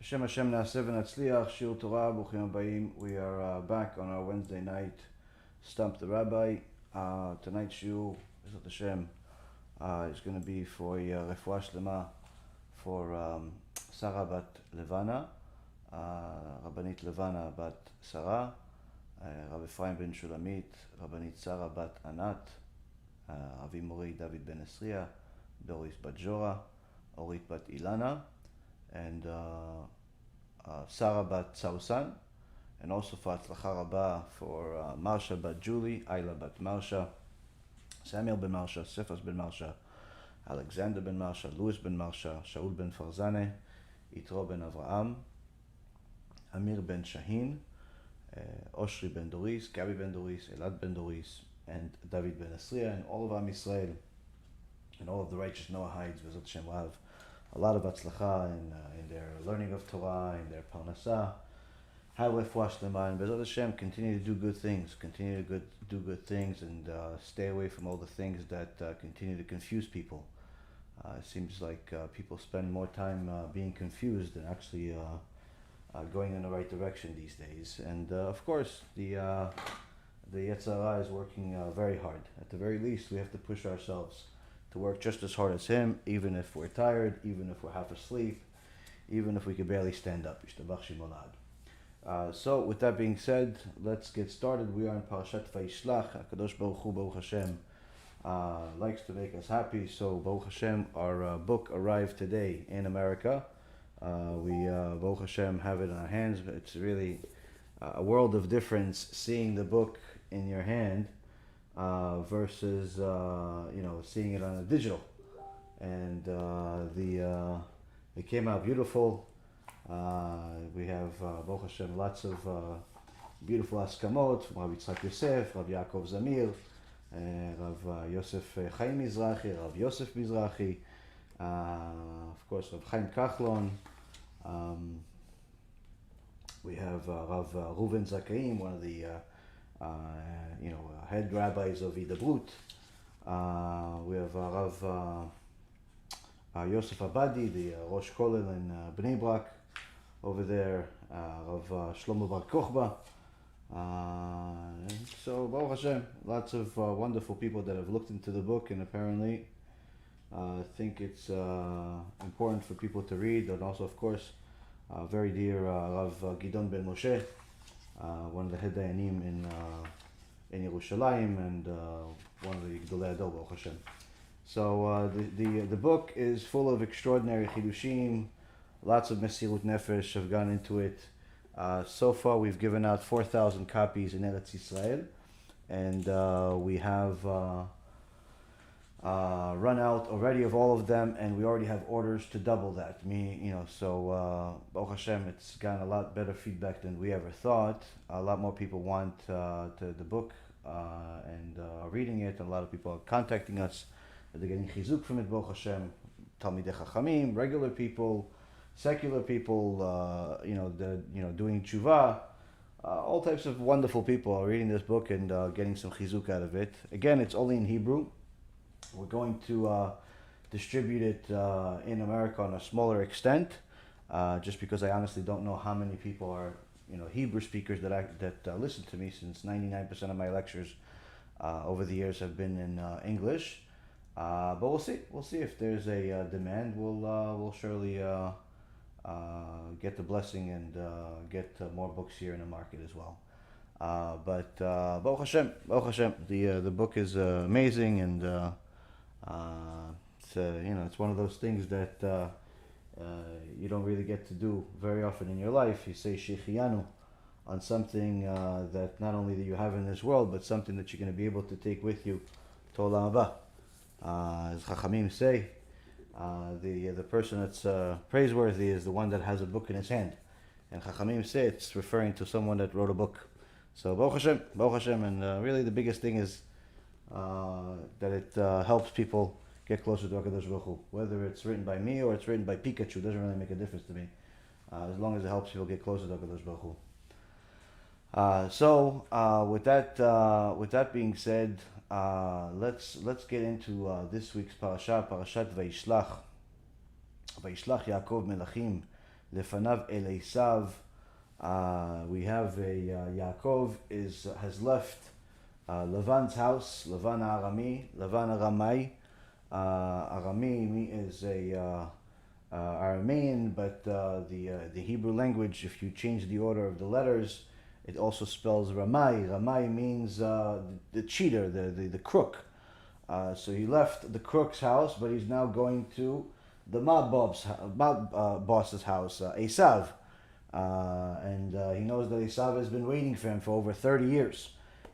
Hashem Hashem Na'aseh v'Natzliach, Shir Torah, Bruchim Habayim. We are back on our Wednesday night Stump the Rabbi. Tonight's shiur, Bezrat Hashem, is going to be for refuah shlema for Sarah bat Levana, Rabbanit Levana bat Sarah, Rav Ephraim ben Shulamit, Rabbanit Sarah bat Anat, Avi Mori David ben Esriya, Doris bat Jora, Orit bat Ilana, and Sarah bat Sausan, and also for Atzlacha Rabba for Marsha bat Julie, Ayla bat Marsha, Samuel ben Marsha, Cephas ben Marsha, Alexander ben Marsha, Louis ben Marsha, Shaul ben Farzane, Yitro ben Avraham, Amir ben Shahin, Oshri ben Doris, Gabi ben Doris, Elad ben Doris, and David ben Esriya, and all of Am Yisrael, and all of the righteous Noahides. Bezrat Hashem will have a lot of atzlacha in their learning of Torah, in their parnasah, have refuah shlema, and Bezrat Hashem continue to do good things, and stay away from all the things that continue to confuse people. It seems like people spend more time being confused than actually going in the right direction these days. And of course, the Yetzer Hara is working very hard. At the very least, we have to push ourselves to work just as hard as him, even if we're tired, even if we're half asleep, even if we can barely stand up. So with that being said, let's get started. We are in Parashat Vayishlach. HaKadosh Baruch Hu, Baruch Hashem, likes to make us happy. So Baruch Hashem, our book arrived today in America. We Baruch Hashem have it in our hands. It's really a world of difference seeing the book in your hand versus seeing it on a digital, and it came out beautiful. We have Baruch Hashem lots of beautiful askamot from Rabbi Yosef, Rabbi Yaakov Zamir, Rav Yosef Chaim Mizrahi, Rav Yosef Mizrahi, of course Rav Chaim Kachlon. We have Rav Reuven Zakaim, one of the head rabbis of Hidabrut. We have Rav Yosef Abadi, the Rosh Kollel in Bnei Brak over there, Rav Shlomo Bar Kochba. So Baruch Hashem, lots of wonderful people that have looked into the book, and apparently think it's important for people to read, and also of course very dear Rav Gidon ben Moshe, one of the head dayanim in Yerushalayim, and one of the Gdolei Ador, Baruch Hashem. So the book is full of extraordinary chidushim. Lots of mesirut nefesh have gone into it. So far we've given out 4,000 copies in Eretz Yisrael, and we have run out already of all of them, and we already have orders to double that. So Baruch Hashem, it's gotten a lot better feedback than we ever thought. A lot more people want the book and are reading it, and a lot of people are contacting us. They're getting chizuk from it, Baruch Hashem. Talmidei Chachamim, regular people, secular people, doing tshuva. All types of wonderful people are reading this book and getting some chizuk out of it. Again, it's only in Hebrew. We're going to distribute it in America on a smaller extent, just because I honestly don't know how many people are, Hebrew speakers that listen to me, since 99% of my lectures over the years have been in English. But we'll see. We'll see if there's a demand. We'll surely get the blessing and get more books here in the market as well. But Baruch Hashem, the book is amazing, and it's one of those things that you don't really get to do very often in your life. You say Shehecheyanu on something that not only that you have in this world, but something that you're going to be able to take with you to Olam Haba. As Chachamim say, the person that's praiseworthy is the one that has a book in his hand, and Chachamim say it's referring to someone that wrote a book. So Baruch Hashem, and really the biggest thing is that it helps people get closer to HaKadosh Baruch Hu. Whether it's written by me or it's written by Pikachu, doesn't really make a difference to me, as long as it helps people get closer to HaKadosh Baruch Hu. So with that being said, let's get into this week's parasha, Parashat Vayishlach. Vayishlach Yaakov Melachim Lefanav el ESAV. We have a YAKOV has left Lavan's house, Lavan Arami, Lavan Aramai. Arami is a Aramean, but the Hebrew language, if you change the order of the letters, it also spells Ramai. Ramai means the cheater, the crook. So he left the crook's house, but he's now going to the mob boss's house, ESAV. And he knows that ESAV has been waiting for him for over 30 years.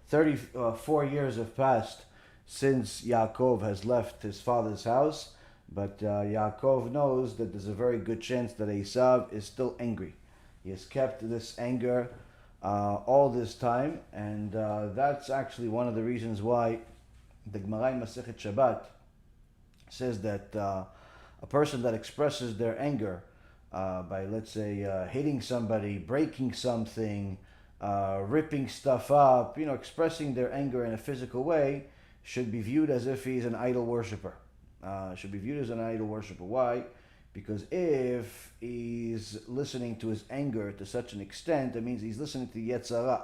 34 years have passed since Yaakov has left his father's house, but Yaakov knows that there's a very good chance that ESAV is still angry. He has kept this anger all this time, and that's actually one of the reasons why the Gemara in Masechet Shabbat says that a person that expresses their anger by, let's say, hitting somebody, breaking something, ripping stuff up, expressing their anger in a physical way, should be viewed as if he's an idol worshiper. Should be viewed as an idol worshiper. Why? Because if he's listening to his anger to such an extent, that means he's listening to Yetzirah.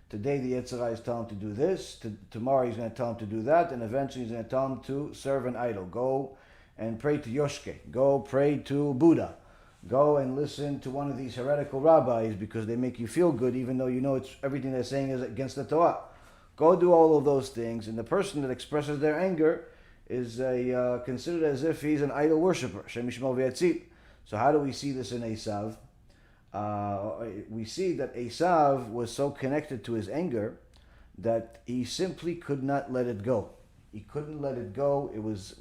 Today the Yetzirah is telling him to do this, tomorrow he's going to tell him to do that, and eventually he's going to tell him to serve an idol. Go and pray to Yoshke. Go pray to Buddha. Go and listen to one of these heretical rabbis because they make you feel good, even though you know it's everything they're saying is against the Torah. Go do all of those things, and the person that expresses their anger is considered as if he's an idol worshiper. Shem Yishmor v'Yatzil. So how do we see this in ESAV? We see that ESAV was so connected to his anger that he simply could not let it go. He couldn't let it go. It was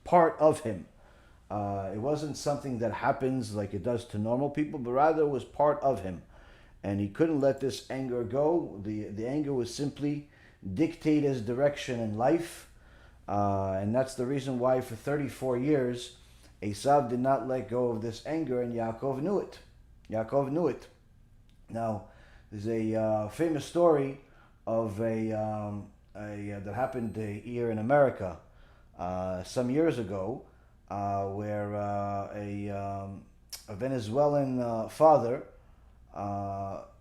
part of him. It wasn't something that happens like it does to normal people, but rather it was part of him. And he couldn't let this anger go. The anger was simply dictate his direction in life. And that's the reason why for 34 years, ESAV did not let go of this anger, and Yaakov knew it. Yaakov knew it. Now, there's a famous story of that happened here in America some years ago, where a Venezuelan father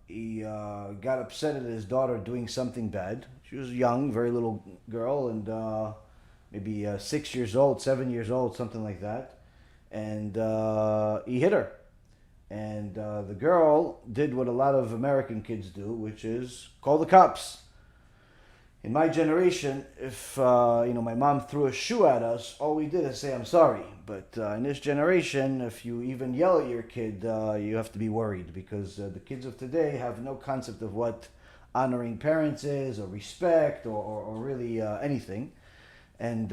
he got upset at his daughter doing something bad. She was young, very little girl, and maybe 6 years old, 7 years old, something like that. And he hit her. And the girl did what a lot of American kids do, which is call the cops. In my generation, if my mom threw a shoe at us, all we did is say, I'm sorry. But in this generation, if you even yell at your kid, you have to be worried, because the kids of today have no concept of what honoring parents is, or respect, or really anything. And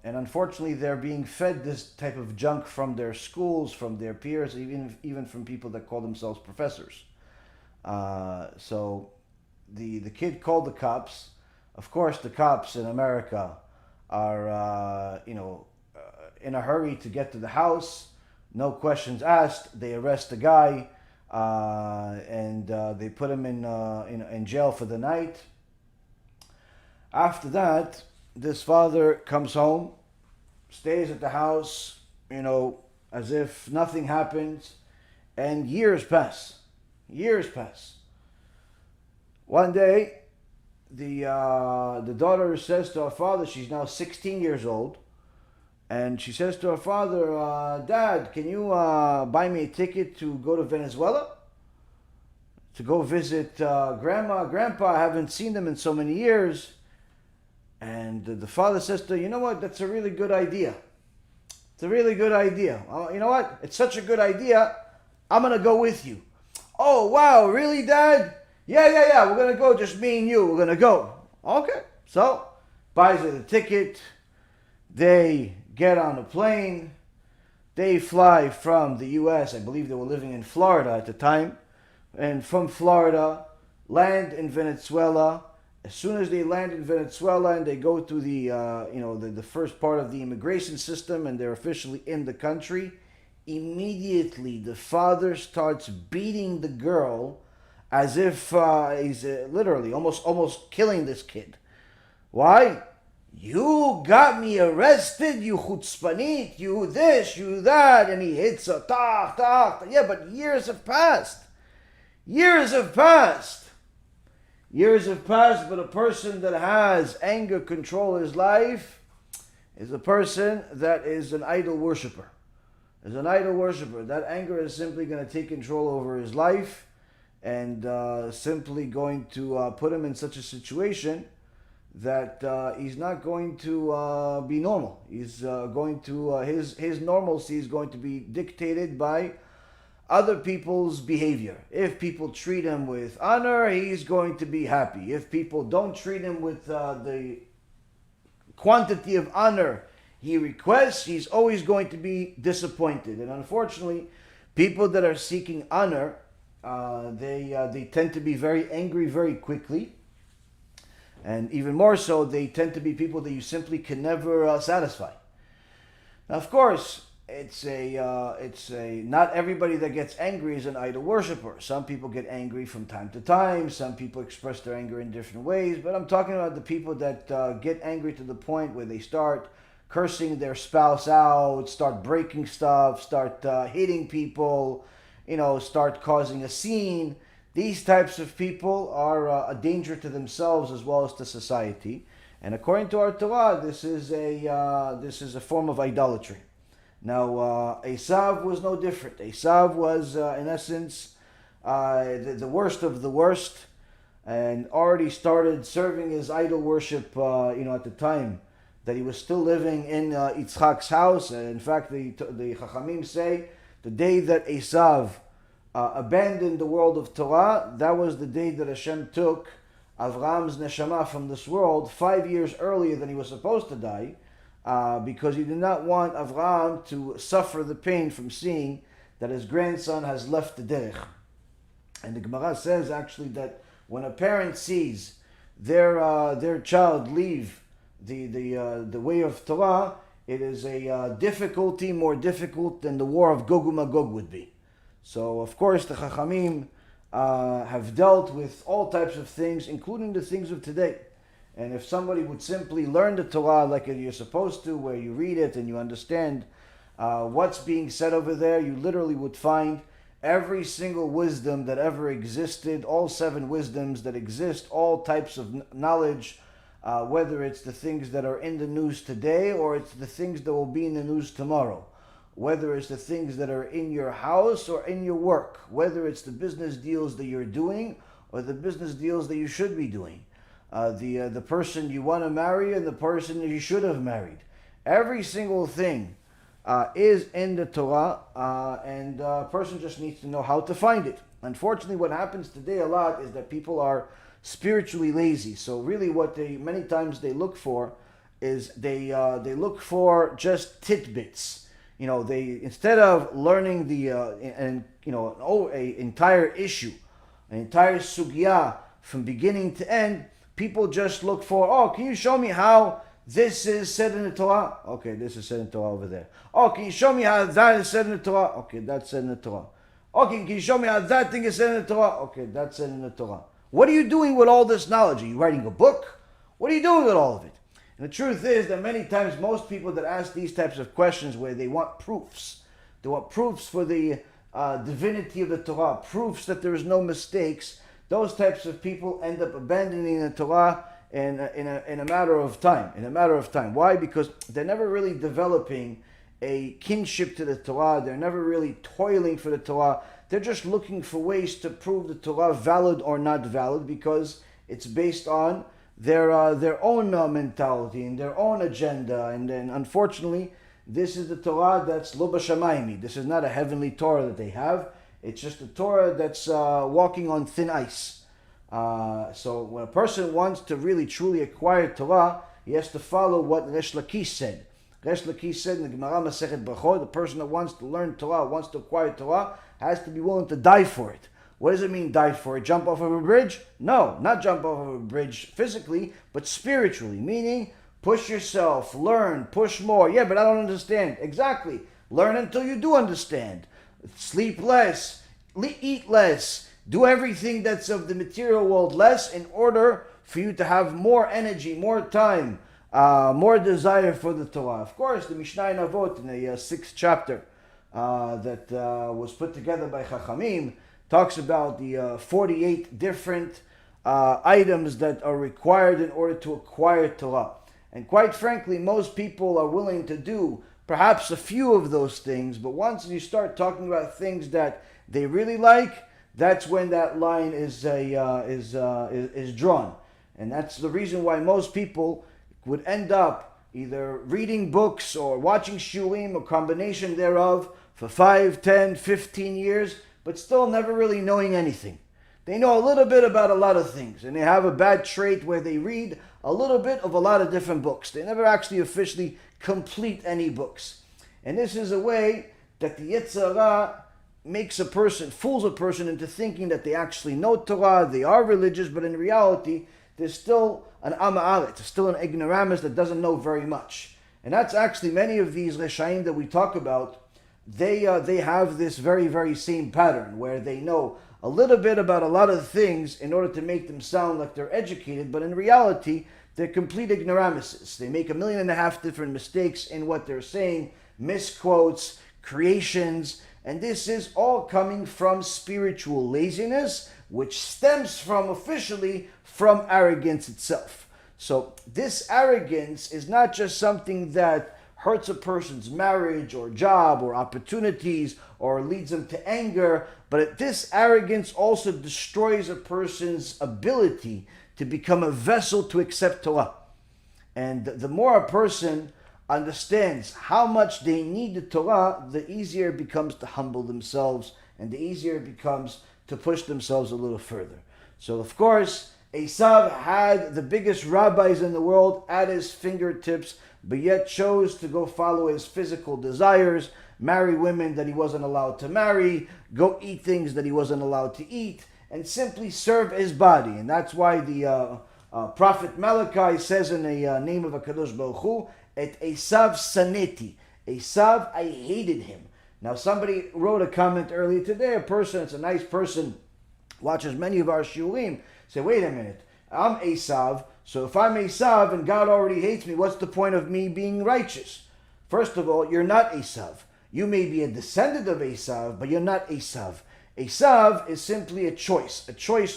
unfortunately, they're being fed this type of junk from their schools, from their peers, even from people that call themselves professors. So the kid called the cops. Of course, the cops in America are in a hurry to get to the house. No questions asked. They arrest the guy and they put him in jail for the night. After that, this father comes home, stays at the house, as if nothing happens, and years pass. Years pass. One day, the daughter says to her father, she's now 16 years old, and she says to her father, Dad, can you buy me a ticket to go to Venezuela? To go visit Grandma, Grandpa, I haven't seen them in so many years. And the father says to her, you know what, that's a really good idea. It's a really good idea. You know what, it's such a good idea, I'm going to go with you. Oh, wow, really, Dad? Yeah, we're going to go, just me and you, we're going to go. Okay, so buys her the ticket. They get on a plane. They fly from the U.S., I believe they were living in Florida at the time, and from Florida, land in Venezuela. As soon as they land in Venezuela and they go through the first part of the immigration system and they're officially in the country, immediately the father starts beating the girl as if he's literally almost killing this kid. Why? You got me arrested, you chutzpanit, you this, you that, and he hits her, tach, tach. Yeah, but years have passed. Years have passed. Years have passed, but a person that has anger control his life is a person that is an idol worshiper. Is an idol worshiper. That anger is simply going to take control over his life and simply going to put him in such a situation that he's not going to be normal. He's going to his normalcy is going to be dictated by other people's behavior. If people treat him with honor, he's going to be happy. If people don't treat him with the quantity of honor he requests, he's always going to be disappointed. And unfortunately, people that are seeking honor, they tend to be very angry very quickly. And even more so, they tend to be people that you simply can never satisfy. Now, of course, it's a not everybody that gets angry is an idol worshiper. Some people get angry from time to time. Some people express their anger in different ways. But I'm talking about the people that get angry to the point where they start cursing their spouse out, start breaking stuff, start hitting people, start causing a scene. These types of people are a danger to themselves as well as to society. And according to our Torah, this is a form of idolatry. Now, ESAV was no different. ESAV was, in essence, the worst of the worst, and already started serving his idol worship, at the time that he was still living in Yitzchak's house. And in fact, the Chachamim say the day that ESAV abandoned the world of Torah, that was the day that Hashem took Avraham's neshama from this world 5 years earlier than he was supposed to die. Because he did not want Avraham to suffer the pain from seeing that his grandson has left the derech. And the Gemara says actually that when a parent sees their child leave the way of Torah, it is a difficulty more difficult than the war of Gog and Magog would be. So of course the Chachamim have dealt with all types of things, including the things of today. And if somebody would simply learn the Torah like you're supposed to, where you read it and you understand what's being said over there, you literally would find every single wisdom that ever existed, all 7 wisdoms that exist, all types of knowledge, whether it's the things that are in the news today or it's the things that will be in the news tomorrow, whether it's the things that are in your house or in your work, whether it's the business deals that you're doing or the business deals that you should be doing. The person you want to marry and the person that you should have married. Every single thing is in the Torah, and a person just needs to know how to find it. Unfortunately, what happens today a lot is that people are spiritually lazy. So really what many times they look for is they look for just tidbits. They, instead of learning an entire issue, an entire sugya from beginning to end, people just look for, can you show me how this is said in the Torah? Okay, this is said in the Torah over there. Can you show me how that is said in the Torah? Okay, that's said in the Torah. Okay, can you show me how that thing is said in the Torah? Okay, that's said in the Torah. What are you doing with all this knowledge? Are you writing a book? What are you doing with all of it? And the truth is that many times most people that ask these types of questions where they want proofs, they want proofs for the divinity of the Torah, proofs that there is no mistakes, those types of people end up abandoning the Torah in a matter of time. Why? Because they're never really developing a kinship to the Torah. They're never really toiling for the Torah. They're just looking for ways to prove the Torah valid or not valid because it's based on their own mentality and their own agenda. And then unfortunately, this is the Torah that's lo b'shamayim. This is not a heavenly Torah that they have. It's just a Torah that's walking on thin ice. So when a person wants to really truly acquire Torah, he has to follow what Resh Lakish said. Resh Lakish said in the Gemara Masechet Brachot, the person that wants to learn Torah, wants to acquire Torah, has to be willing to die for it. What does it mean, die for it? Jump off of a bridge? No, not jump off of a bridge physically, but spiritually. Meaning, push yourself, learn, push more. Yeah, but I don't understand. Exactly. Learn until you do understand. Sleep less, eat less, do everything that's of the material world less in order for you to have more energy, more time, more desire for the Torah. Of course, the Mishnah in Avot in the 6th chapter that was put together by Chachamim talks about the 48 different items that are required in order to acquire Torah. And quite frankly, most people are willing to do perhaps a few of those things, but once you start talking about things that they really like, that's when that line is drawn. And that's the reason why most people would end up either reading books or watching shulim or combination thereof for 5, 10, 15 years, but still never really knowing anything. They know a little bit about a lot of things, and they have a bad trait where they read a little bit of a lot of different books. They never actually officially complete any books. And this is a way that the Yetzer Hara fools a person into thinking that they actually know Torah, they are religious, but in reality, there's still an Amalek, there's still an ignoramus that doesn't know very much. And that's actually many of these Reshaim that we talk about, they have this very, very same pattern where they know a little bit about a lot of things in order to make them sound like they're educated, but in reality, they're complete ignoramuses. They make 1.5 million different mistakes in what they're saying, misquotes, creations, and this is all coming from spiritual laziness, which stems from officially from arrogance itself. So this arrogance is not just something that hurts a person's marriage or job or opportunities or leads them to anger, but this arrogance also destroys a person's ability to become a vessel to accept Torah. And the more a person understands how much they need the Torah, the easier it becomes to humble themselves and the easier it becomes to push themselves a little further. So of course, ESAV had the biggest rabbis in the world at his fingertips, but yet chose to go follow his physical desires, marry women that he wasn't allowed to marry, go eat things that he wasn't allowed to eat, and simply serve his body. And that's why the prophet Malachi says in the name of HaKadosh Baruch Hu, Et ESAV saneti. ESAV, I hated him. Now somebody wrote a comment earlier today, it's a nice person, watches many of our shulim, say, wait a minute, I'm ESAV, so if I'm ESAV and God already hates me, what's the point of me being righteous? First of all, you're not ESAV. You may be a descendant of ESAV, but you're not ESAV. ESAV is simply a choice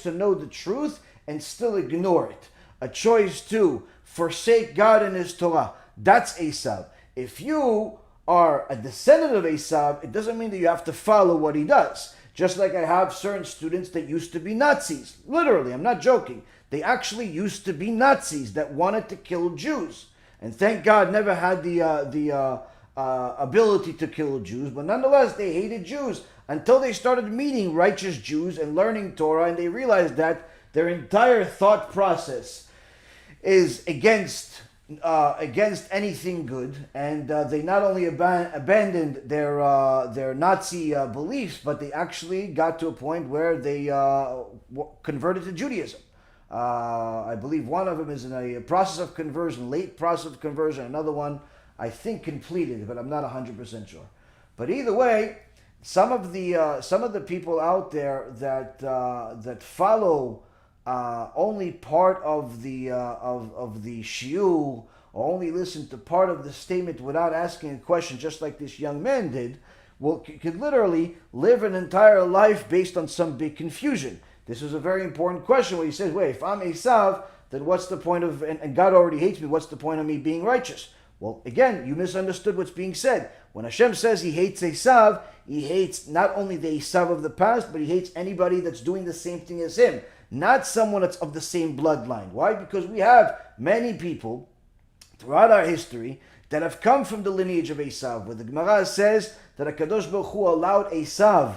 to know the truth and still ignore it, a choice to forsake God and His Torah. That's ESAV. If you are a descendant of ESAV, it doesn't mean that you have to follow what he does. Just like I have certain students that used to be Nazis. Literally, I'm not joking. They actually used to be Nazis that wanted to kill Jews. And thank God never had the ability to kill Jews. But nonetheless, they hated Jews until they started meeting righteous Jews and learning Torah. And they realized that their entire thought process is against anything good, and they not only abandoned their Nazi beliefs, but they actually got to a point where they converted to Judaism. I believe one of them is in a process of conversion, late process of conversion. Another one, I think, completed, but I'm not 100% sure. But either way, some of the people out there that follow only part of the shiur, or only listen to part of the statement without asking a question, just like this young man did, could literally live an entire life based on some big confusion. This is a very important question where he says, wait, if I'm ESAV, then what's the point of, and God already hates me, what's the point of me being righteous? Well, again, you misunderstood what's being said. When Hashem says he hates ESAV, he hates not only the ESAV of the past, but he hates anybody that's doing the same thing as him. Not someone that's of the same bloodline. Why? Because we have many people throughout our history that have come from the lineage of ESAV, where the Gemara says that HaKadosh Baruch Hu allowed ESAV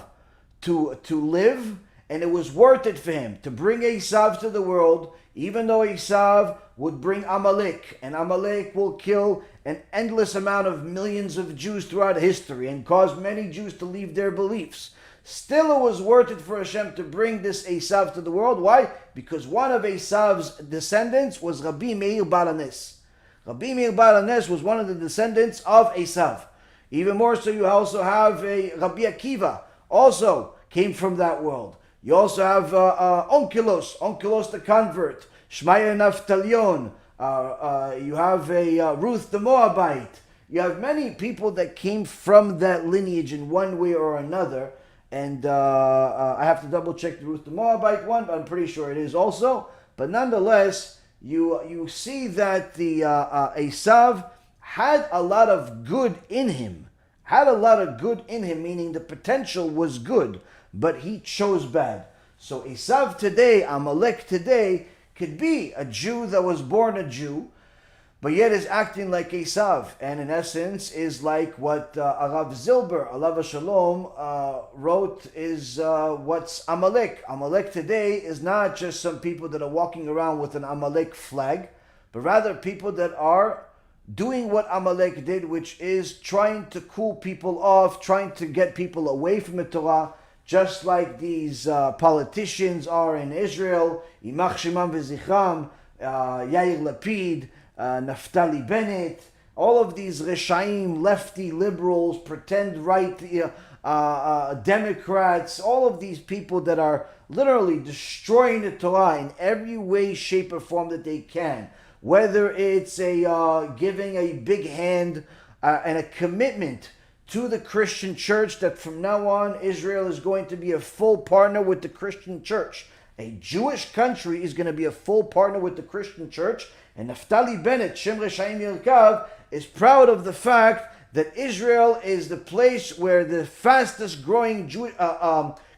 to live, and it was worth it for him to bring ESAV to the world, even though ESAV would bring Amalek, and Amalek will kill an endless amount of millions of Jews throughout history and cause many Jews to leave their beliefs. Still, it was worth it for Hashem to bring this ESAV to the world. Why? Because one of ESAV's descendants was Rabbi Meir Baal HaNes. Rabbi Meir Baal HaNes was one of the descendants of ESAV. Even more so, you also have a Rabbi Akiva, also came from that world. You also have Onkelos the convert, Shmaya Naftalion, You have a Ruth the Moabite. You have many people that came from that lineage in one way or another. And I have to double check the Ruth the Moabite one, but I'm pretty sure it is also. But nonetheless, you see that the ESAV had a lot of good in him. Meaning the potential was good, but he chose bad. So ESAV today, Amalek today, could be a Jew that was born a Jew, but yet is acting like ESAV, and in essence is like what Arav Zilber, alav Shalom, wrote is what's Amalek. Amalek today is not just some people that are walking around with an Amalek flag, but rather people that are doing what Amalek did, which is trying to cool people off, trying to get people away from the Torah, just like these politicians are in Israel, Imach Shemam v'Zichram, Yair Lapid, Naftali Bennett, all of these Reshaim, lefty liberals, pretend right Democrats, all of these people that are literally destroying the Torah in every way, shape, or form that they can. Whether it's giving a big hand and a commitment to the Christian church that from now on Israel is going to be a full partner with the Christian church. A Jewish country is going to be a full partner with the Christian church. And Naftali Bennett, Shem Reshaim Yirkav, is proud of the fact that Israel is the place where the fastest growing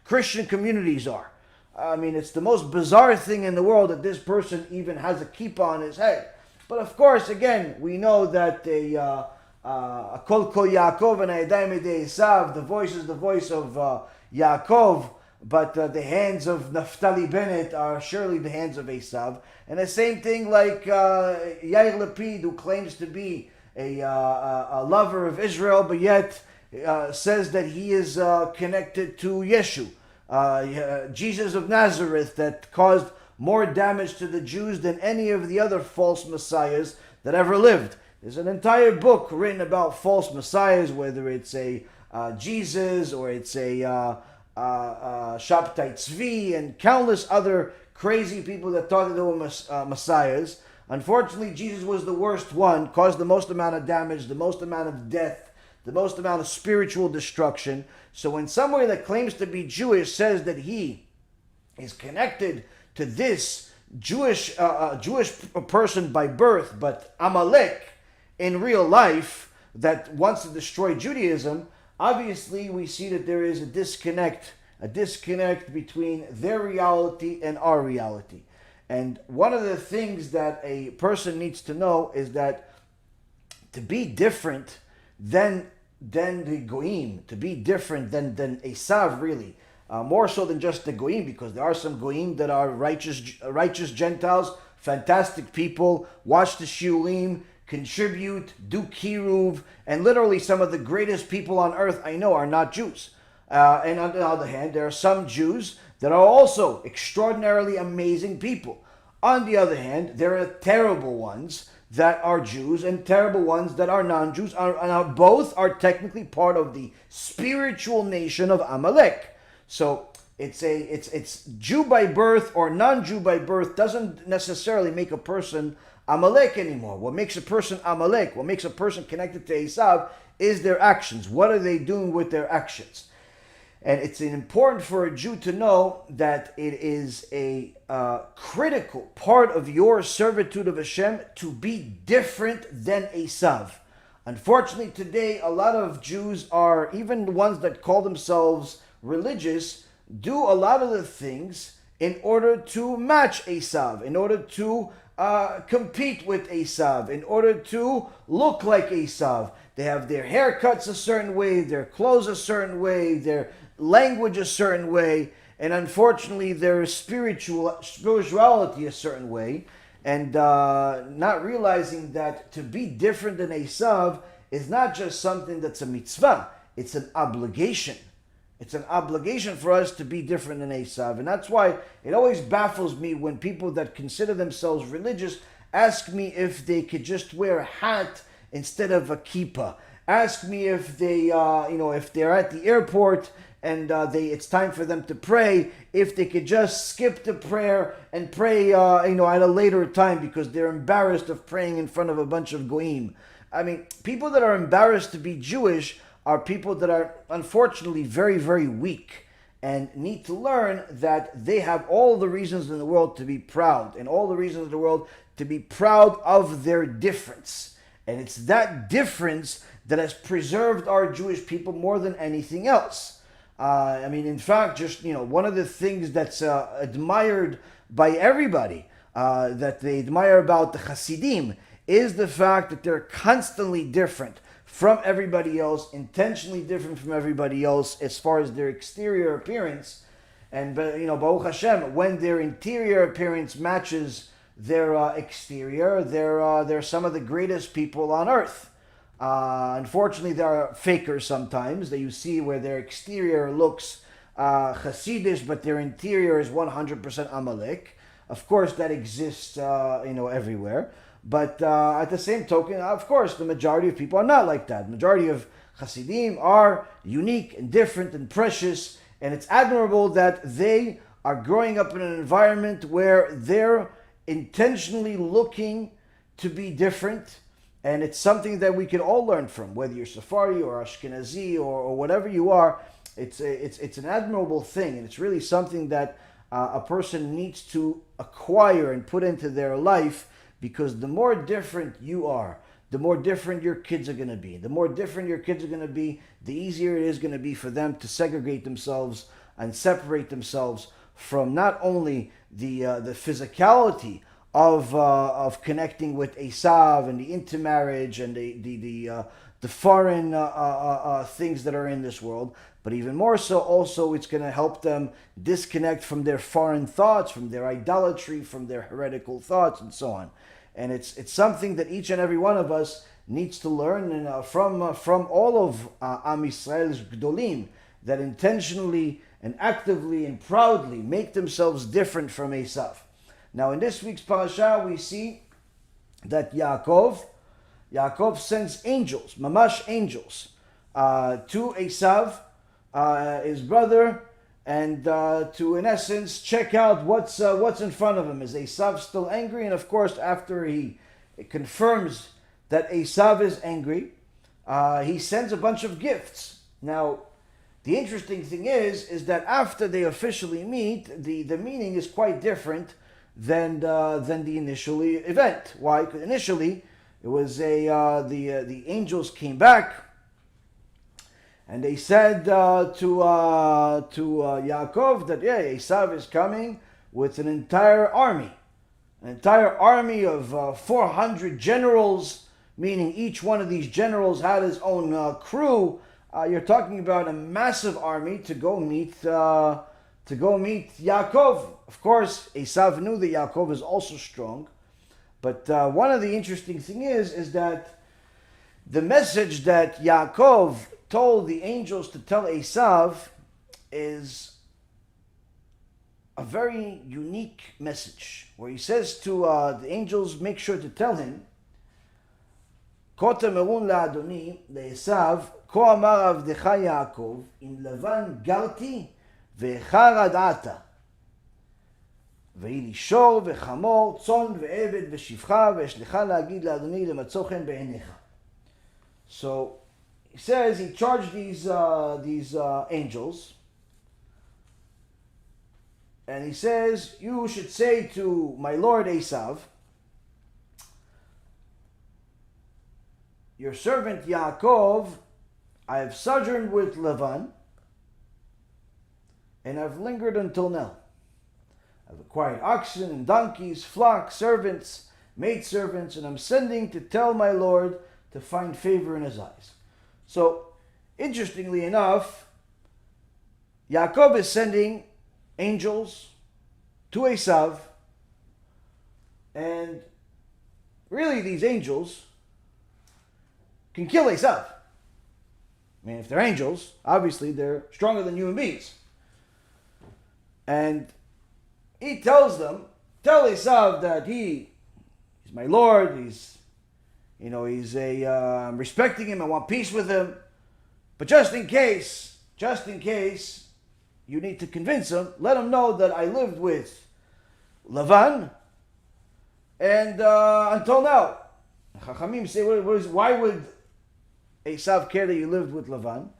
Christian communities are. I mean, it's the most bizarre thing in the world that this person even has a kippah on his head. But of course, again, we know that Kol Kol YAKOV and Ha'edayim Edei ESAV, the voice is the voice of YAKOV, but the hands of Naftali Bennett are surely the hands of ESAV. And the same thing like Yair Lapid, who claims to be a lover of Israel, but yet says that he is connected to Yeshu. Jesus of Nazareth, that caused more damage to the Jews than any of the other false messiahs that ever lived. There's an entire book written about false messiahs, whether it's a Jesus or it's a Shabtai Tzvi and countless other crazy people that thought that they were messiahs. Unfortunately, Jesus was the worst one, caused the most amount of damage, the most amount of death, the most amount of spiritual destruction. So when someone that claims to be Jewish says that he is connected to this Jewish person by birth, but Amalek in real life that wants to destroy Judaism, obviously we see that there is a disconnect between their reality and our reality. And one of the things that a person needs to know is that to be different than the Goyim, to be different than ESAV really, more so than just the Goyim, because there are some Goyim that are righteous Gentiles, fantastic people, watch the Shiurim, contribute, do kiruv, and literally some of the greatest people on earth I know are not Jews. And on the other hand, there are some Jews that are also extraordinarily amazing people. On the other hand, there are terrible ones that are Jews and terrible ones that are non-Jews. Both are technically part of the spiritual nation of Amalek. So it's Jew by birth or non-Jew by birth doesn't necessarily make a person Amalek anymore. What makes a person Amalek, what makes a person connected to ESAV is their actions. What are they doing with their actions? And it's important for a Jew to know that it is a critical part of your servitude of Hashem to be different than ESAV. Unfortunately, today, a lot of Jews are, even the ones that call themselves religious, do a lot of the things in order to match ESAV, in order to compete with ESAV, in order to look like ESAV. They have their haircuts a certain way, their clothes a certain way, their language a certain way, and unfortunately their spirituality a certain way, and not realizing that to be different than ESAV is not just something that's a mitzvah, it's an obligation. It's an obligation for us to be different than ESAV. And that's why it always baffles me when people that consider themselves religious ask me if they could just wear a hat instead of a kippah. Ask me if they, if they're at the airport and it's time for them to pray, if they could just skip the prayer and pray at a later time because they're embarrassed of praying in front of a bunch of goyim. I mean, people that are embarrassed to be Jewish are people that are unfortunately very, very weak and need to learn that they have all the reasons in the world to be proud, and all the reasons in the world to be proud of their difference. And it's that difference that has preserved our Jewish people more than anything else. In fact, just one of the things that's admired by everybody, that they admire about the Hasidim, is the fact that they're constantly different from everybody else, intentionally different from everybody else as far as their exterior appearance. And Baruch Hashem, when their interior appearance matches their exterior, they're some of the greatest people on earth. Unfortunately, there are fakers sometimes that you see where their exterior looks Hasidish, but their interior is 100% Amalek. Of course, that exists, everywhere. But at the same token, of course, the majority of people are not like that. The majority of Hasidim are unique and different and precious, and it's admirable that they are growing up in an environment where they're intentionally looking to be different. And it's something that we can all learn from, whether you're Sephardi or Ashkenazi or whatever you are. It's an admirable thing, and it's really something that a person needs to acquire and put into their life, because the more different you are, the more different your kids are going to be. The more different your kids are going to be, the easier it is going to be for them to segregate themselves and separate themselves from not only the physicality of connecting with ESAV and the intermarriage and the foreign things that are in this world, but even more so, also it's going to help them disconnect from their foreign thoughts, from their idolatry, from their heretical thoughts, and so on. And it's something that each and every one of us needs to learn, and from all of Am Yisrael's Gdolim, that intentionally and actively and proudly make themselves different from ESAV. Now, in this week's parasha, we see that Yaakov sends angels, mamash angels, to ESAV, his brother, and to, in essence, check out what's in front of him. Is ESAV still angry? And of course, after he confirms that ESAV is angry, he sends a bunch of gifts. Now, the interesting thing is that after they officially meet, the meaning is quite different than the initial event. Why? Because initially it was the angels came back and they said to Yaakov that ESAV is coming with an entire army of 400 generals, meaning each one of these generals had his own crew. You're talking about a massive army to go meet Yaakov. Of course, ESAV knew that Yaakov is also strong, but one of the interesting things is that the message that Yaakov told the angels to tell ESAV is a very unique message, where he says to the angels, make sure to tell him, כה תאמרון לאדוני, לעשו, כה אמר עבדך יעקב, עם לבן גרתי ואיכר עד עתה. ויהי לי שור וחמור, צאן ועבד ושפחה, ואשלך להגיד לאדוני למצוא חן בעיניך. So he says he charged these angels, and he says, you should say to my lord ESAV, your servant Yaakov, I have sojourned with Lavan, and I've lingered until now. I've acquired oxen and donkeys, flocks, servants, maidservants, and I'm sending to tell my Lord to find favor in his eyes. So, interestingly enough, Yaakov is sending angels to ESAV, and really these angels can kill ESAV. I mean, if they're angels, obviously they're stronger than human beings. And he tells them, tell ESAV that he's my Lord, I'm respecting him, I want peace with him, but just in case just in case you need to convince him, let him know that I lived with Lavan, and until now. Chachamim say, why would Esav care that you lived with Lavan?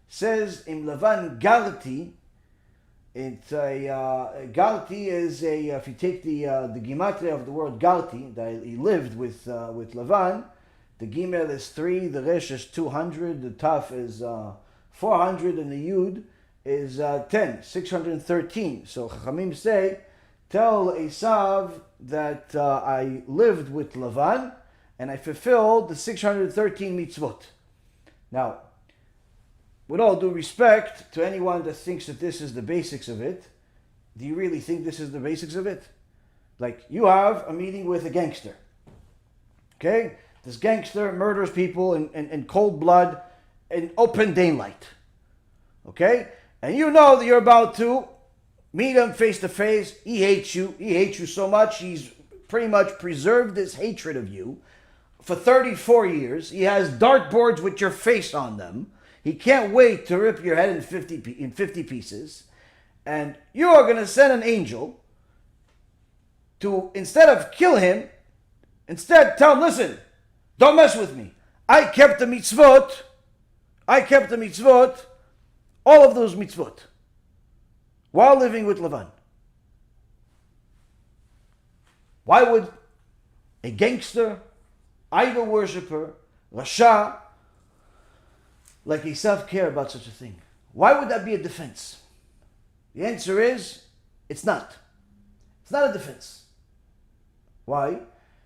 Says in Lavan Galti, Galti is if you take the gematria of the word Galti, that he lived with Lavan, the Gimel is 3, the Resh is 200, the Taf is 400, and the Yud is 10, 613. So Chachamim say, tell Esav that I lived with Lavan and I fulfilled the 613 mitzvot. Now, with all due respect to anyone that thinks that this is the basics of it, do you really think this is the basics of it? Like, you have a meeting with a gangster. Okay? This gangster murders people in cold blood in open daylight. Okay? And you know that you're about to meet him face to face. He hates you. He hates you so much. He's pretty much preserved this hatred of you for 34 years. He has dartboards with your face on them. He can't wait to rip your head in 50 pieces. And you are going to send an angel to, instead of kill him, instead tell him, listen, don't mess with me. I kept the mitzvot, all of those mitzvot, while living with Lavan. Why would a gangster, idol worshiper, Rasha, like Esav care about such a thing? Why would that be a defense? The answer is, it's not. It's not a defense. Why?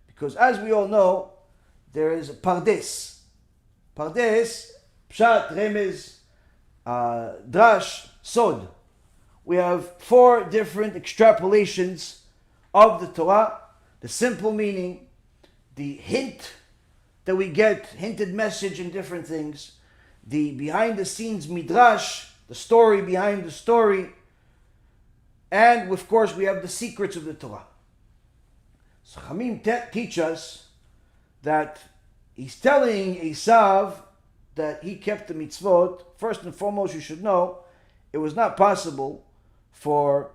Because as we all know, there is a pardes. Pardes, pshat, remez, drash, sod. We have 4 different extrapolations of the Torah. The simple meaning, the hint that we get, hinted message in different things, the behind the scenes midrash, the story behind the story, and of course we have the secrets of the Torah. So Chamim teach us that he's telling Esav that he kept the mitzvot. First and foremost, you should know, it was not possible for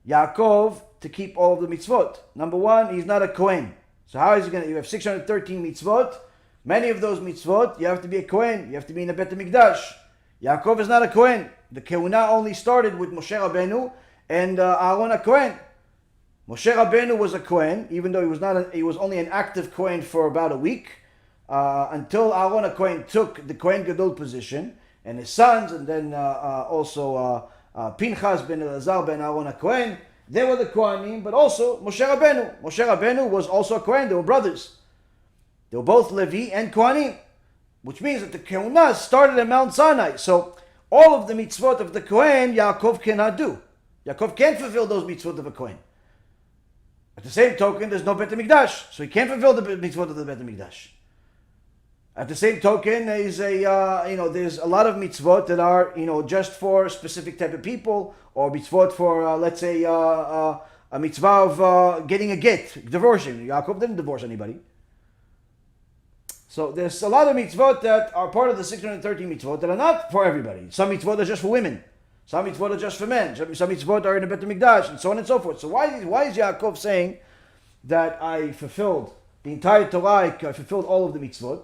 Yaakov to keep all of the mitzvot. Number one, he's not a Kohen. So how is he going to, you have 613 mitzvot, many of those mitzvot, you have to be a Kohen, you have to be in the Bet HaMikdash. Yaakov is not a Kohen. The Kehuna only started with Moshe Rabbeinu and Aaron a Kohen. Moshe Rabbeinu was a Kohen, even though he was only an active Kohen for about a week, until Aaron a Kohen took the Kohen Gadol position, and his sons, and then also Pinchas ben Elazar ben Aaron a Kohen, they were the Kohanim, but also Moshe Rabbeinu. Moshe Rabbeinu was also a Kohen, they were brothers. They were both Levi and Kohanim, which means that the Kehuna started at Mount Sinai. So all of the mitzvot of the Kohen, Yaakov cannot do. Yaakov can't fulfill those mitzvot of a Kohen. At the same token, there's no Bet HaMikdash, so he can't fulfill the mitzvot of the Bet HaMikdash. At the same token, there's a lot of mitzvot that are, just for a specific type of people, or mitzvot for, let's say, a mitzvah of getting a get, divorcing. Yaakov didn't divorce anybody. So there's a lot of mitzvot that are part of the 613 mitzvot that are not for everybody. Some mitzvot are just for women. Some mitzvot are just for men. Some mitzvot are in the Bet HaMikdash, and so on and so forth. So why is Yaakov saying that I fulfilled the entire Torah, I fulfilled all of the mitzvot?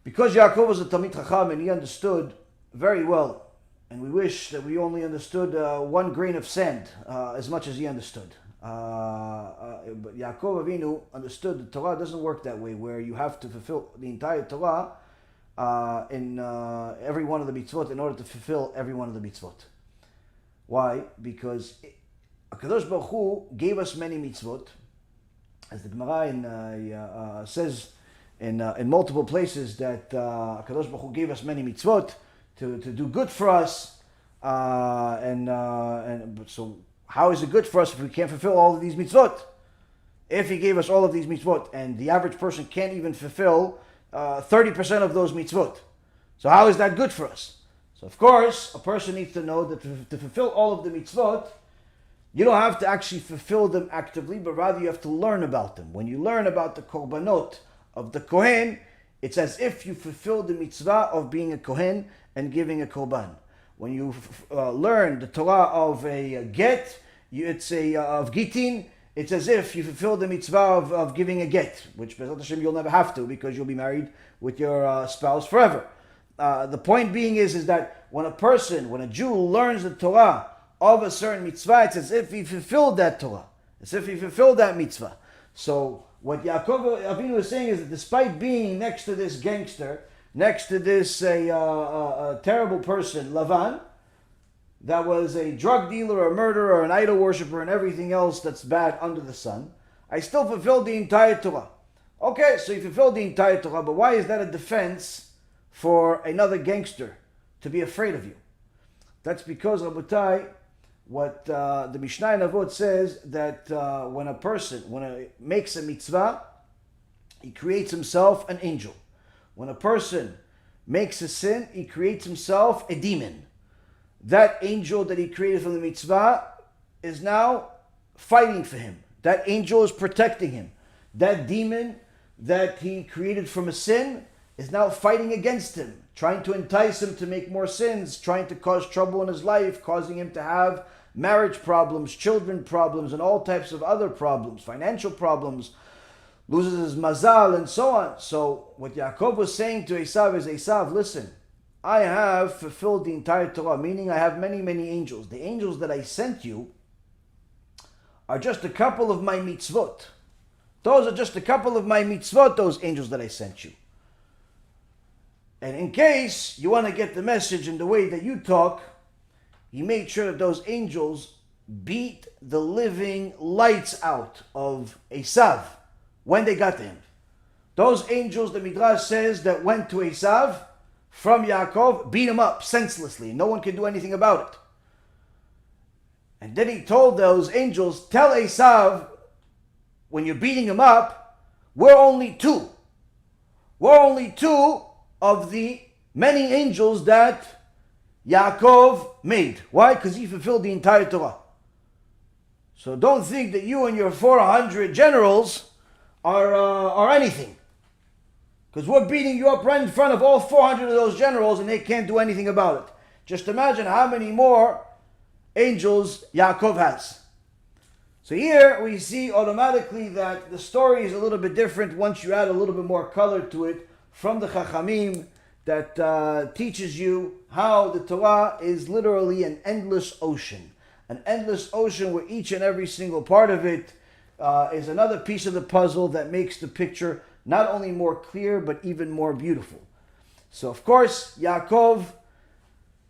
Because Yaakov was a Talmid Chacham and he understood very well, and we wish that we only understood 1 grain of sand as much as he understood. But Yaakov Avinu understood the Torah doesn't work that way, where you have to fulfill the entire Torah in every one of the mitzvot in order to fulfill every one of the mitzvot. Why? Because HaKadosh Baruch Hu gave us many mitzvot, as the Gemara says in multiple places that HaKadosh Baruch Hu gave us many mitzvot to do good for us, and so how is it good for us if we can't fulfill all of these mitzvot? If he gave us all of these mitzvot and the average person can't even fulfill 30% of those mitzvot, so how is that good for us? So of course, a person needs to know that to fulfill all of the mitzvot, you don't have to actually fulfill them actively, but rather you have to learn about them. When you learn about the korbanot of the Kohen, it's as if you fulfill the mitzvah of being a Kohen and giving a korban. when you learn the Torah of a get, of gitin, it's as if you fulfill the mitzvah of giving a get, which B'ezrat Hashem you'll never have to because you'll be married with your spouse forever. The point being is that when a Jew learns the Torah of a certain mitzvah, it's as if he fulfilled that Torah, as if he fulfilled that mitzvah. So what Yaakov Avinu is saying is that despite being next to this gangster, next to this terrible person, Lavan, that was a drug dealer, a murderer, an idol worshiper, and everything else that's bad under the sun, I still fulfilled the entire Torah. Okay, so you fulfilled the entire Torah, but why is that a defense for another gangster to be afraid of you? That's because, Rabotai, what the Mishnah in Avot says, that when a makes a mitzvah, he creates himself an angel. When a person makes a sin, he creates himself a demon. That angel that he created from the mitzvah is now fighting for him. That angel is protecting him. That demon that he created from a sin is now fighting against him, trying to entice him to make more sins, trying to cause trouble in his life, causing him to have marriage problems, children problems, and all types of other problems, financial problems, loses his mazal, and so on. So what Yaakov was saying to Esav is, Esav, listen, I have fulfilled the entire Torah, meaning I have many, many angels. The angels that I sent you are just a couple of my mitzvot. Those are just a couple of my mitzvot, those angels that I sent you. And in case you want to get the message in the way that you talk, he made sure that those angels beat the living lights out of Esav when they got to him. Those angels, the Midrash says, that went to Esav from Yaakov, beat him up senselessly. No one can do anything about it. And then he told those angels, tell Esav, when you're beating him up, we're only two. We're only two of the many angels that Yaakov made. Why? Because he fulfilled the entire Torah. So don't think that you and your 400 generals are anything. Because we're beating you up right in front of all 400 of those generals and they can't do anything about it. Just imagine how many more angels Yaakov has. So here we see automatically that the story is a little bit different once you add a little bit more color to it from the Chachamim that teaches you how the Torah is literally an endless ocean. An endless ocean where each and every single part of it is another piece of the puzzle that makes the picture not only more clear but even more beautiful. So of course Yaakov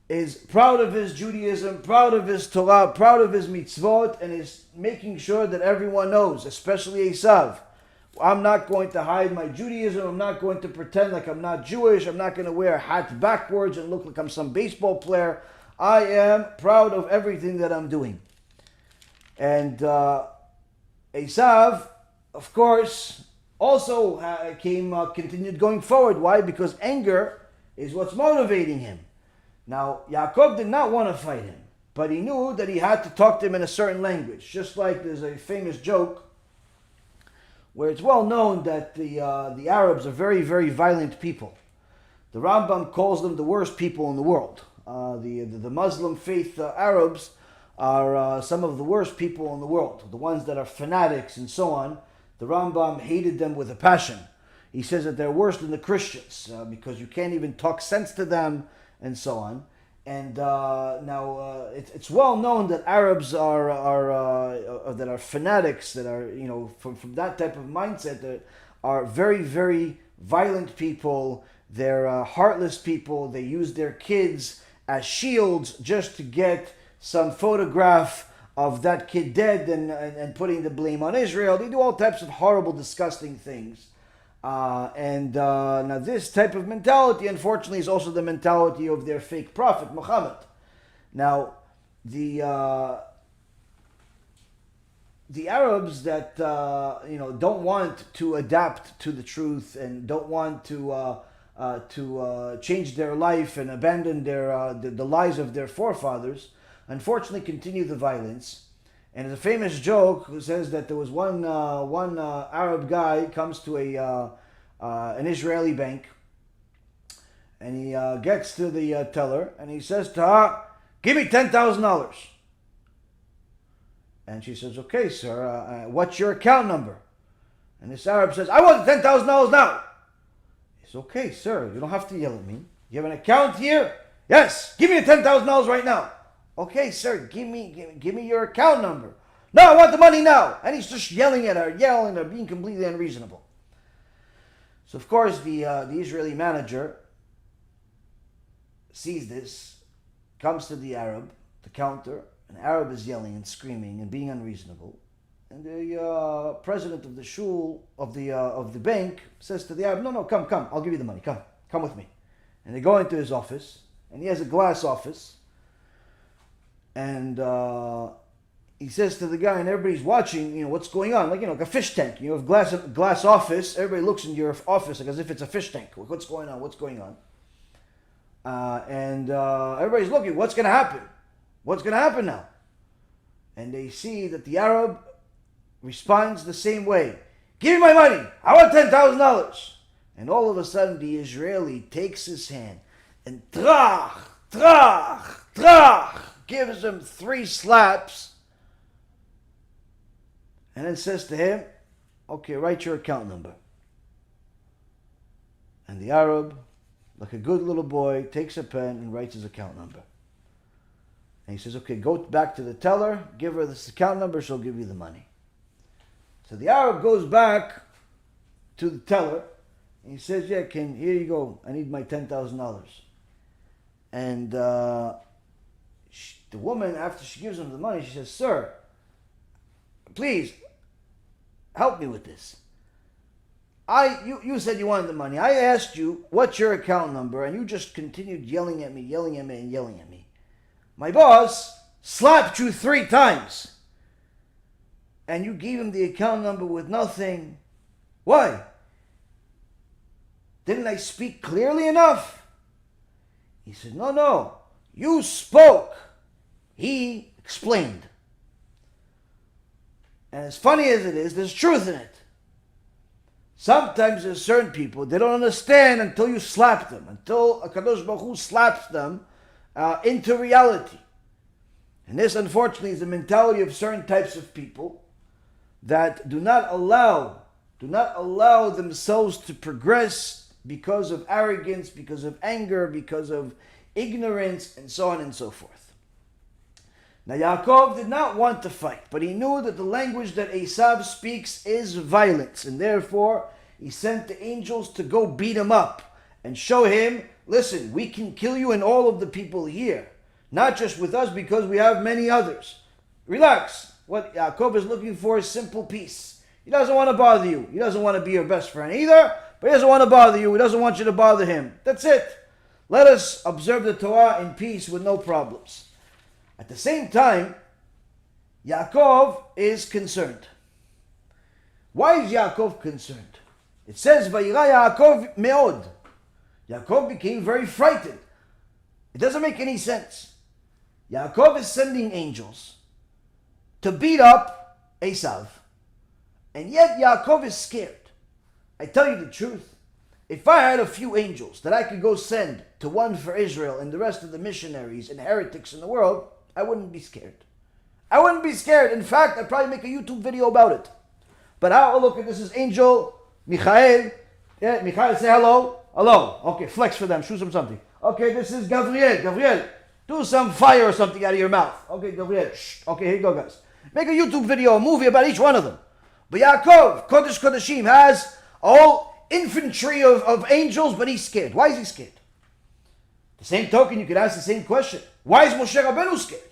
is proud of his Judaism, proud of his Torah, proud of his mitzvot, and is making sure that everyone knows, especially Esav, I'm not going to hide my Judaism, I'm not going to pretend like I'm not Jewish, I'm not going to wear a hat backwards and look like I'm some baseball player. I am proud of everything that I'm doing. And Esav, of course, also continued going forward. Why? Because anger is what's motivating him. Now, Yaakov did not want to fight him, but he knew that he had to talk to him in a certain language. Just like there's a famous joke where it's well known that the Arabs are very, very violent people. The Rambam calls them the worst people in the world. The Muslim faith Arabs are some of the worst people in the world. The ones that are fanatics and so on. The Rambam hated them with a passion. He says that they're worse than the Christians because you can't even talk sense to them and so on. And now it's well known that Arabs that are fanatics, that are from that type of mindset, that are very, very violent people. They're heartless people. They use their kids as shields just to get some photograph of that kid dead and putting the blame on Israel. They do all types of horrible, disgusting things. Now this type of mentality, unfortunately, is also the mentality of their fake prophet, Muhammad. Now, the Arabs that don't want to adapt to the truth and don't want to change their life and abandon the lies of their forefathers, unfortunately, continue the violence. And there's a famous joke who says that there was one Arab guy comes to an Israeli bank, And he gets to the teller and he says to her, "Give me $10,000. And she says, "Okay, sir, what's your account number?" And this Arab says, "I want $10,000 now." He says, "Okay, sir, you don't have to yell at me. You have an account here?" "Yes, give me $10,000 right now." "Okay, sir, give me your account number." "No, I want the money now." And he's just yelling at her, being completely unreasonable. So of course the Israeli manager sees this, comes to the Arab, the counter, and the Arab is yelling and screaming and being unreasonable. And the president of the shul, of the bank, says to the Arab, No, come, I'll give you the money, come with me. And they go into his office, and he has a glass office, and he says to the guy, and everybody's watching, what's going on, like a fish tank. You have glass office, everybody looks into your office like as if it's a fish tank. What's going on? And everybody's looking, what's going to happen? What's going to happen now? And they see that the Arab responds the same way. "Give me my money. I want $10,000. And all of a sudden, the Israeli takes his hand and trach, gives him 3 slaps, and then says to him, "Okay, write your account number." And the Arab, like a good little boy, takes a pen and writes his account number. And he says, "Okay, go back to the teller, give her this account number, she'll give you the money." So the Arab goes back to the teller, and he says, "Yeah, here you go, I need my $10,000. And the woman, after she gives him the money, she says, "Sir, please, help me with this. You said you wanted the money. I asked you, what's your account number? And you just continued yelling at me. My boss slapped you 3 times. And you gave him the account number with nothing. Why? Didn't I speak clearly enough?" He said, No. You spoke. He explained. And as funny as it is, there's truth in it. Sometimes there's certain people, they don't understand until you slap them, until HaKadosh Baruch Hu slaps them into reality. And this, unfortunately, is the mentality of certain types of people that do not allow themselves to progress because of arrogance, because of anger, because of ignorance, and so on and so forth. Now Yaakov did not want to fight, but he knew that the language that ESAV speaks is violence, and therefore he sent the angels to go beat him up and show him, listen, we can kill you and all of the people here, not just with us because we have many others. Relax. What Yaakov is looking for is simple peace. He doesn't want to bother you. He doesn't want to be your best friend either, but he doesn't want to bother you. He doesn't want you to bother him. That's it. Let us observe the Torah in peace with no problems. At the same time, Yaakov is concerned. Why is Yaakov concerned? It says, "Vayira Yaakov meod." Yaakov became very frightened. It doesn't make any sense. Yaakov is sending angels to beat up Esav, and yet Yaakov is scared. I tell you the truth, if I had a few angels that I could go send to one for Israel and the rest of the missionaries and heretics in the world, I wouldn't be scared. I wouldn't be scared. In fact, I'd probably make a YouTube video about it. But look at this is Angel Michael. Yeah, Michael, say hello. Hello. Okay, flex for them. Shoot them something. Okay, this is Gabriel. Gabriel, do some fire or something out of your mouth. Okay, Gabriel. Shh. Okay, here you go, guys. Make a YouTube video, a movie about each one of them. But Yaakov, Kodesh Kodeshim, has a whole infantry of angels, but he's scared. Why is he scared? The same token, you could ask the same question. Why is Moshe Rabbeinu scared?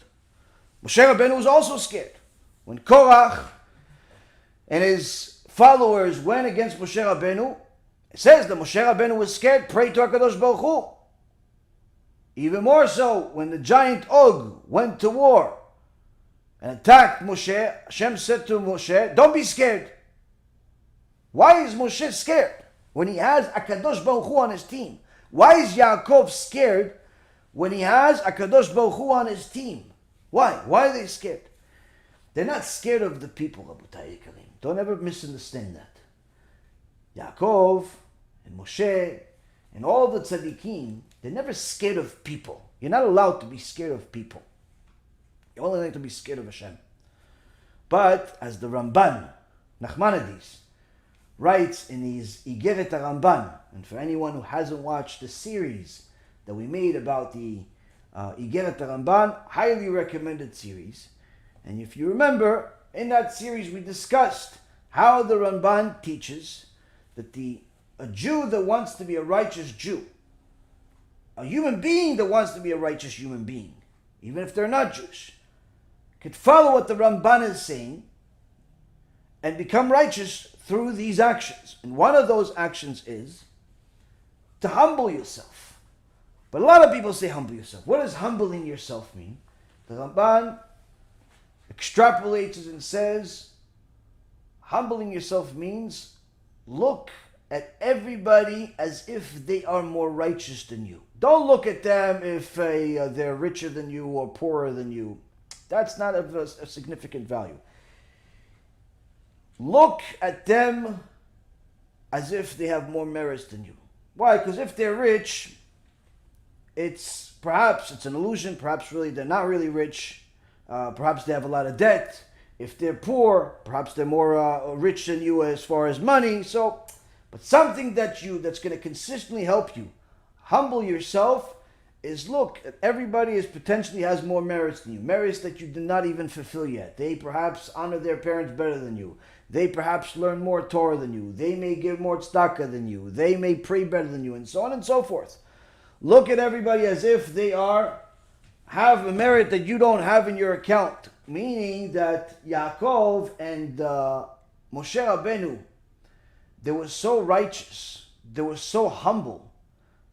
Moshe Rabbeinu was also scared. When Korach and his followers went against Moshe Rabbeinu, it says that Moshe Rabbeinu was scared, prayed to HaKadosh Baruch Hu. Even more so, when the giant Og went to war and attacked Moshe, Hashem said to Moshe, don't be scared. Why is Moshe scared when he has HaKadosh Baruch Hu on his team? Why is Yaakov scared when he has HaKadosh Baruch Hu on his team? Why? Why are they scared? They're not scared of the people, Rabotai Yikarim. Don't ever misunderstand that. Yaakov and Moshe and all the tzaddikim, they're never scared of people. You're not allowed to be scared of people. You're only allowed to be scared of Hashem. But as the Ramban, Nachmanides, writes in his Igeret HaRamban, and for anyone who hasn't watched the series that we made about the Igeret HaRamban, highly recommended series. And if you remember, in that series we discussed how the Ramban teaches that a Jew that wants to be a righteous Jew, a human being that wants to be a righteous human being, even if they're not Jewish, could follow what the Ramban is saying and become righteous through these actions. And one of those actions is to humble yourself. But a lot of people say humble yourself. What does humbling yourself mean? The Ramban extrapolates it and says, humbling yourself means look at everybody as if they are more righteous than you. Don't look at them if they're richer than you or poorer than you. That's not of a significant value. Look at them as if they have more merits than you. Why? Because if they're rich, perhaps it's an illusion, perhaps really they're not really rich, perhaps they have a lot of debt. If they're poor, perhaps they're more rich than you as far as money. But something that's going to consistently help you humble yourself is look at everybody as potentially has more merits than you, merits that you did not even fulfill yet. They perhaps honor their parents better than you. They perhaps learn more Torah than you. They may give more tzedakah than you. They may pray better than you, and so on and so forth. Look at everybody as if they have a merit that you don't have in your account. Meaning that Yaakov and Moshe Rabbeinu, they were so righteous, they were so humble,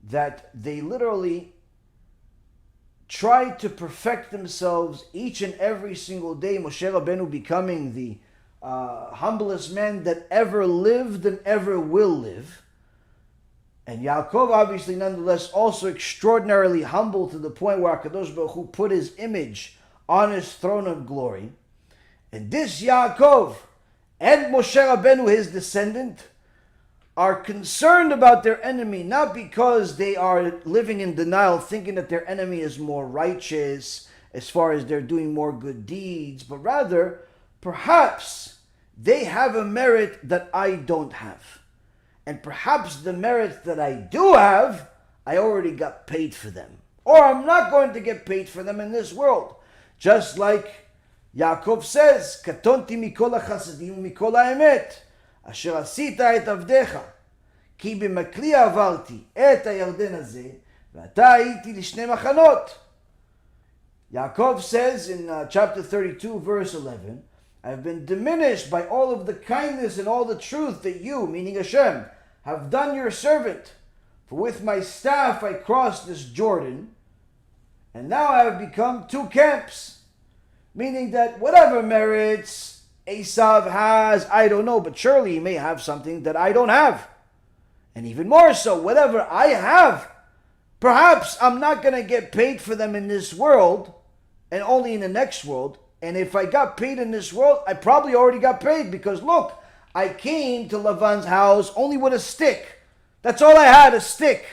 that they literally tried to perfect themselves each and every single day. Moshe Rabbeinu becoming the humblest man that ever lived and ever will live. And Yaakov obviously nonetheless also extraordinarily humble to the point where HaKadosh Baruch Hu put his image on his throne of glory. And this Yaakov and Moshe Rabbeinu, his descendant, are concerned about their enemy, not because they are living in denial, thinking that their enemy is more righteous as far as they're doing more good deeds, but rather, perhaps they have a merit that I don't have. And perhaps the merits that I do have, I already got paid for them. Or I'm not going to get paid for them in this world. Just like Yaakov says, Katonti mikol hachasadim mikol haemet, asher asita et avdecha, ki b'makli avarti et hayarden hazeh, ve'ata hayiti lishne machanot. Yaakov says in chapter 32, verse 11, I have been diminished by all of the kindness and all the truth that you, meaning Hashem, have done your servant. For with my staff I crossed this Jordan, and now I have become two camps. Meaning that whatever merits ESAV has, I don't know, but surely he may have something that I don't have. And even more so, whatever I have, perhaps I'm not going to get paid for them in this world, and only in the next world. And if I got paid in this world, I probably already got paid, because look, I came to Lavan's house only with a stick. That's all I had, a stick.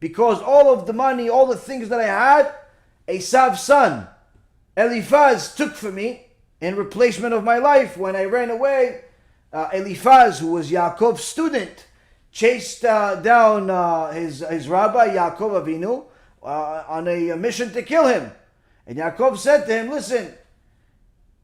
Because all of the money, all the things that I had, ESAV's son, Eliphaz, took for me in replacement of my life. When I ran away, Eliphaz, who was Yaakov's student, chased down his rabbi, Yaakov Avinu, on a mission to kill him. And Yaakov said to him, listen,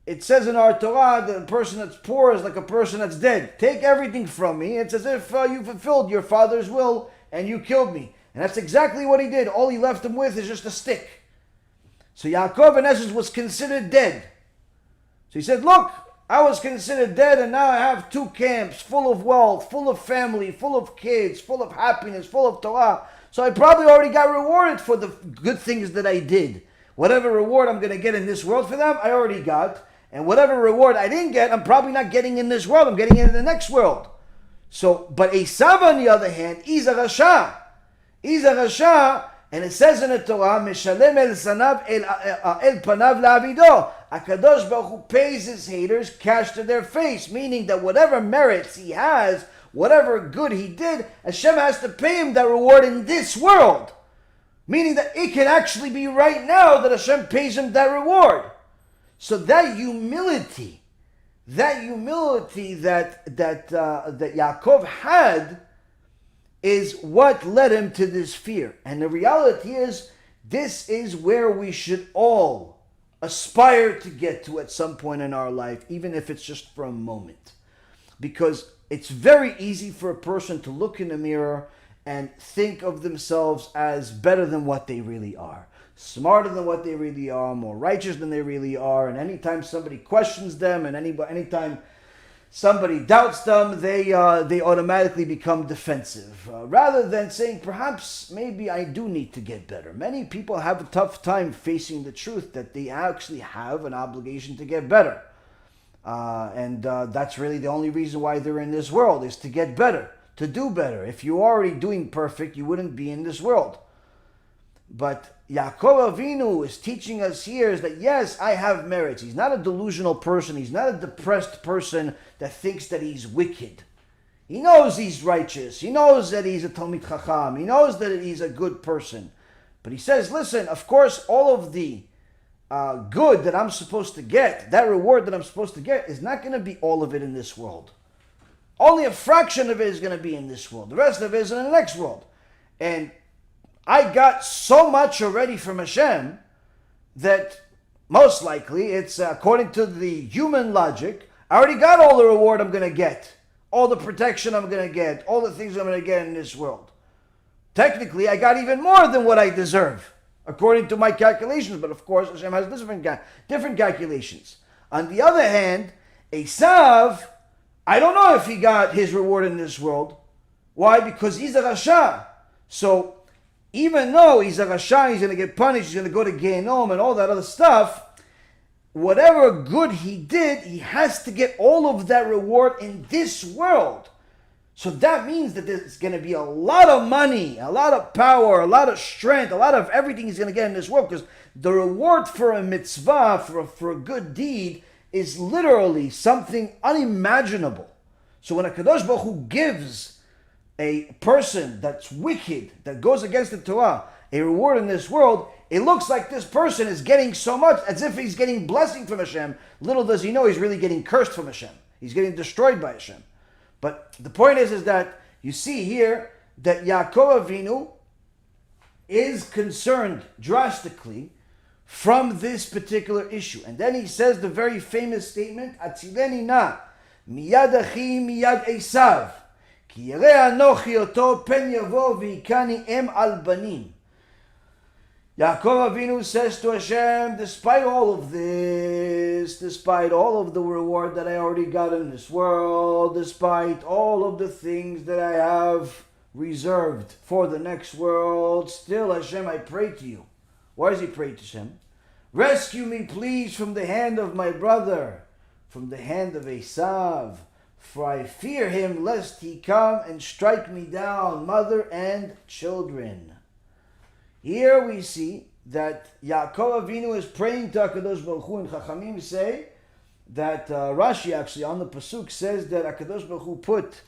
it says in our Torah that a person that's poor is like a person that's dead. Take everything from me. It's as if you fulfilled your father's will and you killed me. And that's exactly what he did. All he left him with is just a stick. So Yaakov in essence was considered dead. So he said, look, I was considered dead, and now I have two camps full of wealth, full of family, full of kids, full of happiness, full of Torah. So I probably already got rewarded for the good things that I did. Whatever reward I'm going to get in this world for them, I already got. And whatever reward I didn't get, I'm probably not getting in this world. I'm getting it in the next world. So, but ESAV on the other hand, is a Rasha. He's a Rasha, and it says in the Torah, Meshalem el sanav el panav la'avido. HaKadosh Baruch Hu pays his haters cash to their face, meaning that whatever merits he has, whatever good he did, Hashem has to pay him that reward in this world. Meaning that it can actually be right now that Hashem pays him that reward. So that humility that Yaakov had is what led him to this fear. And the reality is, this is where we should all aspire to get to at some point in our life, even if it's just for a moment. Because it's very easy for a person to look in the mirror and think of themselves as better than what they really are, smarter than what they really are, more righteous than they really are. And anytime somebody questions them, and anytime somebody doubts them, they automatically become defensive. Rather than saying, perhaps, maybe I do need to get better. Many people have a tough time facing the truth that they actually have an obligation to get better. And that's really the only reason why they're in this world, is to get better, to do better. If you're already doing perfect, you wouldn't be in this world. But Yaakov Avinu is teaching us here is that yes, I have merits. He's not a delusional person. He's not a depressed person that thinks that he's wicked. He knows he's righteous. He knows that he's a Talmid Chacham. He knows that he's a good person. But he says, listen, of course, all of the good that I'm supposed to get, that reward that I'm supposed to get, is not going to be all of it in this world. Only a fraction of it is going to be in this world. The rest of it is in the next world. And I got so much already from Hashem that most likely it's according to the human logic, I already got all the reward I'm going to get, all the protection I'm going to get, all the things I'm going to get in this world. Technically, I got even more than what I deserve, according to my calculations. But of course, Hashem has different calculations. On the other hand, ESAV, I don't know if he got his reward in this world. Why? Because he's a Rasha. So even though he's a Rasha, he's going to get punished, he's going to go to Gehenom and all that other stuff, whatever good he did, he has to get all of that reward in this world. So that means that there's going to be a lot of money, a lot of power, a lot of strength, a lot of everything he's going to get in this world, because the reward for a mitzvah, for a good deed, is literally something unimaginable. So when a Kadosh Baruch Hu gives a person that's wicked, that goes against the Torah, a reward in this world, it looks like this person is getting so much, as if he's getting blessing from Hashem. Little does he know he's really getting cursed from Hashem. He's getting destroyed by Hashem. But the point is that you see here that Yaakov Avinu is concerned drastically from this particular issue. And then he says the very famous statement, Atzileni na miyad achi miyad ESAV, ki yireh anochi oto pen yavo v'ikani em al banim. Yaakov Avinu says to Hashem, despite all of this, despite all of the reward that I already got in this world, despite all of the things that I have reserved for the next world, still Hashem, I pray to you. Why does he pray to Hashem? Rescue me, please, from the hand of my brother, from the hand of ESAV, for I fear him lest he come and strike me down, mother and children. Here we see that Yaakov Avinu is praying to HaKadosh Baruch Hu, and Chachamim say that Rashi actually on the Pasuk says that HaKadosh Baruch Hu put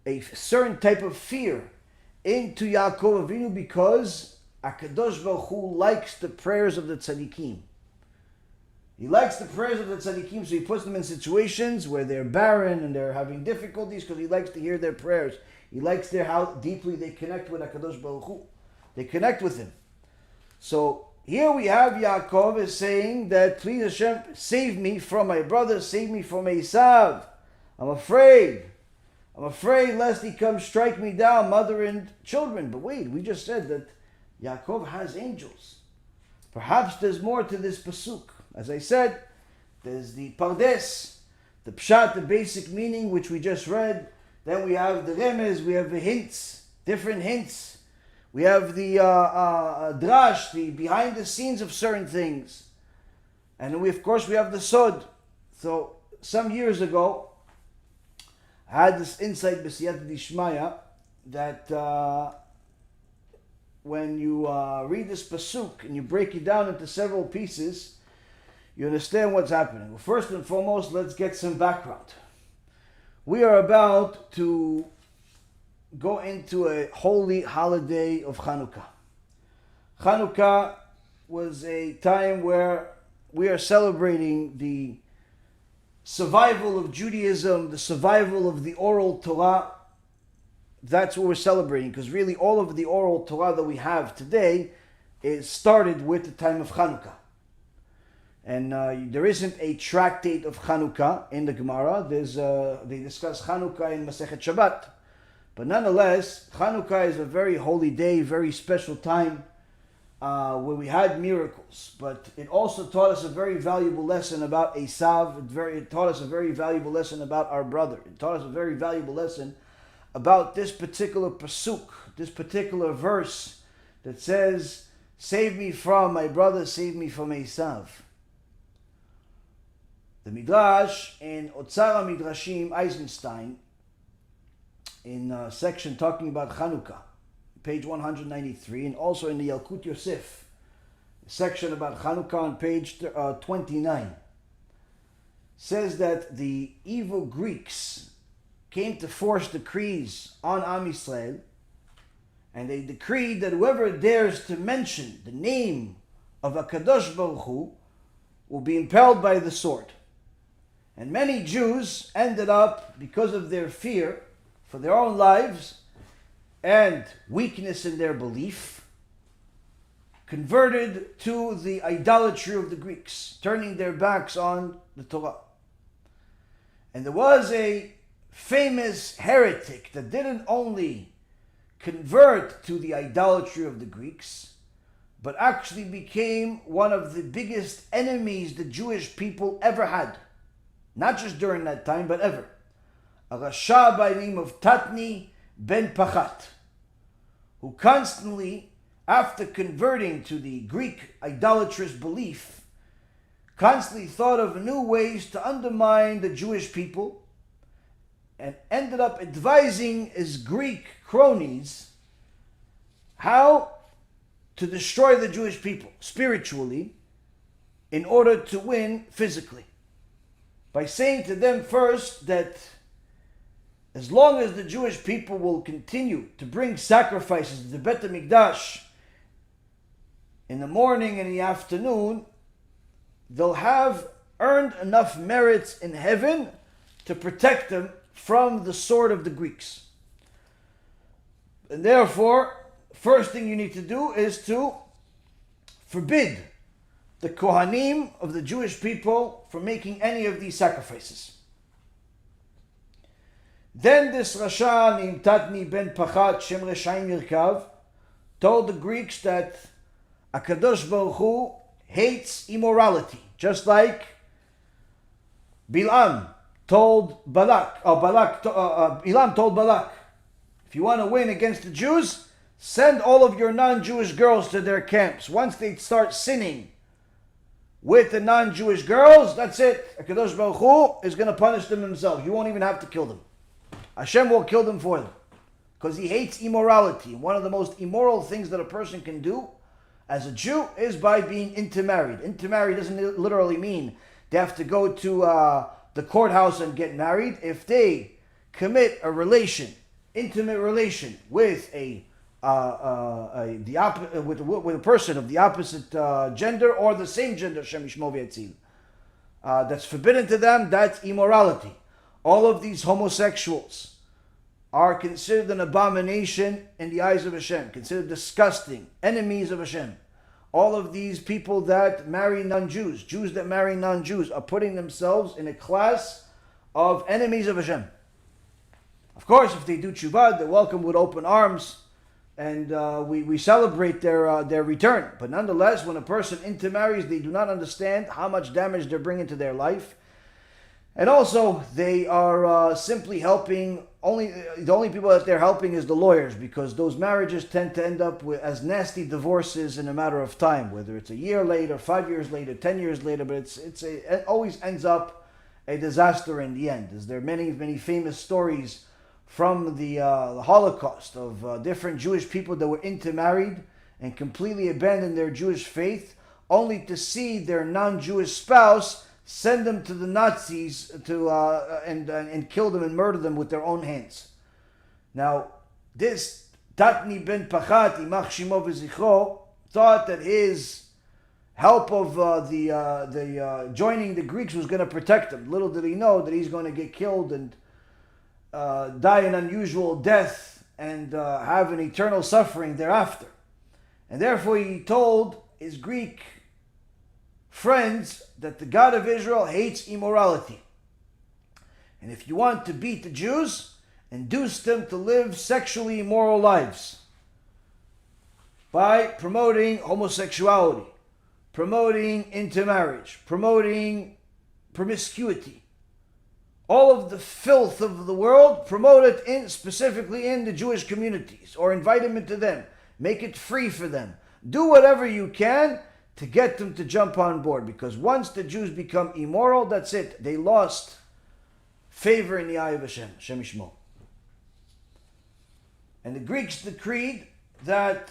a certain type of fear into Yaakov Avinu because HaKadosh Baruch Hu likes the prayers of the tzaddikim. He likes the prayers of the tzaddikim, so he puts them in situations where they're barren and they're having difficulties because he likes to hear their prayers. He likes how deeply they connect with HaKadosh Baruch Hu. They connect with him. So here we have Yaakov is saying that, please Hashem, save me from my brother, save me from ESAV. I'm afraid lest he come strike me down, mother and children. But wait, we just said that Yaakov has angels. Perhaps there's more to this pasuk. As I said, there's the pardes, the pshat, the basic meaning, which we just read. Then we have the remez, we have the hints, different hints. We have the drash, the behind the scenes of certain things. And then of course we have the sod. So some years ago, I had this insight b'siyata dishmaya that when you read this pasuk and you break it down into several pieces, you understand what's happening. Well, first and foremost, let's get some background. We are about to go into a holy holiday of Hanukkah. Hanukkah was a time where we are celebrating the survival of Judaism, the survival of the oral Torah. That's what we're celebrating, because really all of the oral Torah that we have today is started with the time of Hanukkah. And there isn't a tractate of Hanukkah in the Gemara. They discuss Hanukkah in Masechet Shabbat. But nonetheless, Hanukkah is a very holy day, very special time where we had miracles. But it also taught us a very valuable lesson about ESAV. It taught us a very valuable lesson about our brother. It taught us a very valuable lesson about this particular pasuk, this particular verse that says, "Save me from my brother, save me from ESAV." The Midrash in Otzar Midrashim Eisenstein, in a section talking about Hanukkah, page 193, and also in the Yalkut Yosef, a section about Hanukkah on page 29, says that the evil Greeks came to force decrees on Am Yisrael, and they decreed that whoever dares to mention the name of HaKadosh Baruch Hu will be impaled by the sword. And many Jews ended up, because of their fear for their own lives and weakness in their belief, converted to the idolatry of the Greeks, turning their backs on the Torah. And there was a famous heretic that didn't only convert to the idolatry of the Greeks, but actually became one of the biggest enemies the Jewish people ever had. Not just during that time, but ever. A Rasha by the name of Tatni ben Pachat, who constantly, after converting to the Greek idolatrous belief, constantly thought of new ways to undermine the Jewish people, and ended up advising his Greek cronies how to destroy the Jewish people spiritually in order to win physically. By saying to them first that as long as the Jewish people will continue to bring sacrifices to the Bet HaMikdash in the morning and the afternoon, they'll have earned enough merits in heaven to protect them from the sword of the Greeks. And therefore, first thing you need to do is to forbid the Kohanim of the Jewish people from making any of these sacrifices. Then this Rasha named Tatni ben Pachat Shem Reshaim Yirkav told the Greeks that HaKadosh Baruch Hu hates immorality, just like Bilam told Balak, Bilam told Balak, if you want to win against the Jews, send all of your non-Jewish girls to their camps. Once they start sinning with the non-Jewish girls, that's it. HaKadosh Baruch Hu is going to punish them himself. You won't even have to kill them. Hashem will kill them for them. Because he hates immorality. One of the most immoral things that a person can do as a Jew is by being intermarried. Intermarried doesn't literally mean they have to go to the courthouse and get married. If they commit a intimate relation with a person of the opposite gender or the same gender, Shem Yishmor v'Yatzil, that's forbidden to them, that's immorality. All of these homosexuals are considered an abomination in the eyes of Hashem, considered disgusting, enemies of Hashem. All of these people that marry non-Jews, Jews that marry non-Jews, are putting themselves in a class of enemies of Hashem. Of course, if they do tshuva, they're welcome with open arms, and we celebrate their return. But nonetheless, when a person intermarries, they do not understand how much damage they're bringing to their life. And also, they are simply helping, the only people that they're helping is the lawyers, because those marriages tend to end up as nasty divorces in a matter of time, whether it's a year later, 5 years later, 10 years later, but it always ends up a disaster in the end. There are many famous stories from the Holocaust of different Jewish people that were intermarried and completely abandoned their Jewish faith, only to see their non-Jewish spouse send them to the Nazis and kill them and murder them with their own hands. Now, this Tatni ben Pachat, Imach Shimo v'zichro, thought that his help of joining the Greeks was going to protect him. Little did he know that he's going to get killed and die an unusual death and have an eternal suffering thereafter. And therefore he told his Greek friends that the God of Israel hates immorality. And if you want to beat the Jews, induce them to live sexually immoral lives by promoting homosexuality, promoting intermarriage, promoting promiscuity. All of the filth of the world, promote it specifically in the Jewish communities, or invite them into them. Make it free for them. Do whatever you can to get them to jump on board, because once the Jews become immoral, that's it. They lost favor in the eye of Hashem, Hashem Yishmo. And the Greeks decreed that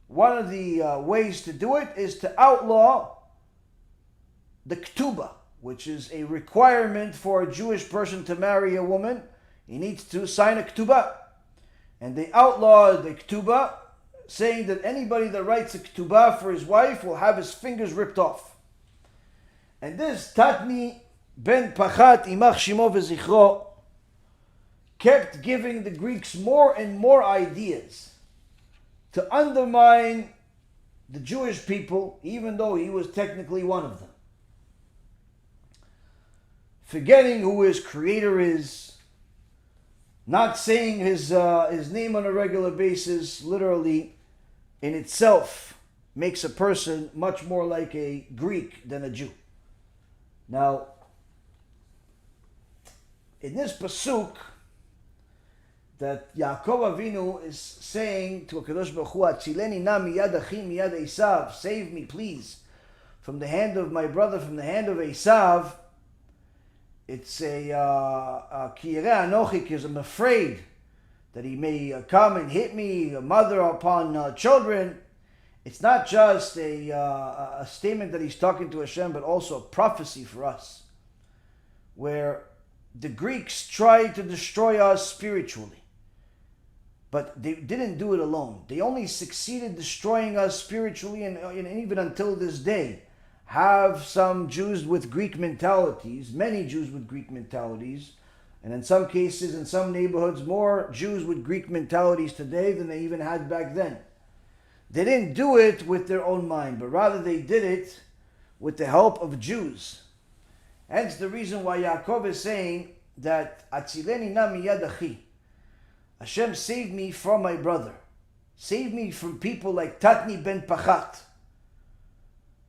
one of the ways to do it is to outlaw the ketubah, which is a requirement for a Jewish person to marry a woman. He needs to sign a ketubah. And they outlawed the ketubah, saying that anybody that writes a ketubah for his wife will have his fingers ripped off. And this Tatni ben Pachat Imach Shimo v'zichro kept giving the Greeks more and more ideas to undermine the Jewish people, even though he was technically one of them. Forgetting who his creator is, not saying his name on a regular basis, literally in itself makes a person much more like a Greek than a Jew. Now, in this pasuk, that Yaakov Avinu is saying to HaKadosh Baruch Hu, Atzileni na miyad achi miyad ESAV, save me please from the hand of my brother, from the hand of ESAV. It's a ki yireh anochi, because I'm afraid that he may come and hit me, a mother upon children. It's not just a statement that he's talking to Hashem, but also a prophecy for us, where the Greeks tried to destroy us spiritually. But they didn't do it alone. They only succeeded destroying us spiritually, and even until this day, have some Jews with Greek mentalities, many Jews with Greek mentalities, and in some cases, in some neighborhoods, more Jews with Greek mentalities today than they even had back then. They didn't do it with their own mind, but rather they did it with the help of Jews. Hence the reason why Yaakov is saying that Atzileni na miyad achi, Hashem, save me from my brother. Save me from people like Tatni ben Pachat.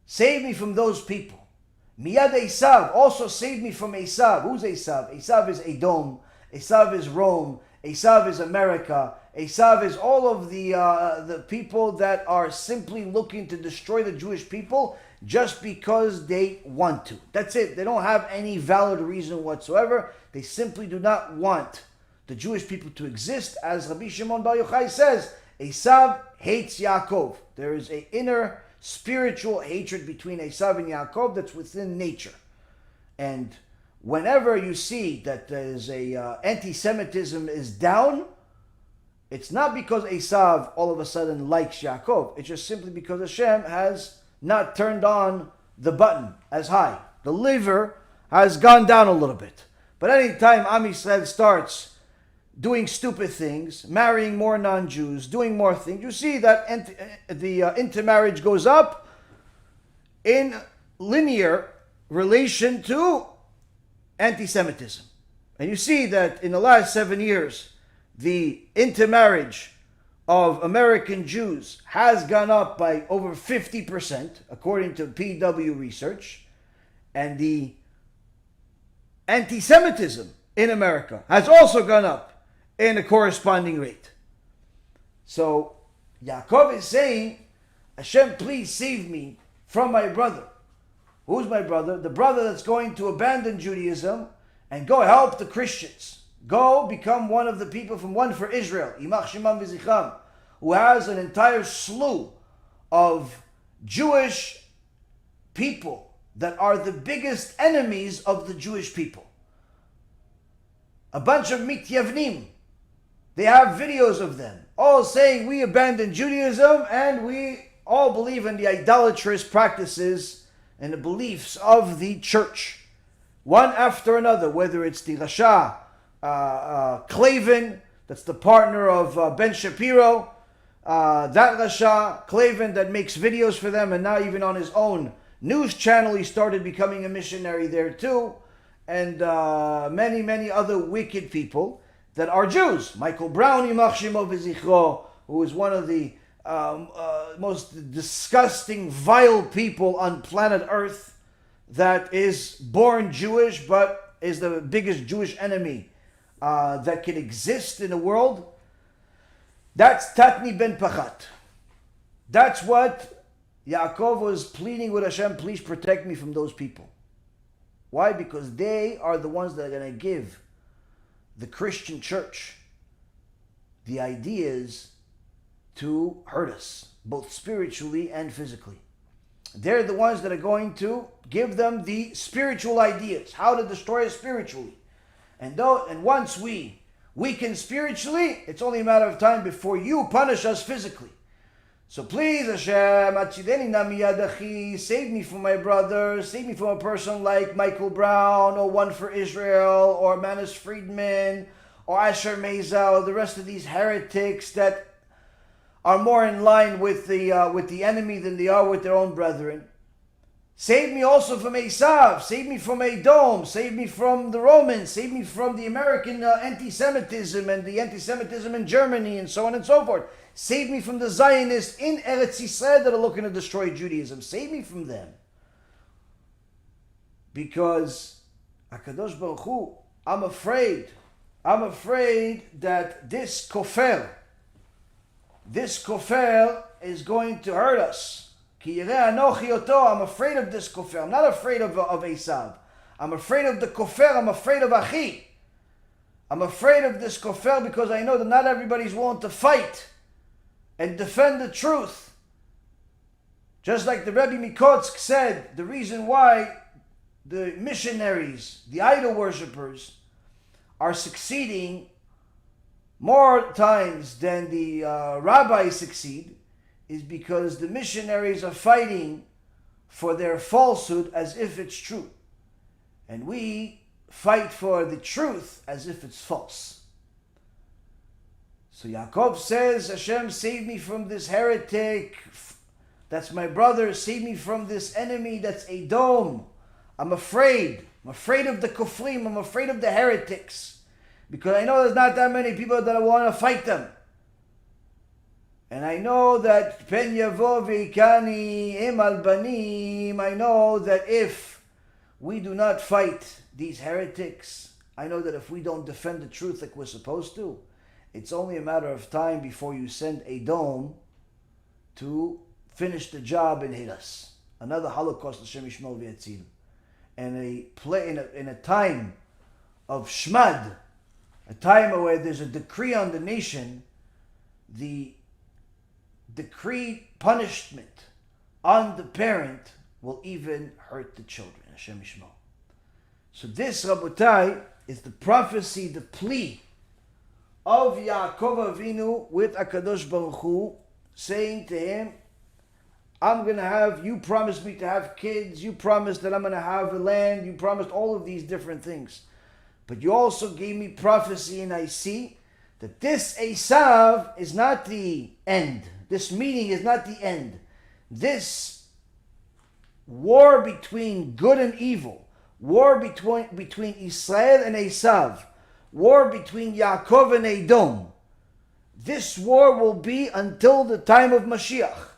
Save me from those people. Miyad ESAV, also save me from ESAV. Who's ESAV? ESAV is Edom. ESAV is Rome. ESAV is America. ESAV is all of the people that are simply looking to destroy the Jewish people just because they want to. That's it. They don't have any valid reason whatsoever. They simply do not want the Jewish people to exist. As Rabbi Shimon Bar Yochai says, ESAV hates Yaakov. There is an inner spiritual hatred between ESAV and Yaakov that's within nature. And whenever you see that there's anti-Semitism is down, it's not because ESAV all of a sudden likes Yaakov. It's just simply because Hashem has not turned on the button as high. The lever has gone down a little bit. But anytime Am Yisrael starts doing stupid things, marrying more non-Jews, doing more things, you see that the intermarriage goes up in linear relation to anti-Semitism. And you see that in the last 7 years, the intermarriage of American Jews has gone up by over 50%, according to PW research, and the anti-Semitism in America has also gone up in a corresponding rate. So Yaakov is saying, Hashem, please save me from my brother. Who's my brother? The brother that's going to abandon Judaism and go help the Christians. Go become one of the people from One for Israel, Imach Shimam V'zichram, who has an entire slew of Jewish people that are the biggest enemies of the Jewish people. A bunch of mityavnim. They have videos of them all saying we abandon Judaism and we all believe in the idolatrous practices and the beliefs of the church. One after another, whether it's the Rasha Klavan, that's the partner of Ben Shapiro, that Rasha Klavan that makes videos for them, and now even on his own news channel he started becoming a missionary there too, and many, many other wicked people that are Jews. Michael Brown, Yimach Shemo V'zichro, who is one of the most disgusting, vile people on planet Earth, that is born Jewish but is the biggest Jewish enemy that can exist in the world. That's Tatni ben Pachat. That's what Yaakov was pleading with Hashem, please protect me from those people. Why? Because they are the ones that are going to give the Christian church the ideas to hurt us, both spiritually and physically. They're the ones that are going to give them the spiritual ideas, how to destroy us spiritually. And once we weaken spiritually, it's only a matter of time before you punish us physically. So please, Hashem, save me from my brothers, save me from a person like Michael Brown, or One for Israel, or Manis Friedman, or Asher Meza, or the rest of these heretics that are more in line with the enemy than they are with their own brethren. Save me also from ESAV, save me from Edom, save me from the Romans, save me from the American anti-Semitism and the anti-Semitism in Germany and so on and so forth. Save me from the Zionists in Eretz Yisrael that are looking to destroy Judaism. Save me from them. Because HaKadosh Baruch Hu, I'm afraid that this kofar is going to hurt us. I'm afraid of this kofar. I'm not afraid of ESAV. I'm afraid of the kofar. I'm afraid of Achi. I'm afraid of this kofar because I know that not everybody's willing to fight and defend the truth. Just like the Rebbe Mikotsk said, the reason why the missionaries, the idol worshippers, are succeeding more times than the rabbis succeed is because the missionaries are fighting for their falsehood as if it's true. And we fight for the truth as if it's false. So Yaakov says, Hashem, save me from this heretic. That's my brother. Save me from this enemy. That's Edom. I'm afraid. I'm afraid of the kofrim. I'm afraid of the heretics. Because I know there's not that many people that want to fight them. And I know that pen yavo veikani im al banim. I know that if we do not fight these heretics, I know that if we don't defend the truth like we're supposed to, it's only a matter of time before you send Edom to finish the job and hit us. Another Holocaust, Hashem Yishmor v'Yatzil. And in a time of shmad, a time where there's a decree on the nation, the decreed punishment on the parent will even hurt the children. Hashem Yishmor. So this, Rabotai, is the prophecy, the plea of Yaakov Avinu with HaKadosh Baruch Hu, saying to him, I'm going to have, you promised me to have kids, you promised that I'm going to have a land, you promised all of these different things. But you also gave me prophecy, and I see that this ESAV is not the end. This meeting is not the end. This war between good and evil, war between Israel and ESAV, war between Yaakov and Edom, this war will be until the time of Mashiach.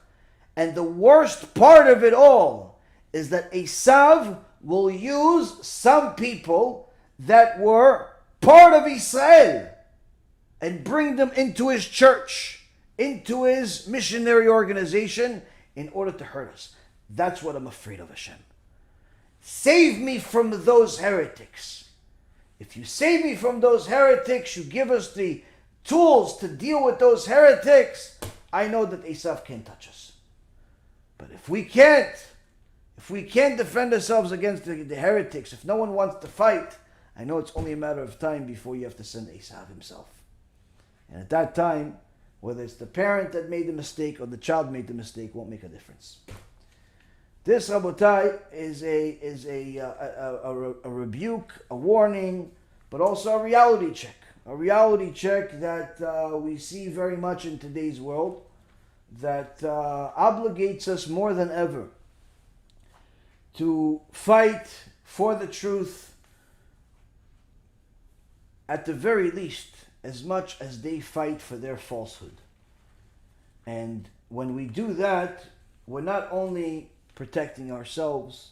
And the worst part of it all is that ESAV will use some people that were part of Israel and bring them into his church, into his missionary organization in order to hurt us. That's what I'm afraid of, Hashem. Save me from those heretics. If you save me from those heretics, you give us the tools to deal with those heretics, I know that ESAV can't touch us. But if we can't defend ourselves against the heretics, if no one wants to fight, I know it's only a matter of time before you have to send ESAV himself. And at that time, whether it's the parent that made the mistake or the child made the mistake, won't make a difference. This, Rabotai, is a rebuke, a warning, but also a reality check. A reality check that we see very much in today's world, that obligates us more than ever to fight for the truth, at the very least, as much as they fight for their falsehood. And when we do that, we're not only protecting ourselves,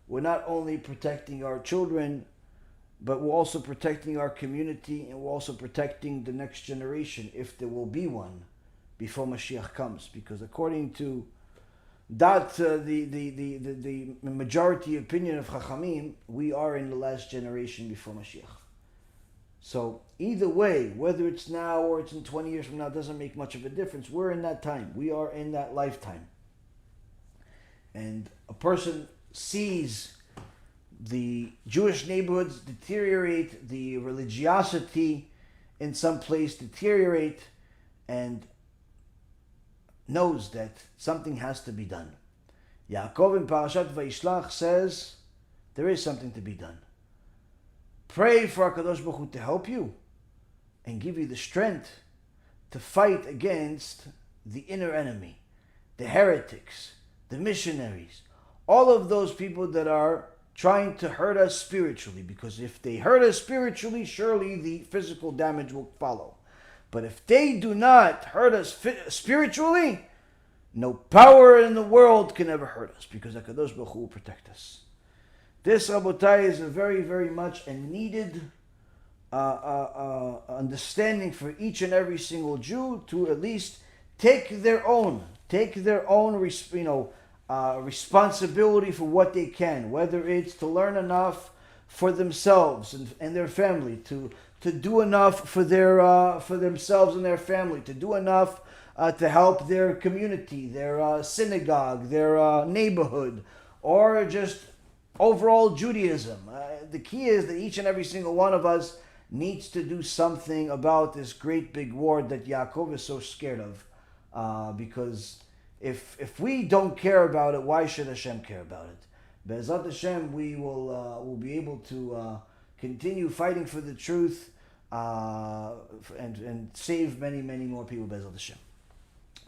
we're not only protecting our children, but we're also protecting our community, and we're also protecting the next generation, if there will be one, before Mashiach comes. Because according to the majority opinion of Chachamim, we are in the last generation before Mashiach. So either way, whether it's now or it's in 20 years from now, doesn't make much of a difference. We're in that time. We are in that lifetime. And a person sees the Jewish neighborhoods deteriorate, the religiosity in some place deteriorate, and knows that something has to be done. YAKOV in Parashat Vayishlach says there is something to be done. Pray for HaKadosh Baruch Hu to help you and give you the strength to fight against the inner enemy, the heretics, the missionaries, all of those people that are trying to hurt us spiritually. Because if they hurt us spiritually, surely the physical damage will follow. But if they do not hurt us spiritually, no power in the world can ever hurt us, because HaKadosh Baruch Hu will protect us. This, Rabotai, is a very, very much a needed understanding for each and every single Jew, to at least take their own responsibility for what they can, whether it's to learn enough for themselves and their family, to do enough for themselves and their family, to do enough to help their community, their synagogue, their neighborhood, or just overall Judaism. The key is that each and every single one of us needs to do something about this great big war that Yaakov is so scared of. Because if we don't care about it, why should Hashem care about it? Be'ezrat Hashem, we will be able to continue fighting for the truth and save many, many more people, Be'ezrat Hashem.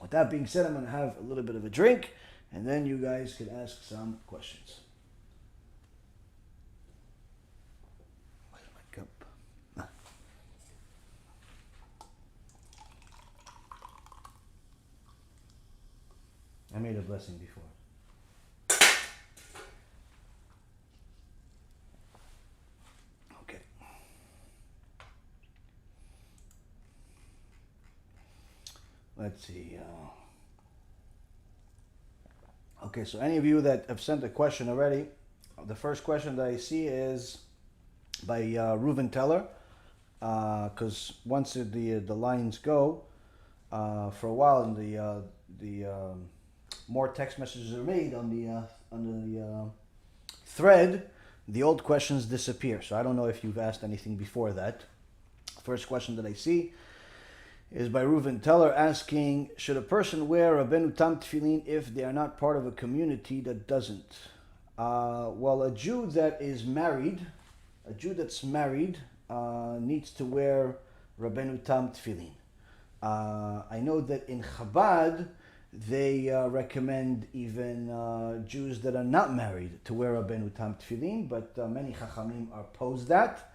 With that being said, I'm going to have a little bit of a drink, and then you guys can ask some questions. Where's my cup? I made a blessing before. Okay. Let's see. Okay, so any of you that have sent a question already, the first question that I see is by Reuven Teller, because once the lines go, for a while, and the more text messages are made on the thread, the old questions disappear. So I don't know if you've asked anything before that. First question that I see is by Reuven Teller, asking, should a person wear Rabbeinu Tam Tefillin if they are not part of a community that doesn't? Well, a Jew that's married needs to wear Rabbeinu Tam Tefillin. I know that in Chabad, they recommend even Jews that are not married to wear Rabbeinu Tam Tefillin, but many Chachamim oppose that.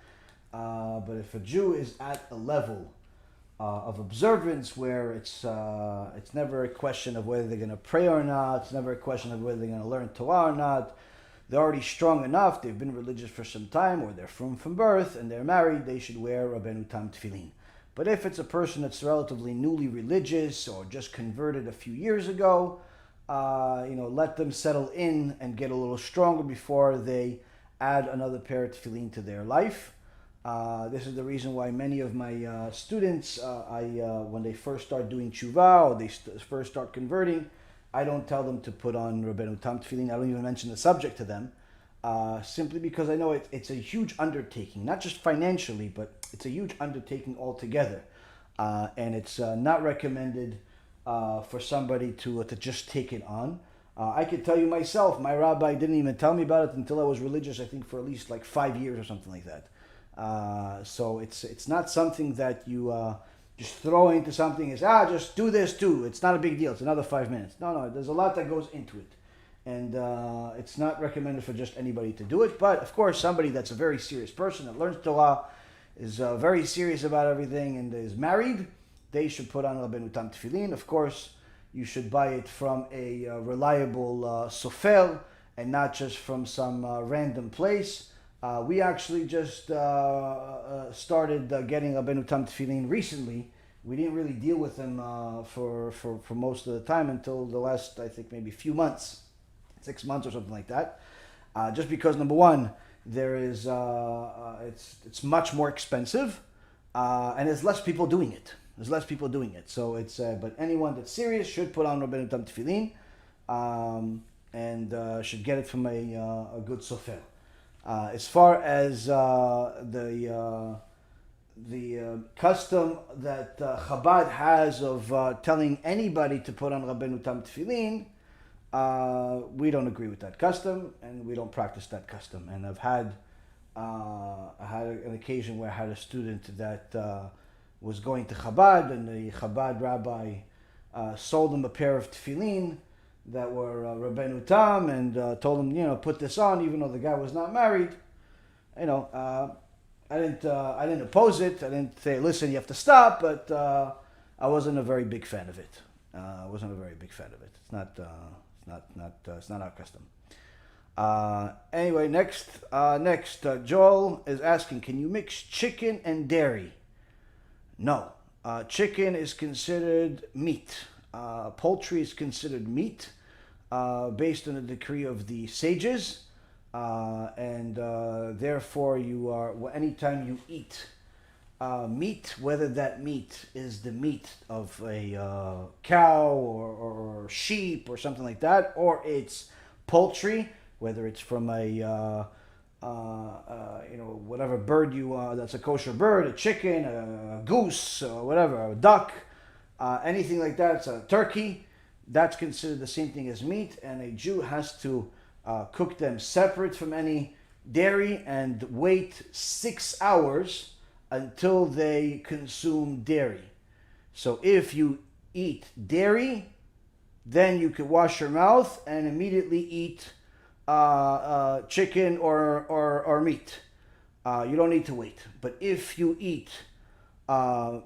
But if a Jew is at a level of observance where it's never a question of whether they're going to pray or not, it's never a question of whether they're going to learn Torah or not, they're already strong enough, they've been religious for some time, or they're from birth, and they're married, they should wear Rabbeinu Tam Tefillin. But if it's a person that's relatively newly religious or just converted a few years ago, let them settle in and get a little stronger before they add another pair of tefillin to their life. This is the reason why many of my students, when they first start doing tshuva or they first start converting, I don't tell them to put on Rabbeinu Tam Tefillin. I don't even mention the subject to them, simply because I know it's a huge undertaking, not just financially, but it's a huge undertaking altogether. and it's not recommended for somebody to just take it on. I could tell you myself, my rabbi didn't even tell me about it until I was religious, I think for at least like 5 years or something like that. So it's not something that you just throw into something as, just do this too. It's not a big deal. It's another 5 minutes. No, there's a lot that goes into it. And it's not recommended for just anybody to do it. But of course, somebody that's a very serious person that learns Torah, is very serious about everything, and is married, they should put on Rabbeinu Tam Tefillin. Of course, you should buy it from a reliable sofer and not just from some random place. We actually just started getting Rabbeinu Tam Tefillin recently. We didn't really deal with them for most of the time until the last, I think, maybe few months, 6 months or something like that. Just because, number one, there is it's much more expensive, and there's less people doing it. So it's but anyone that's serious should put on Rabbeinu Tam Tefillin, and should get it from a good sofer. As far as the custom that Chabad has of telling anybody to put on Rabbeinu Tam Tefillin, we don't agree with that custom, and we don't practice that custom. And I had an occasion where I had a student that was going to Chabad, and the Chabad rabbi sold him a pair of tefillin that were Rabbeinu Tam, and told him, put this on, even though the guy was not married. I didn't oppose it. I didn't say, listen, you have to stop, but I wasn't a very big fan of it. It's not our custom. Anyway, next, Joel is asking, can you mix chicken and dairy? No. Chicken is considered meat. Poultry is considered meat based on the decree of the sages. And therefore, anytime you eat meat, whether that meat is the meat of a cow or sheep or something like that, or it's poultry, whether it's from a whatever bird that's a kosher bird, a chicken, a goose, or whatever, a duck, anything like that, it's a turkey, that's considered the same thing as meat, and a Jew has to cook them separate from any dairy and wait 6 hours until they consume dairy. So if you eat dairy, then you can wash your mouth and immediately eat chicken or meat. You don't need to wait. But if you eat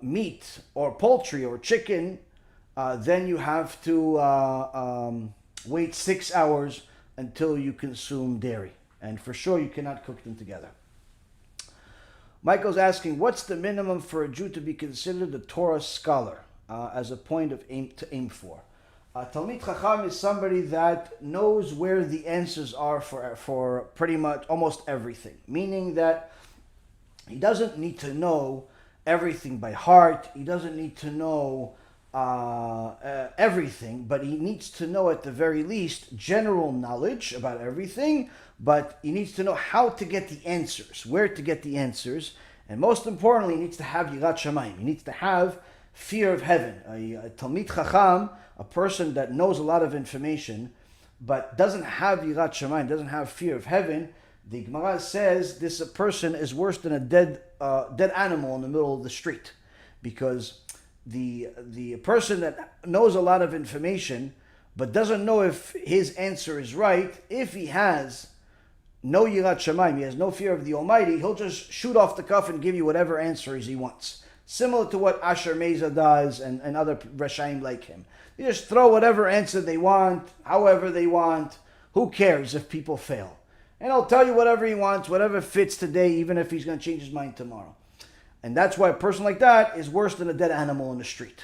meat or poultry or chicken, then you have to wait 6 hours until you consume dairy. And for sure, you cannot cook them together. Michael's asking, what's the minimum for a Jew to be considered a Torah scholar as a point of to aim for? Talmid Chacham is somebody that knows where the answers are for pretty much almost everything. Meaning that he doesn't need to know everything by heart. He doesn't need to know everything, but he needs to know at the very least general knowledge about everything, but he needs to know how to get the answers, where to get the answers, and most importantly, he needs to have Yirat Shamayim. He needs to have fear of heaven. A Talmid Chacham, a person that knows a lot of information, but doesn't have Yirat Shamayim, doesn't have fear of heaven, the Gemara says this person is worse than a dead animal in the middle of the street, because the person that knows a lot of information but doesn't know if his answer is right, if he has no Yirat Shamayim, he has no fear of the Almighty, he'll just shoot off the cuff and give you whatever answers he wants. Similar to what Asher Meza does and other Rashaim like him. They just throw whatever answer they want, however they want. Who cares if people fail? And he'll tell you whatever he wants, whatever fits today, even if he's going to change his mind tomorrow. And that's why a person like that is worse than a dead animal in the street.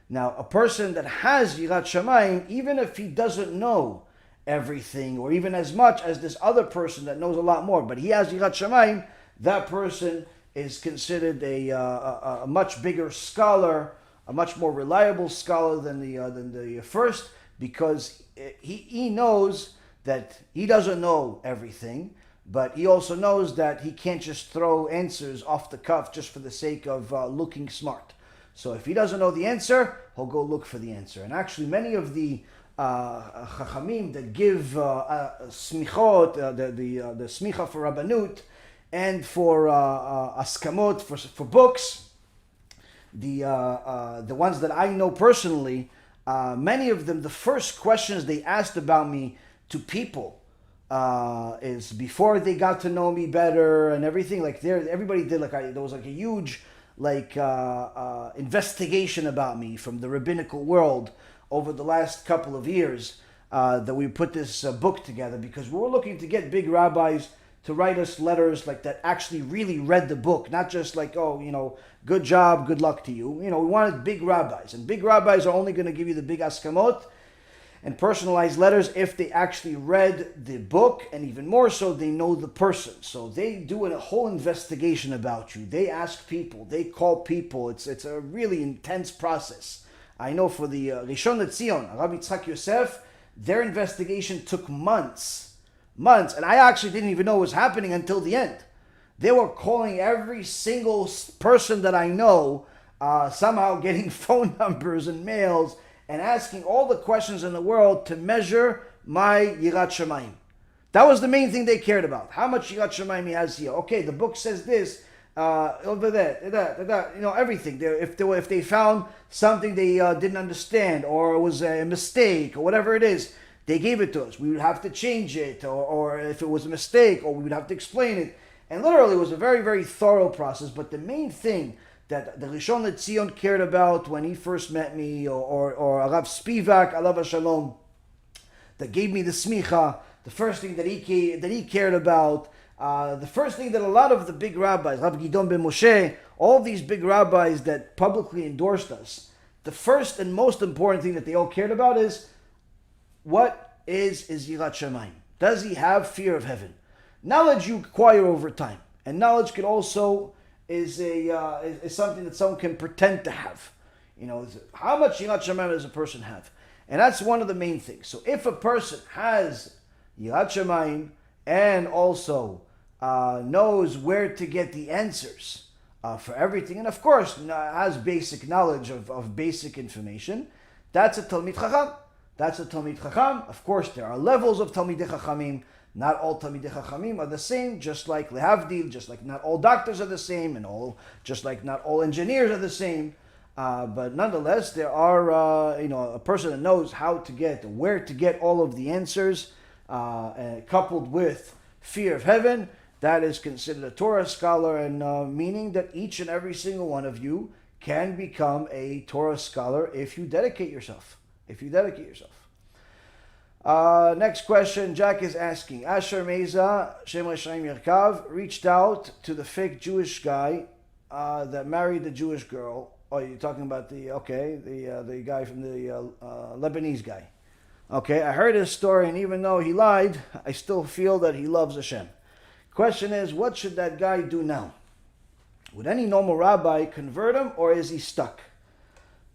Now, a person that has Yirat Shamayim, even if he doesn't know everything, or even as much as this other person that knows a lot more, but he has Yirat Shamayim, that person is considered a much bigger scholar, a much more reliable scholar than the first, because he knows that he doesn't know everything, but he also knows that he can't just throw answers off the cuff just for the sake of looking smart. So if he doesn't know the answer, he'll go look for the answer. And actually, many of the chachamim that give smichot, the smicha for rabbanut, and for askamot for books, the ones that I know personally, many of them, the first questions they asked about me to people is before they got to know me better and everything. Like everybody did there was like a huge investigation about me from the rabbinical world over the last couple of years that we put this book together, because we were looking to get big rabbis to write us letters like that actually really read the book, not just like, oh, good job, good luck to you. We wanted big rabbis, and big rabbis are only going to give you the big askamot and personalized letters if they actually read the book, and even more so, they know the person. So they do a whole investigation about you. They ask people, they call people. It's a really intense process. I know for the Rishon LeZion, Rabbi Yitzchak Yosef, their investigation took months, and I actually didn't even know it was happening until the end. They were calling every single person that I know, somehow getting phone numbers and mails, and asking all the questions in the world to measure my Yirat Shamayim. That was the main thing they cared about. How much Yirat Shamayim he has here. Okay, the book says this, over there, everything. If they found something they didn't understand, or it was a mistake, or whatever it is, they gave it to us. We would have to change it, or if it was a mistake, or we would have to explain it. And literally, it was a very, very thorough process. But the main thing that the Rishon LeZion cared about when he first met me, or Rav Spivak, alav Shalom, that gave me the smicha, the first thing that he cared about, the first thing that a lot of the big rabbis, Rabbi Gidon ben Moshe, all these big rabbis that publicly endorsed us, the first and most important thing that they all cared about is, what is Yirat Shamayim? Does he have fear of heaven? Knowledge you acquire over time, and knowledge can also is something that someone can pretend to have. How much Yirat Shamayim does a person have? And that's one of the main things. So if a person has Yirat Shamayim and also knows where to get the answers for everything, and of course has basic knowledge of basic information, that's a Talmid Chacham. That's a Talmid Chacham. Of course, there are levels of Talmidei Chachamim. Not all Talmidei Chachamim are the same, just like lehavdil, just like not all doctors are the same, and just like not all engineers are the same. But nonetheless, there are a person that knows where to get all of the answers, coupled with fear of heaven. That is considered a Torah scholar, and meaning that each and every single one of you can become a Torah scholar if you dedicate yourself. Next question, Jack is asking, Asher Meza, Shem Reshaim YAKOV, reached out to the fake Jewish guy that married the Jewish girl. Oh, you're talking about the guy from the Lebanese guy. Okay, I heard his story, and even though he lied, I still feel that he loves Hashem. Question is, what should that guy do now? Would any normal rabbi convert him, or is he stuck?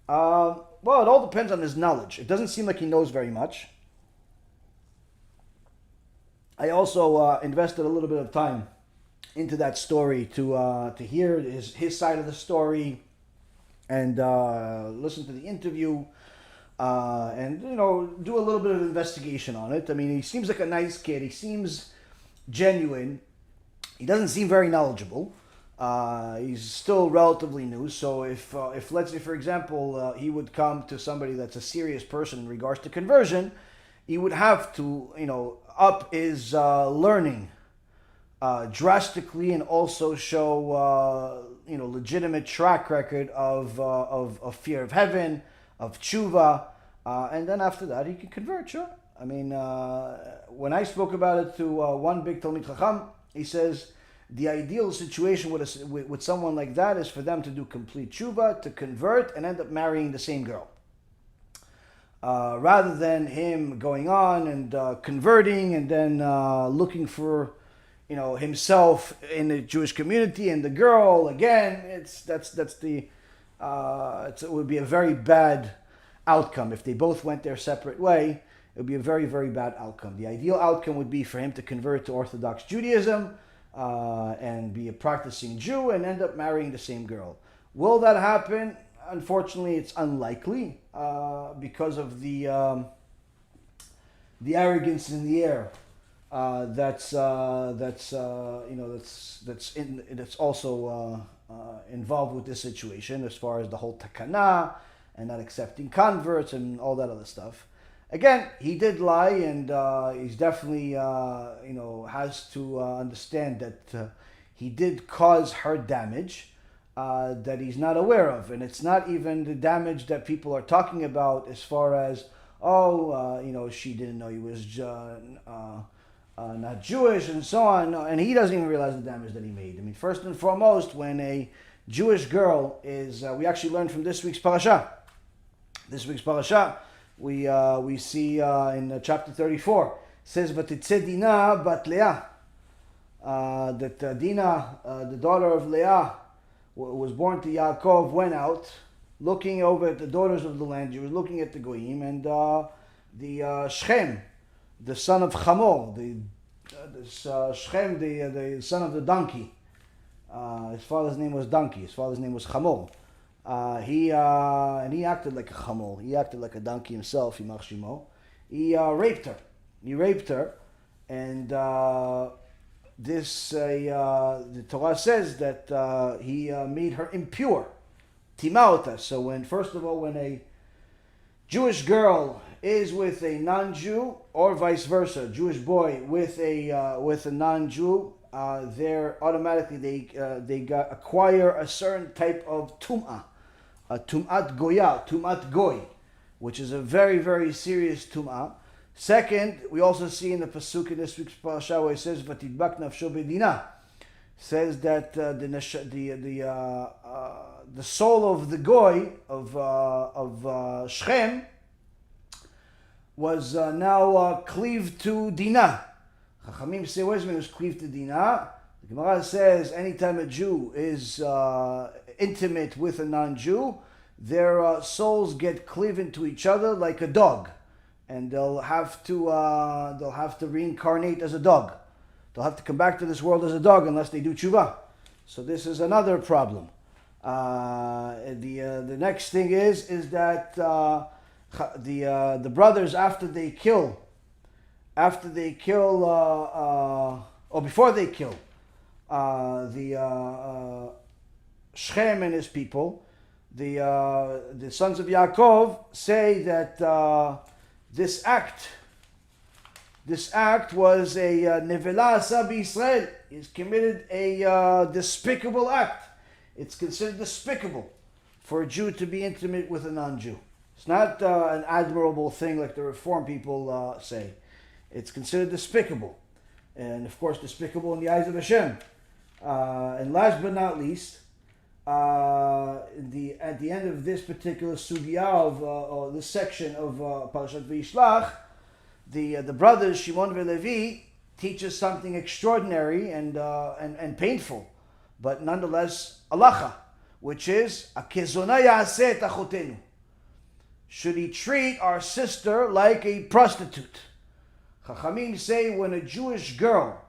Well, it all depends on his knowledge. It doesn't seem like he knows very much. I also invested a little bit of time into that story to hear his side of the story, and listen to the interview, and do a little bit of investigation on it. I mean, he seems like a nice kid. He seems genuine. He doesn't seem very knowledgeable. He's still relatively new. So if let's say, for example, he would come to somebody that's a serious person in regards to conversion, he would have to up his learning drastically, and also show legitimate track record of fear of heaven, of tshuva, and then after that he can convert. Sure. I mean, when I spoke about it to one big Talmid Chacham, he says the ideal situation with someone like that is for them to do complete tshuva, to convert, and end up marrying the same girl. Rather than him going on and converting and then looking for himself in the Jewish community and the girl again. It would be a very bad outcome if they both went their separate way. It would be a very, very bad outcome. The ideal outcome would be for him to convert to Orthodox Judaism and be a practicing Jew and end up marrying the same girl. Will that happen? unfortunately, it's unlikely because of the arrogance in the air that's also involved with this situation, as far as the whole takana and not accepting converts and all that other stuff. Again, he did lie, and he's definitely has to understand that he did cause her damage that he's not aware of, and it's not even the damage that people are talking about as far as she didn't know he was not Jewish and so on, and he doesn't even realize the damage that he made. I mean, first and foremost, when a Jewish girl is, we actually learned from this week's parasha. This week's parasha, we see in chapter 34, it says, "V'titzeh Dinah bat Leah," that Dinah, the daughter of Leah, was born to Yaakov, went out, looking over at the daughters of the land. She was looking at the Goyim, and the Shechem, the son of Hamor, Shechem, the son of the donkey. His father's name was Donkey. His father's name was Hamor. He acted like a Hamor. He acted like a donkey himself. Yimach Shemo. He raped her. And the Torah says that he made her impure. Timaota. So first of all, when a Jewish girl is with a non-Jew, or vice versa, Jewish boy with a non-Jew, they're automatically they acquire a certain type of tum'ah, a tum'at goya, tum'at goy, which is a very, very serious tum'ah. Second, we also see in the pasuk in this week's parasha where it says "Vatidbak nafsho bedina," says that the soul of the goy of Shechem was now cleaved to Dinah. Chachamim say, where's it was cleaved to Dinah? The Gemara says anytime a Jew is intimate with a non-Jew, their souls get cleaved to each other like a dog, and they'll have to reincarnate as a dog. They'll have to come back to this world as a dog unless they do tshuva. So this is another problem. The next thing is that the brothers before they kill Shechem and his people, the sons of Yaakov say that this act was a nevela asa b'Yisrael. He's committed a despicable act. It's considered despicable for a Jew to be intimate with a non-Jew. It's not an admirable thing like the Reform people say. It's considered despicable. And of course, despicable in the eyes of Hashem. And last but not least, at the end of this particular sugya or this section of Parashat Vayishlach, the brothers Shimon and Levi teaches something extraordinary and painful, but nonetheless halacha, which is akezona ya'aseh et achotenu. Should he treat our sister like a prostitute? Chachamim say when a Jewish girl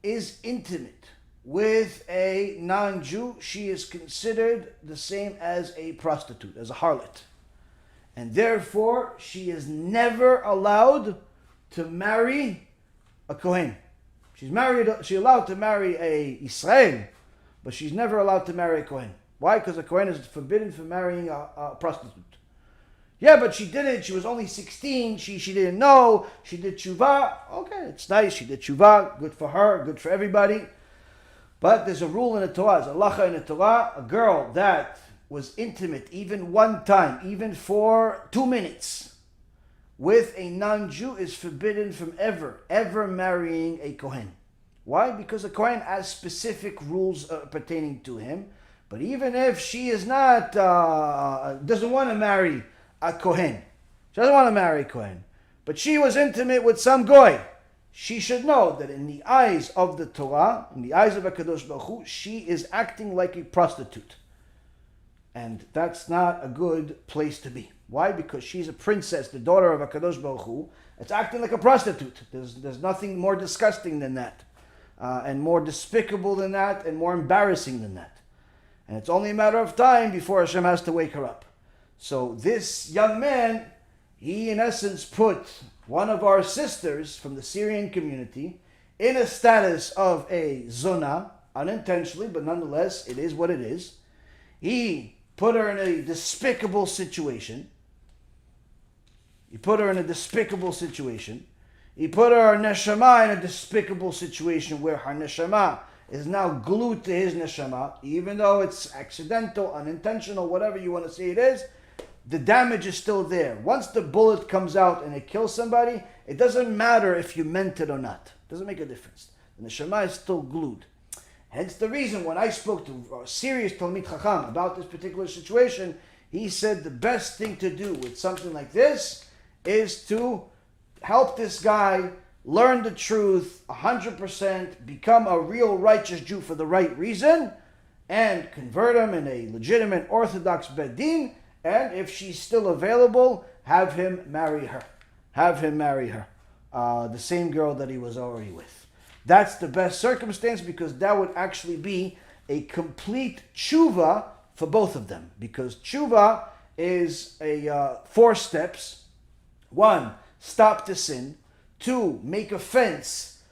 is intimate with a non-Jew, she is considered the same as a prostitute, as a harlot. And therefore, she is never allowed to marry a Kohen. She's allowed to marry a Israel, but she's never allowed to marry a Kohen. Why? Because a Kohen is forbidden from marrying a prostitute. Yeah, but she did it. She was only 16. She didn't know. She did tshuva. Okay, it's nice. She did tshuva. Good for her. Good for everybody. But there's a rule in the Torah. There's a halacha in the Torah. A girl that was intimate even one time, even for 2 minutes, with a non-Jew is forbidden from ever marrying a Kohen. Why? Because a Kohen has specific rules pertaining to him. But even if she is not, doesn't want to marry a Kohen. She doesn't want to marry a Kohen. But she was intimate with some goy. She should know that in the eyes of the Torah, in the eyes of HaKadosh Baruch Hu, she is acting like a prostitute. And that's not a good place to be. Why? Because she's a princess, the daughter of HaKadosh Baruch Hu. It's acting like a prostitute. There's nothing more disgusting than that. And more despicable than that, and more embarrassing than that. And it's only a matter of time before Hashem has to wake her up. So this young man, he in essence put one of our sisters from the Syrian community in a status of a zona, unintentionally, but nonetheless, it is what it is. He put her in a despicable situation. He put her, neshama, in a despicable situation where her neshama is now glued to his neshama, even though it's accidental, unintentional, whatever you want to say it is, the damage is still there. Once the bullet comes out and it kills somebody, it doesn't matter if you meant it or not. It doesn't make a difference. The neshama is still glued. Hence the reason when I spoke to a serious Talmid Chacham about this particular situation, he said the best thing to do with something like this is to help this guy learn the truth 100%, become a real righteous Jew for the right reason, and convert him in a legitimate Orthodox Beit Din, and if she's still available, have him marry her. The same girl that he was already with. That's the best circumstance, because that would actually be a complete tshuva for both of them. Because tshuva is 4 steps. 1, stop the sin. 2, make offense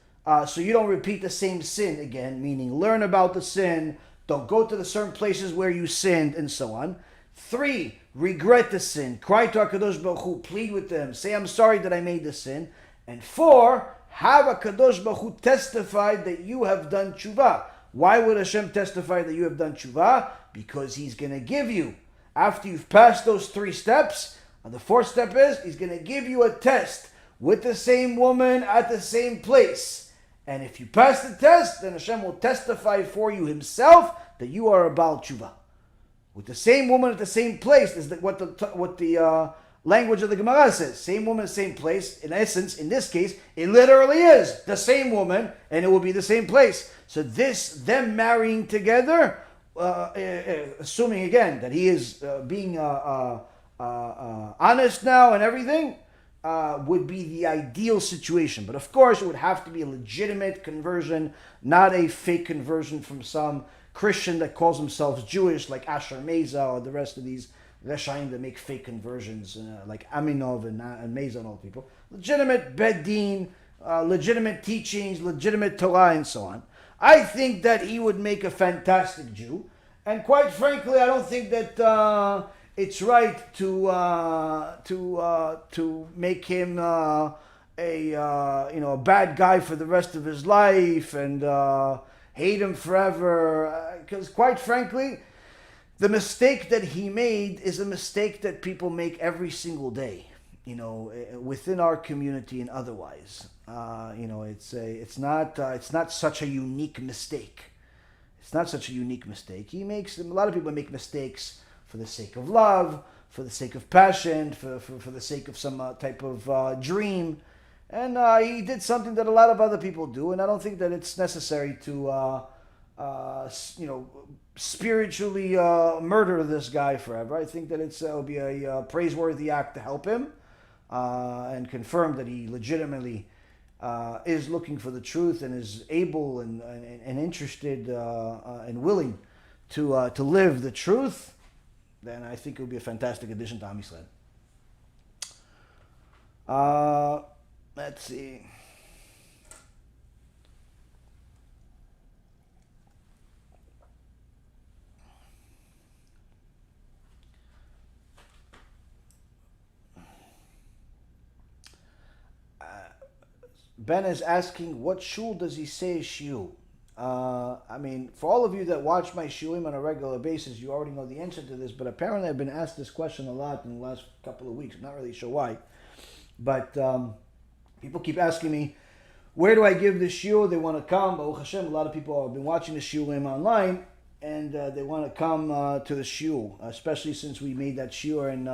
so you don't repeat the same sin again, meaning learn about the sin, don't go to the certain places where you sinned, and so on. 3, regret the sin. Cry to HaKadosh Baruch Hu, plead with them, say I'm sorry that I made the sin. And 4, have HaKadosh Baruch Hu testify that you have done tshuva. Why would Hashem testify that you have done tshuva? Because He's going to give you, after you've passed those 3 steps, and the 4th step is, He's going to give you a test with the same woman at the same place. And if you pass the test, then Hashem will testify for you Himself that you are a Baal Tshuva. With the same woman at the same place is what the language of the Gemara says. Same woman, same place. In essence, in this case, it literally is the same woman, and it will be the same place. So them marrying together, assuming again that he is being honest now and everything, would be the ideal situation. But of course, it would have to be a legitimate conversion, not a fake conversion from some Christian that calls themselves Jewish, like Asher Meza or the rest of these Reshaim that make fake conversions, like Aminov and Meza and all the people. Legitimate Beit Din, legitimate teachings, legitimate Torah, and so on. I think that he would make a fantastic Jew. And quite frankly, I don't think that it's right to make him a bad guy for the rest of his life and hate him forever. Because quite frankly, the mistake that he made is a mistake that people make every single day, within our community and otherwise. It's not such a unique mistake. It's not such a unique mistake. A lot of people make mistakes for the sake of love, for the sake of passion, for the sake of some type of dream. And he did something that a lot of other people do, and I don't think that it's necessary to, spiritually murder this guy forever. I think that it'll be a praiseworthy act to help him and confirm that he legitimately is looking for the truth and is able and interested and willing to live the truth. Then I think it would be a fantastic addition to Am Yisrael. Let's see. Ben is asking, what shul does he say is shiur? For all of you that watch my shulim on a regular basis, you already know the answer to this, but apparently I've been asked this question a lot in the last couple of weeks. I'm not really sure why. But people keep asking me, where do I give the shiur? They want to come. Baruch Hashem, a lot of people have been watching the shulim online, and they want to come to the shiur, especially since we made that shiur in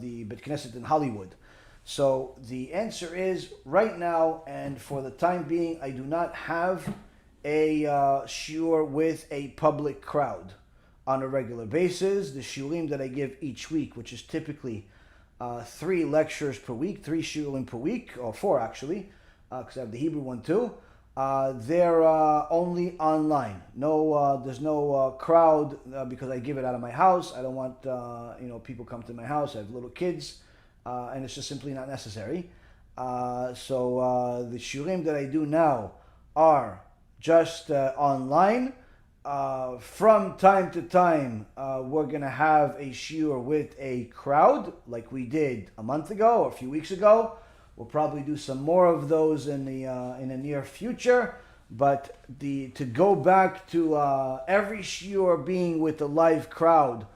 the Bet Knesset in Hollywood. So the answer is, right now and for the time being, I do not have a shiur with a public crowd on a regular basis. The shulim that I give each week, which is typically 3 lectures per week, 3 shulim per week, or 4 actually, because I have the Hebrew one too. They're only online. No, there's no crowd because I give it out of my house. I don't want people come to my house. I have little kids, and it's just simply not necessary. So the shiurim that I do now are just online. From time to time, we're going to have a shiur with a crowd like we did a month ago or a few weeks ago. We'll probably do some more of those in the near future. But to go back to every shiur being with a live crowd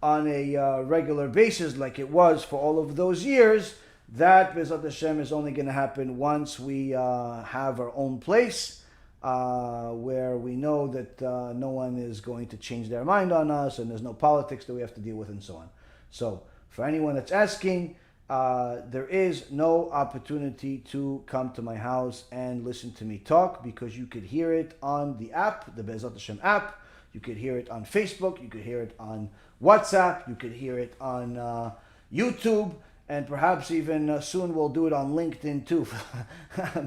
on a regular basis like it was for all of those years, that, B'ezrat Hashem, is only going to happen once we have our own place where we know that no one is going to change their mind on us and there's no politics that we have to deal with and so on. So for anyone that's asking, there is no opportunity to come to my house and listen to me talk, because you could hear it on the app, the B'ezrat Hashem app. You could hear it on Facebook. You could hear it on WhatsApp. You could hear it on YouTube. And perhaps even soon we'll do it on LinkedIn too.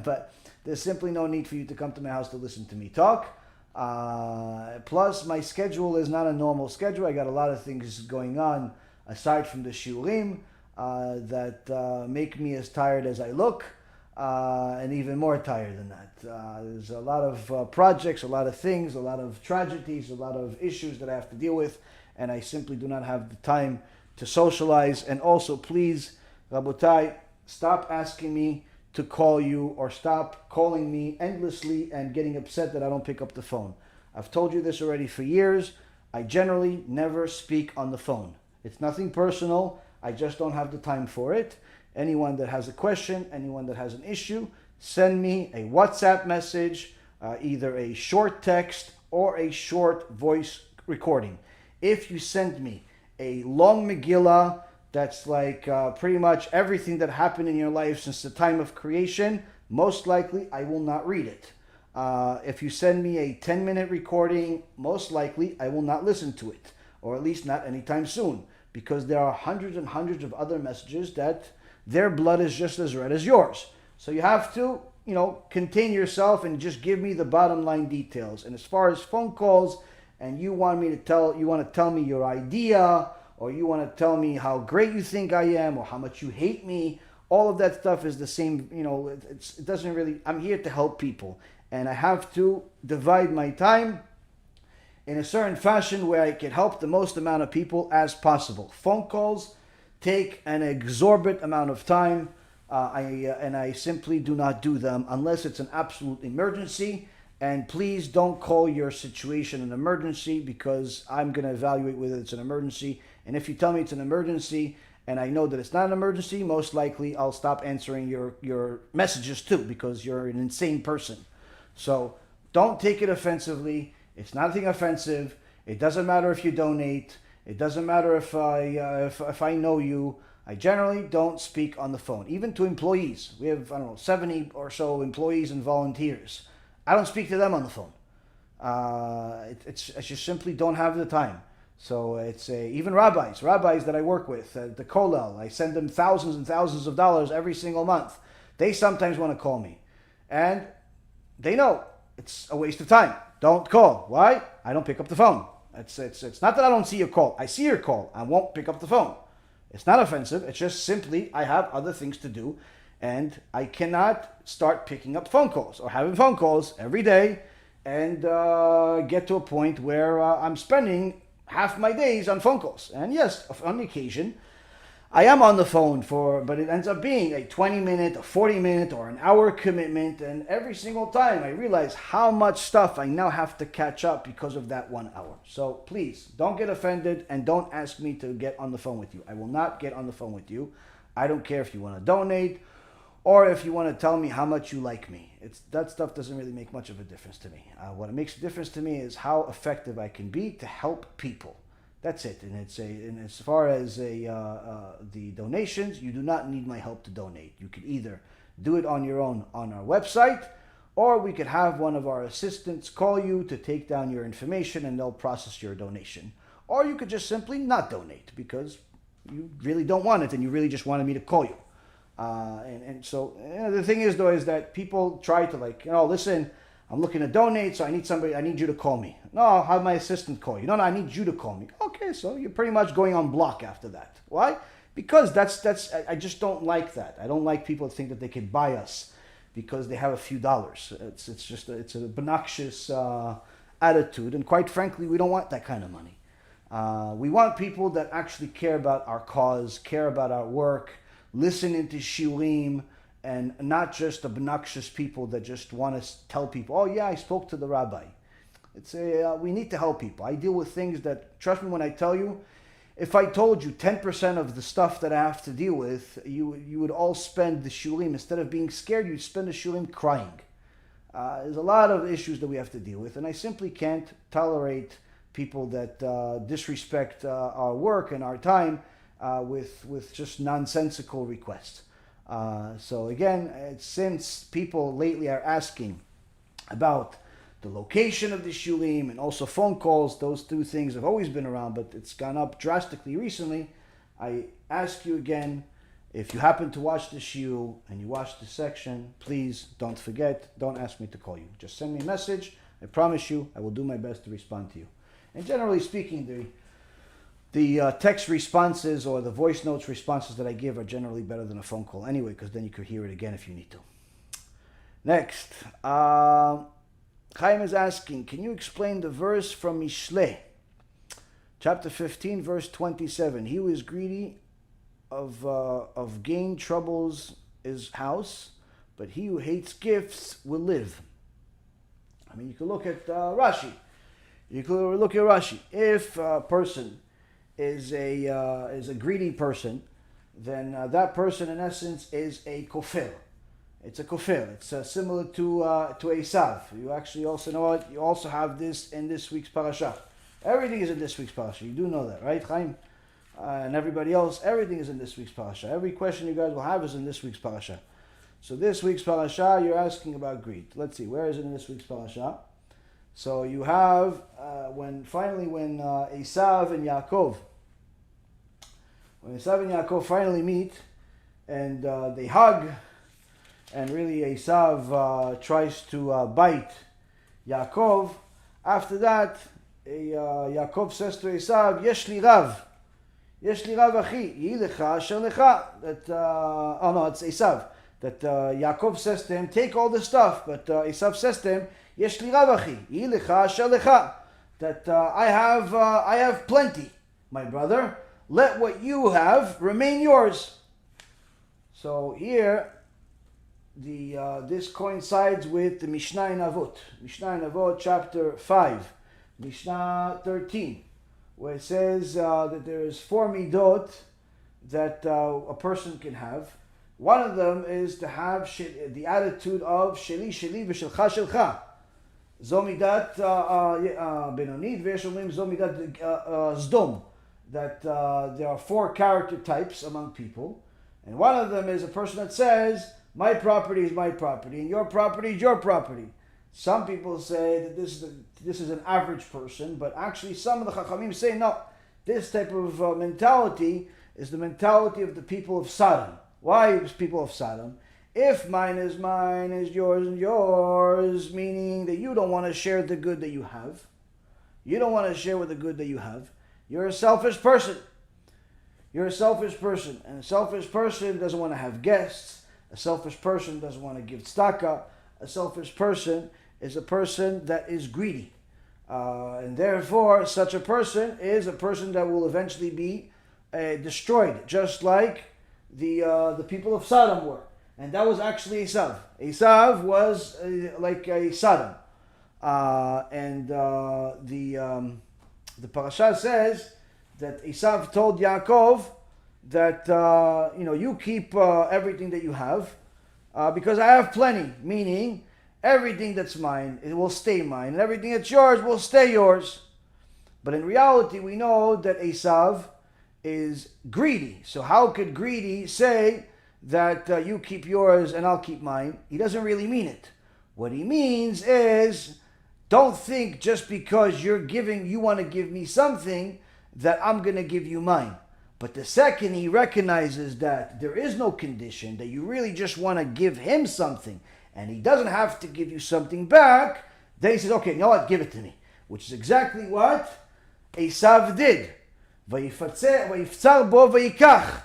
But there's simply no need for you to come to my house to listen to me talk. Plus, my schedule is not a normal schedule. I got a lot of things going on aside from the shiurim that make me as tired as I look, and even more tired than that. There's a lot of projects, a lot of things, a lot of tragedies, a lot of issues that I have to deal with, and I simply do not have the time to socialize. And also, please, Rabotai, stop asking me to call you, or stop calling me endlessly and getting upset that I don't pick up the phone. I've told you this already for years. I generally never speak on the phone. It's nothing personal. I just don't have the time for it. Anyone that has a question, anyone that has an issue, send me a WhatsApp message, either a short text or a short voice recording. If you send me a long Megillah that's like pretty much everything that happened in your life since the time of creation, most likely I will not read it. If you send me a 10-minute recording, most likely I will not listen to it, or at least not anytime soon, because there are hundreds and hundreds of other messages that their blood is just as red as yours. So you have to, contain yourself and just give me the bottom line details. And as far as phone calls, and you want to tell me your idea, or you want to tell me how great you think I am, or how much you hate me, all of that stuff is the same. It doesn't really. I'm here to help people, and I have to divide my time in a certain fashion where I can help the most amount of people as possible. Phone calls take an exorbitant amount of time, and I simply do not do them unless it's an absolute emergency. And please don't call your situation an emergency, because I'm going to evaluate whether it's an emergency. And if you tell me it's an emergency and I know that it's not an emergency, most likely I'll stop answering your messages too, because you're an insane person. So don't take it offensively. It's nothing offensive. It doesn't matter if you donate. It doesn't matter if I know you. I generally don't speak on the phone, even to employees. We have, 70 or so employees and volunteers. I don't speak to them on the phone. I just simply don't have the time. So it's even rabbis that I work with, the kollel, I send them thousands and thousands of dollars every single month. They sometimes want to call me, and they know it's a waste of time. Don't call. Why? I don't pick up the phone. It's not that I don't see your call. I see your call. I won't pick up the phone. It's not offensive. It's just simply I have other things to do, and I cannot start picking up phone calls or having phone calls every day and get to a point where I'm spending half my days on phone calls. And yes, on occasion, I am on the phone but it ends up being a 20-minute, a 40-minute, or an hour commitment. And every single time I realize how much stuff I now have to catch up because of that 1 hour. So please, don't get offended and don't ask me to get on the phone with you. I will not get on the phone with you. I don't care if you want to donate or if you want to tell me how much you like me. That stuff doesn't really make much of a difference to me. What makes a difference to me is how effective I can be to help people. That's it. And as far as the donations, you do not need my help to donate. You could either do it on your own on our website, or we could have one of our assistants call you to take down your information and they'll process your donation. Or you could just simply not donate because you really don't want it and you really just wanted me to call you. And so the thing is, though, is that people try to listen, I'm looking to donate, so I need you to call me. No, I'll have my assistant call you. No, I need you to call me. Okay, so you're pretty much going on block after that. Why? Because I just don't like that. I don't like people to think that they can buy us because they have a few dollars. It's an obnoxious attitude, and quite frankly, we don't want that kind of money. We want people that actually care about our cause, care about our work, listen into shiurim, and not just obnoxious people that just want to tell people, oh yeah, I spoke to the rabbi. We need to help people. I deal with things that, trust me when I tell you, if I told you 10% of the stuff that I have to deal with, you would all spend the shiurim, instead of being scared, you'd spend the shiurim crying. There's a lot of issues that we have to deal with, and I simply can't tolerate people that disrespect our work and our time with just nonsensical requests. So again, since people lately are asking about the location of the shiurim and also phone calls, those two things have always been around, but it's gone up drastically recently. I ask you again, if you happen to watch the shiur and you watch the section, please don't forget, don't ask me to call you. Just send me a message. I promise you, I will do my best to respond to you. And generally speaking, the text responses or the voice notes responses that I give are generally better than a phone call anyway, because then you could hear it again if you need to. Next, Chaim is asking, can you explain the verse from Mishlei, chapter 15, verse 27? He who is greedy of gain troubles his house, but he who hates gifts will live. I mean, you could look at Rashi. You could look at Rashi. If a person is a greedy person, then that person in essence is a kofir. It's a kofir. It's similar to ESAV. You actually also know it. You also have this in this week's parasha. Everything is in this week's parasha. You do know that, right, Chaim? And everybody else, everything is in this week's parasha. Every question you guys will have is in this week's parasha. So this week's parasha, you're asking about greed. Let's see, where is it in this week's parasha? So you have when ESAV and YAKOV, when ESAV and YAKOV finally meet and they hug, and really ESAV tries to bite YAKOV. After that, YAKOV says to ESAV, "Yesh li rav achi, yi lecha asher lecha." It's ESAV. That YAKOV says to him, "Take all the stuff," but ESAV says to him, "Yesh li rav achi, yi lecha asher lecha." That I have plenty, my brother. Let what you have remain yours. So here, this coincides with the Mishnah in Avot. Mishnah in Avot, chapter 5, Mishnah 13, where it says that there is 4 midot that a person can have. One of them is to have the attitude of sheli sheli v'shelcha shelcha. Zomidat benonit v'eshomim zomidat zdom. That there are 4 character types among people, and one of them is a person that says, my property is my property, and your property is your property. Some people say that this is an average person, but actually some of the Chachamim say, no, this type of mentality is the mentality of the people of Sodom. Why is people of Sodom? If mine is mine, is yours and yours, meaning that you don't want to share the good that you have. You don't want to share with the good that you have. You're a selfish person. You're a selfish person, and a selfish person doesn't want to have guests. A selfish person doesn't want to give tzedakah. A selfish person is a person that is greedy. And therefore, such a person is a person that will eventually be destroyed, just like the people of Sodom were. And that was actually ESAV. ESAV was like a Sodom. The parasha says that ESAV told Yaakov that you keep everything that you have because I have plenty, meaning everything that's mine, it will stay mine, and everything that's yours will stay yours. But in reality, we know that ESAV is greedy. So how could greedy say that you keep yours and I'll keep mine? He doesn't really mean it. What he means is, don't think just because you want to give me something that I'm going to give you mine. But the second he recognizes that there is no condition, that you really just want to give him something, and he doesn't have to give you something back, then he says, okay, you know what, give it to me. Which is exactly what ESAV did. Vayiftzar bo vayikach.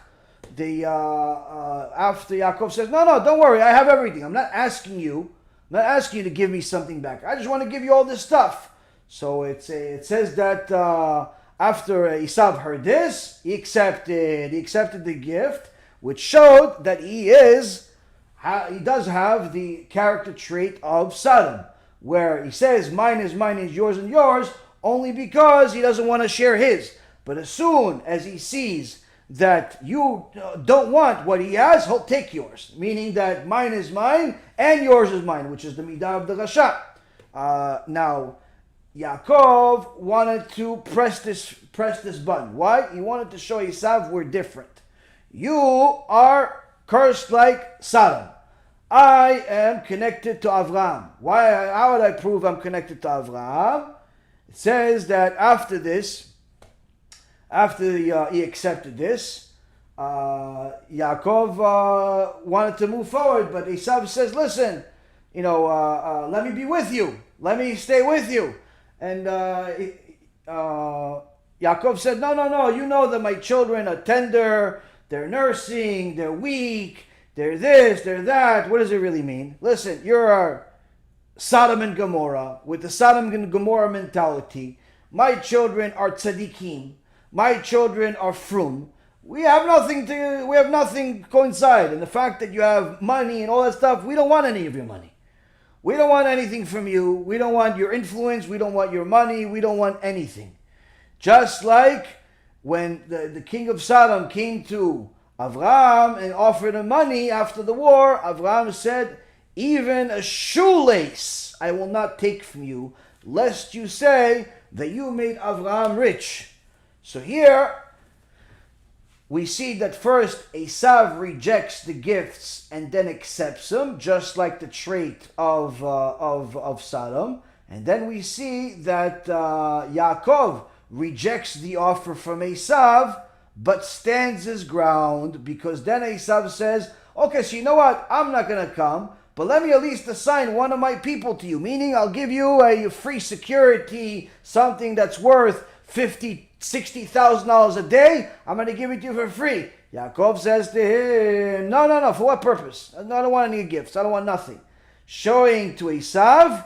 After Yaakov says, no, don't worry, I have everything. I'm not asking you to give me something back. I just want to give you all this stuff. So it says that after ESAV heard this, he accepted the gift, which showed that he does have the character trait of Sodom, where he says, mine is yours and yours, only because he doesn't want to share his. But as soon as he sees that you don't want what he has, he'll take yours. Meaning that mine is mine and yours is mine, which is the midah of the Rasha. Now, Yaakov wanted to press this button. Why? He wanted to show ESAV we're different. You are cursed like Sodom. I am connected to Avraham. Why? How would I prove I'm connected to Avraham? It says that after he accepted this, Yaakov wanted to move forward, but ESAV says, listen, let me be with you. Let me stay with you. And Yaakov said, no, you know that my children are tender, they're nursing, they're weak, they're this, they're that. What does it really mean? Listen, you're Sodom and Gomorrah, with the Sodom and Gomorrah mentality. My children are tzaddikim. My children are frum. We have nothing coincide. And the fact that you have money and all that stuff, we don't want any of your money. We don't want anything from you. We don't want your influence. We don't want your money. We don't want anything. Just like when the king of Sodom came to Avraham and offered him money after the war, Avraham said, even a shoelace I will not take from you, lest you say that you made Avraham rich. So here we see that first ESAV rejects the gifts and then accepts them, just like the trait of Sodom. And then we see that Yaakov rejects the offer from ESAV, but stands his ground, because then ESAV says, okay, so you know what, I'm not going to come, but let me at least assign one of my people to you, meaning I'll give you a free security, something that's worth $50,000, $60,000 a day, I'm going to give it to you for free. Yaakov says to him, no, for what purpose? I don't want any gifts, I don't want nothing. Showing to ESAV,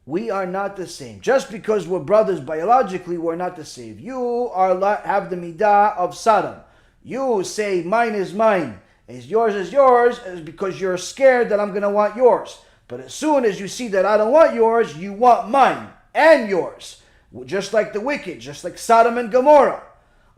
we are not the same. Just because we're brothers biologically, we're not the same. You have the midah of Sodom. You say mine is mine, yours is because you're scared that I'm going to want yours. But as soon as you see that I don't want yours, you want mine and yours. Just like the wicked, just like Sodom and Gomorrah.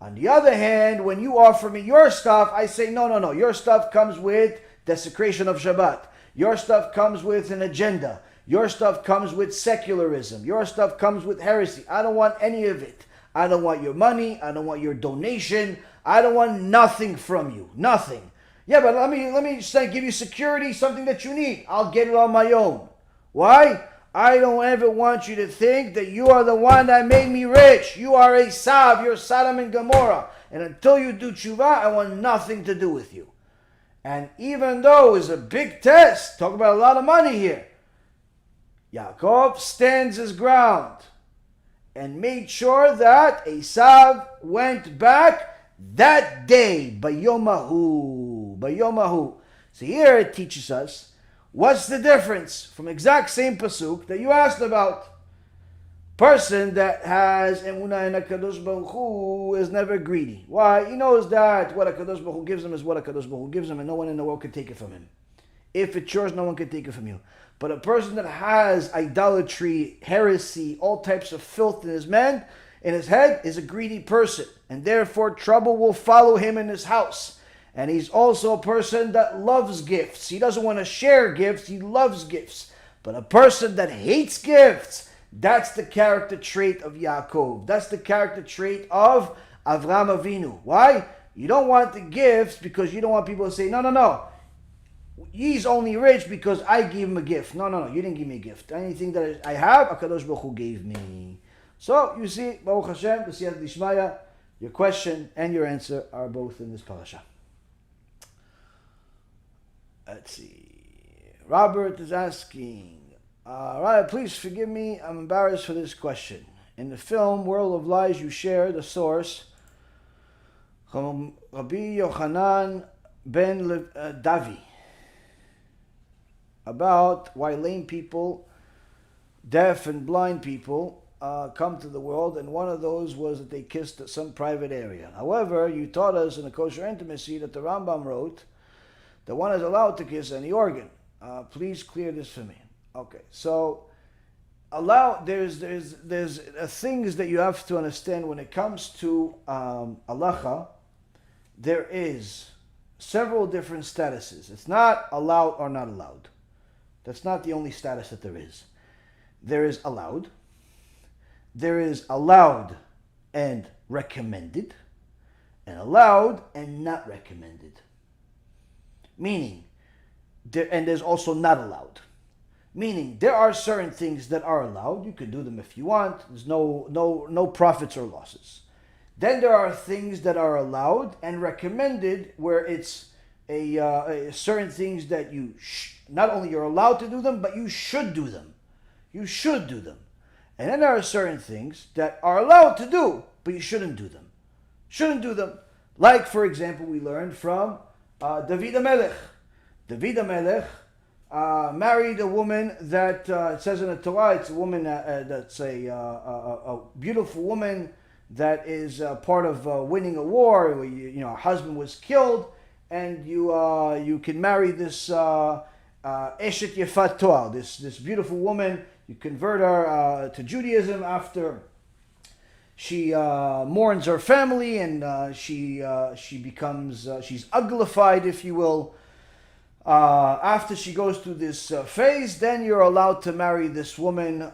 On the other hand, when you offer me your stuff, I say, no, your stuff comes with desecration of Shabbat. Your stuff comes with an agenda. Your stuff comes with secularism. Your stuff comes with heresy. I don't want any of it. I don't want your money. I don't want your donation. I don't want nothing from you. Nothing. Yeah, but let me just give you security, something that you need. I'll get it on my own. Why? I don't ever want you to think that you are the one that made me rich. You are ESAV, you're Sodom and Gomorrah. And until you do tshuva, I want nothing to do with you. And even though it was a big test, talk about a lot of money here, Yaakov stands his ground and made sure that ESAV went back that day, Bayomahu. So here it teaches us, what's the difference from exact same pasuk that you asked about? Person that has emunah in HaKadosh Baruch Hu is never greedy. Why? He knows that what HaKadosh Baruch Hu gives him is what HaKadosh Baruch Hu gives him, and no one in the world can take it from him. If it's yours, no one can take it from you. But a person that has idolatry, heresy, all types of filth in his head is a greedy person, and therefore trouble will follow him in his house. And he's also a person that loves gifts. He doesn't want to share gifts, he loves gifts. But a person that hates gifts, that's the character trait of Yaakov. That's the character trait of Avraham Avinu. Why? You don't want the gifts because you don't want people to say, no. He's only rich because I gave him a gift. No, you didn't give me a gift. Anything that I have, HaKadosh Baruch Hu gave me. So, you see, Baruch Hashem, the Siyat Dishmaya, Your question and your answer are both in this parasha. Let's see. Robert is asking, Rabbi, please forgive me, I'm embarrassed for this question. In the film World of Lies, you share the source from Rabbi Yochanan ben Davi about why lame people, deaf and blind people come to the world, and one of those was that they kissed at some private area. However, you taught us in the kosher intimacy that the Rambam wrote that one is allowed to kiss any organ. Please clear this for me. Okay, so there's things that you have to understand when it comes to halacha. There is several different statuses. It's not allowed or not allowed. That's not the only status that there is. There is allowed. There is allowed and recommended, and allowed and not recommended. Meaning, there's also not allowed. Meaning, there are certain things that are allowed. You can do them if you want. There's no profits or losses. Then there are things that are allowed and recommended, where it's certain things that you not only you're allowed to do them, but you should do them. You should do them. And then there are certain things that are allowed to do, but you shouldn't do them. Shouldn't do them. Like, for example, we learned from David Amalek. David Amalek married a woman that, it says in the Torah, it's a woman that's a beautiful woman that is part of winning a war. Where her husband was killed, and you can marry this Eshet Yefat Toar, this beautiful woman. You convert her to Judaism after she mourns her family, and she becomes she's uglified, if you will. After she goes through this phase, then you're allowed to marry this woman,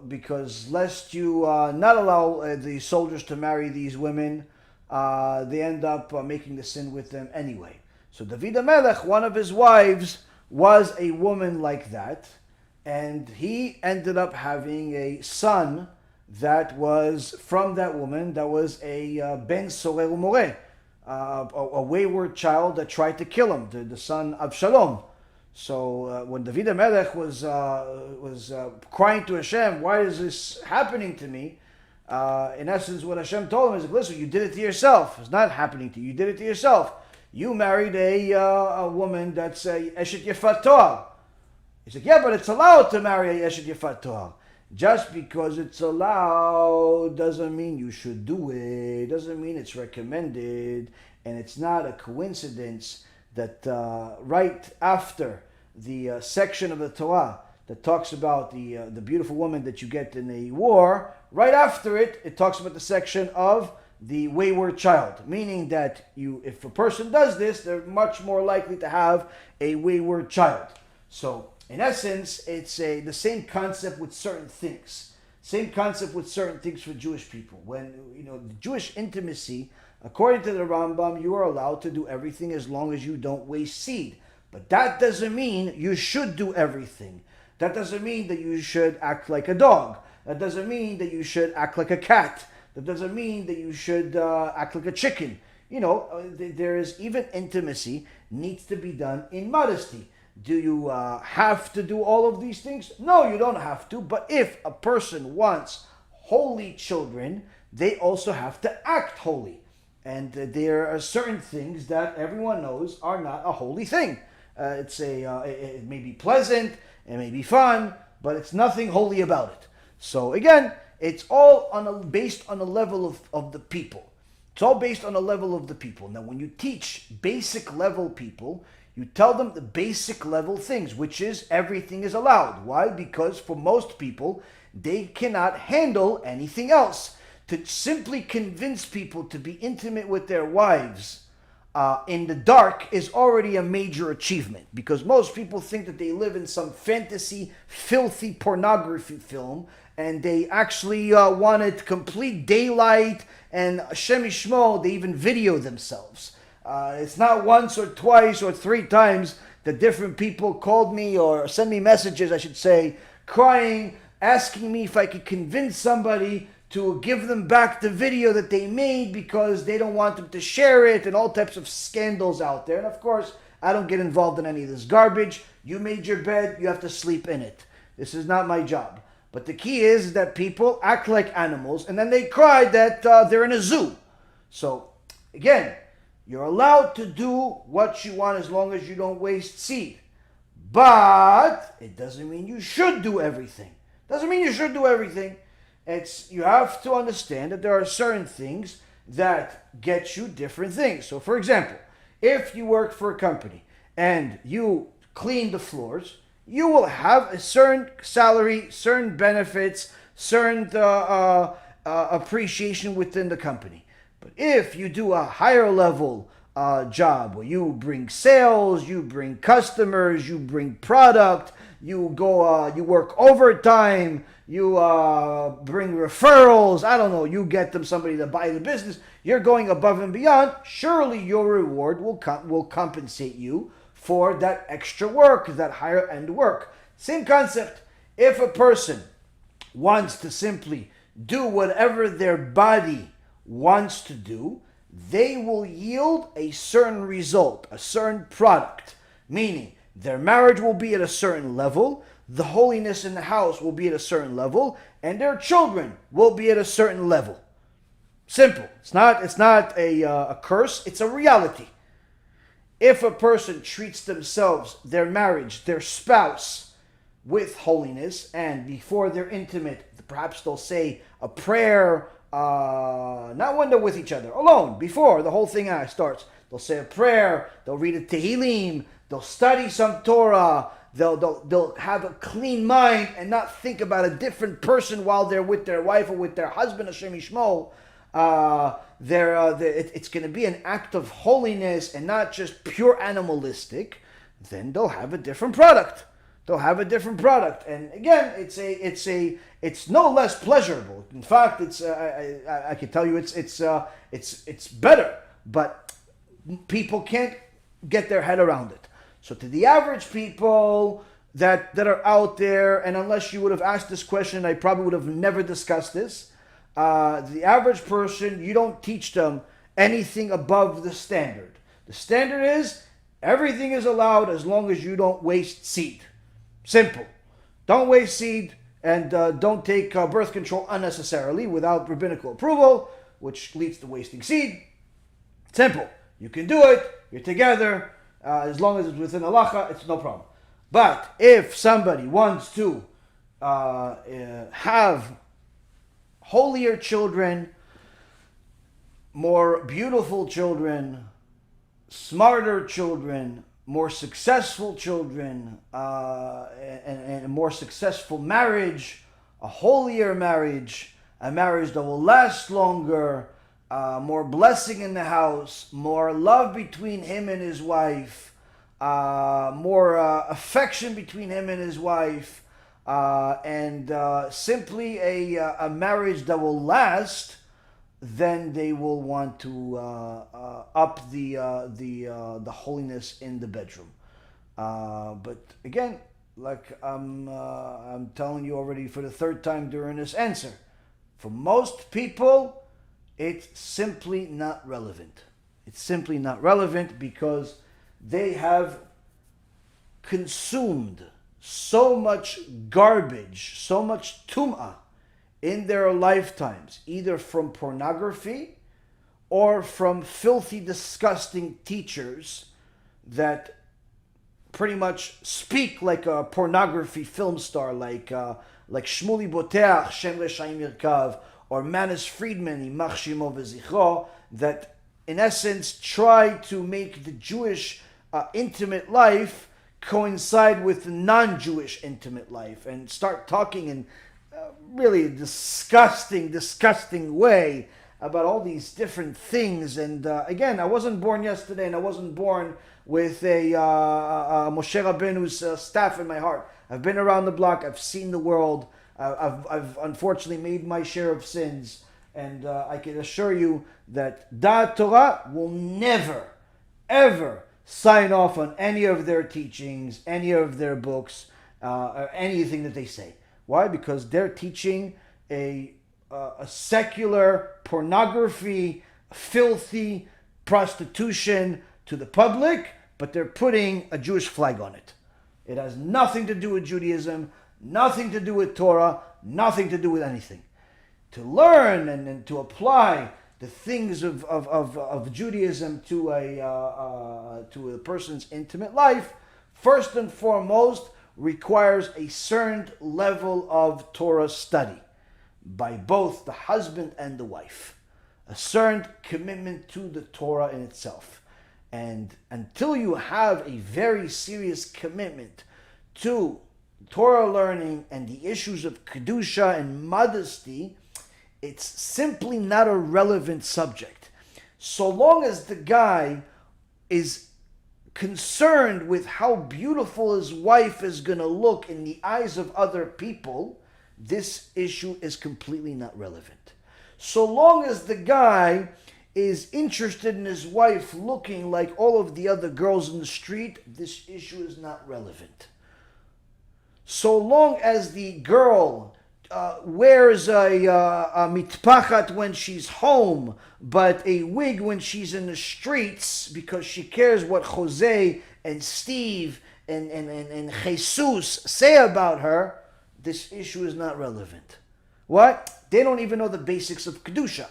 because lest you not allow the soldiers to marry these women, they end up making the sin with them anyway. So David HaMelech, one of his wives, was a woman like that, and he ended up having a son that was from that woman, that was a Ben Sorel Umoreh, a wayward child that tried to kill him, the son of Shalom. So when David HaMelech was crying to Hashem, why is this happening to me? In essence, what Hashem told him is, listen, you did it to yourself. It's not happening to you. You did it to yourself. You married a woman that's a Eshet Yefat Toar. He said, yeah, but it's allowed to marry a Eshet Yefat Toar. Just because it's allowed doesn't mean you should do it. Doesn't mean it's recommended. And it's not a coincidence that right after the section of the Torah that talks about the beautiful woman that you get in a war, right after it talks about the section of the wayward child. Meaning that if a person does this, they're much more likely to have a wayward child. So, in essence, it's the same concept with certain things. Same concept with certain things for Jewish people. When, the Jewish intimacy, according to the Rambam, you are allowed to do everything as long as you don't waste seed. But that doesn't mean you should do everything. That doesn't mean that you should act like a dog. That doesn't mean that you should act like a cat. That doesn't mean that you should act like a chicken. There is even intimacy needs to be done in modesty. Do you have to do all of these things? No, you don't have to. But if a person wants holy children, they also have to act holy. And there are certain things that everyone knows are not a holy thing. It may be pleasant, it may be fun, but it's nothing holy about it. So again, it's all based on a level of the people. It's all based on a level of the people. Now, when you teach basic level people, you tell them the basic level things, which is everything is allowed. Why? Because for most people, they cannot handle anything else. To simply convince people to be intimate with their wives in the dark is already a major achievement, because most people think that they live in some fantasy, filthy pornography film, and they actually wanted complete daylight, and Hashem Yishmo, they even video themselves. It's not once or twice or three times that different people called me or sent me messages, I should say, crying, asking me if I could convince somebody to give them back the video that they made because they don't want them to share it, and all types of scandals out there. And of course, I don't get involved in any of this garbage. You made your bed, you have to sleep in it. This is not my job. But the key is that people act like animals, and then they cry that they're in a zoo. So, again, you're allowed to do what you want as long as you don't waste seed. But it doesn't mean you should do everything. Doesn't mean you should do everything. You have to understand that there are certain things that get you different things. So, for example, if you work for a company and you clean the floors, you will have a certain salary, certain benefits, certain appreciation within the company. But if you do a higher level job where you bring sales, you bring customers, you bring product, you go, you work overtime, you bring referrals, I don't know, you get them somebody to buy the business, you're going above and beyond, surely your reward will compensate you for that extra work, that higher end work. Same concept. If a person wants to simply do whatever their body wants to do, they will yield a certain result, a certain product. Meaning, their marriage will be at a certain level, the holiness in the house will be at a certain level, and their children will be at a certain level. Simple. It's not a curse, it's a reality. If a person treats themselves, their marriage, their spouse, with holiness, and before they're intimate, perhaps they'll say a prayer, not when they're with each other, alone, before the whole thing starts. They'll say a prayer, they'll read a Tefillin, they'll study some Torah, they'll have a clean mind and not think about a different person while they're with their wife or with their husband, Hashem Yishmo. It's going to be an act of holiness and not just pure animalistic. Then they'll have a different product. And again, it's no less pleasurable. In fact, I can tell you it's better. But people can't get their head around it. So to the average people that are out there, and unless you would have asked this question, I probably would have never discussed this. The average person, you don't teach them anything above the standard. The standard is everything is allowed as long as you don't waste seed. Simple. Don't waste seed, and don't take birth control unnecessarily without rabbinical approval, which leads to wasting seed. Simple. You can do it. You're together. As long as it's within halacha, it's no problem. But if somebody wants to have holier children, more beautiful children, smarter children, more successful children, and a more successful marriage, a holier marriage, a marriage that will last longer, more blessing in the house, more love between him and his wife, more affection between him and his wife, and simply a marriage that will last, then they will want to up the holiness in the bedroom. But again, like I'm telling you already for the third time during this answer, for most people, it's simply not relevant. It's simply not relevant because they have consumed so much garbage, so much tum'ah in their lifetimes, either from pornography or from filthy, disgusting teachers that pretty much speak like a pornography film star, like Shmuli Boteach, Shem Reshaim Yerkav, or Manis Friedman, Yimach Shemo V'zichro, that in essence try to make the Jewish intimate life coincide with the non-Jewish intimate life and start talking in really a disgusting way about all these different things. And again, I wasn't born yesterday, and I wasn't born with a Moshe Rabbeinu's staff in my heart. I've been around the block. I've seen the world. I've unfortunately made my share of sins, and I can assure you that Da'at Torah will never, ever sign off on any of their teachings, any of their books, or anything that they say. Why? Because they're teaching a a secular pornography, filthy prostitution to the public, but they're putting a Jewish flag on it. It has nothing to do with Judaism, nothing to do with Torah, nothing to do with anything. To learn and to apply the things of Judaism to a person's intimate life, first and foremost, requires a certain level of Torah study by both the husband and the wife. A certain commitment to the Torah in itself. And until you have a very serious commitment to Torah learning and the issues of Kedusha and modesty, it's simply not a relevant subject. So long as the guy is concerned with how beautiful his wife is going to look in the eyes of other people, this issue is completely not relevant. So long as the guy is interested in his wife looking like all of the other girls in the street, this issue is not relevant. So long as the girl wears a mitpachat when she's home, but a wig when she's in the streets because she cares what Jose and Steve and Jesus say about her, this issue is not relevant. What? They don't even know the basics of Kedusha.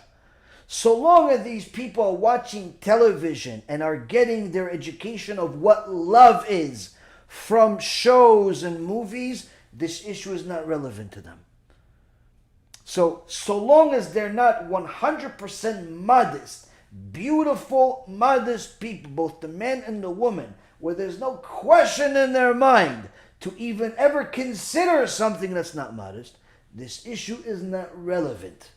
So long as these people are watching television and are getting their education of what love is from shows and movies, this issue is not relevant to them. So long as they're not 100% modest, beautiful, modest people, both the man and the woman, where there's no question in their mind to even ever consider something that's not modest, this issue is not relevant.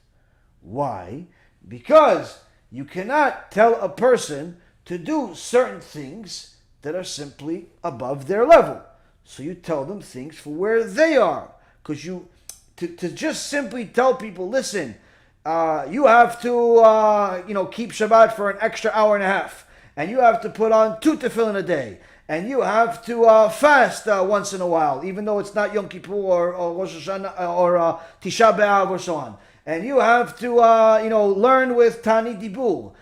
Why? Because you cannot tell a person to do certain things that are simply above their level. So you tell them things for where they are. Because to just simply tell people, listen, you have to keep Shabbat for an extra hour and a half, and you have to put on 2 Tefillin a day, and you have to fast once in a while, even though it's not Yom Kippur or Rosh Hashanah or Tisha B'Av or so on. And you have to learn with Tani Dibur,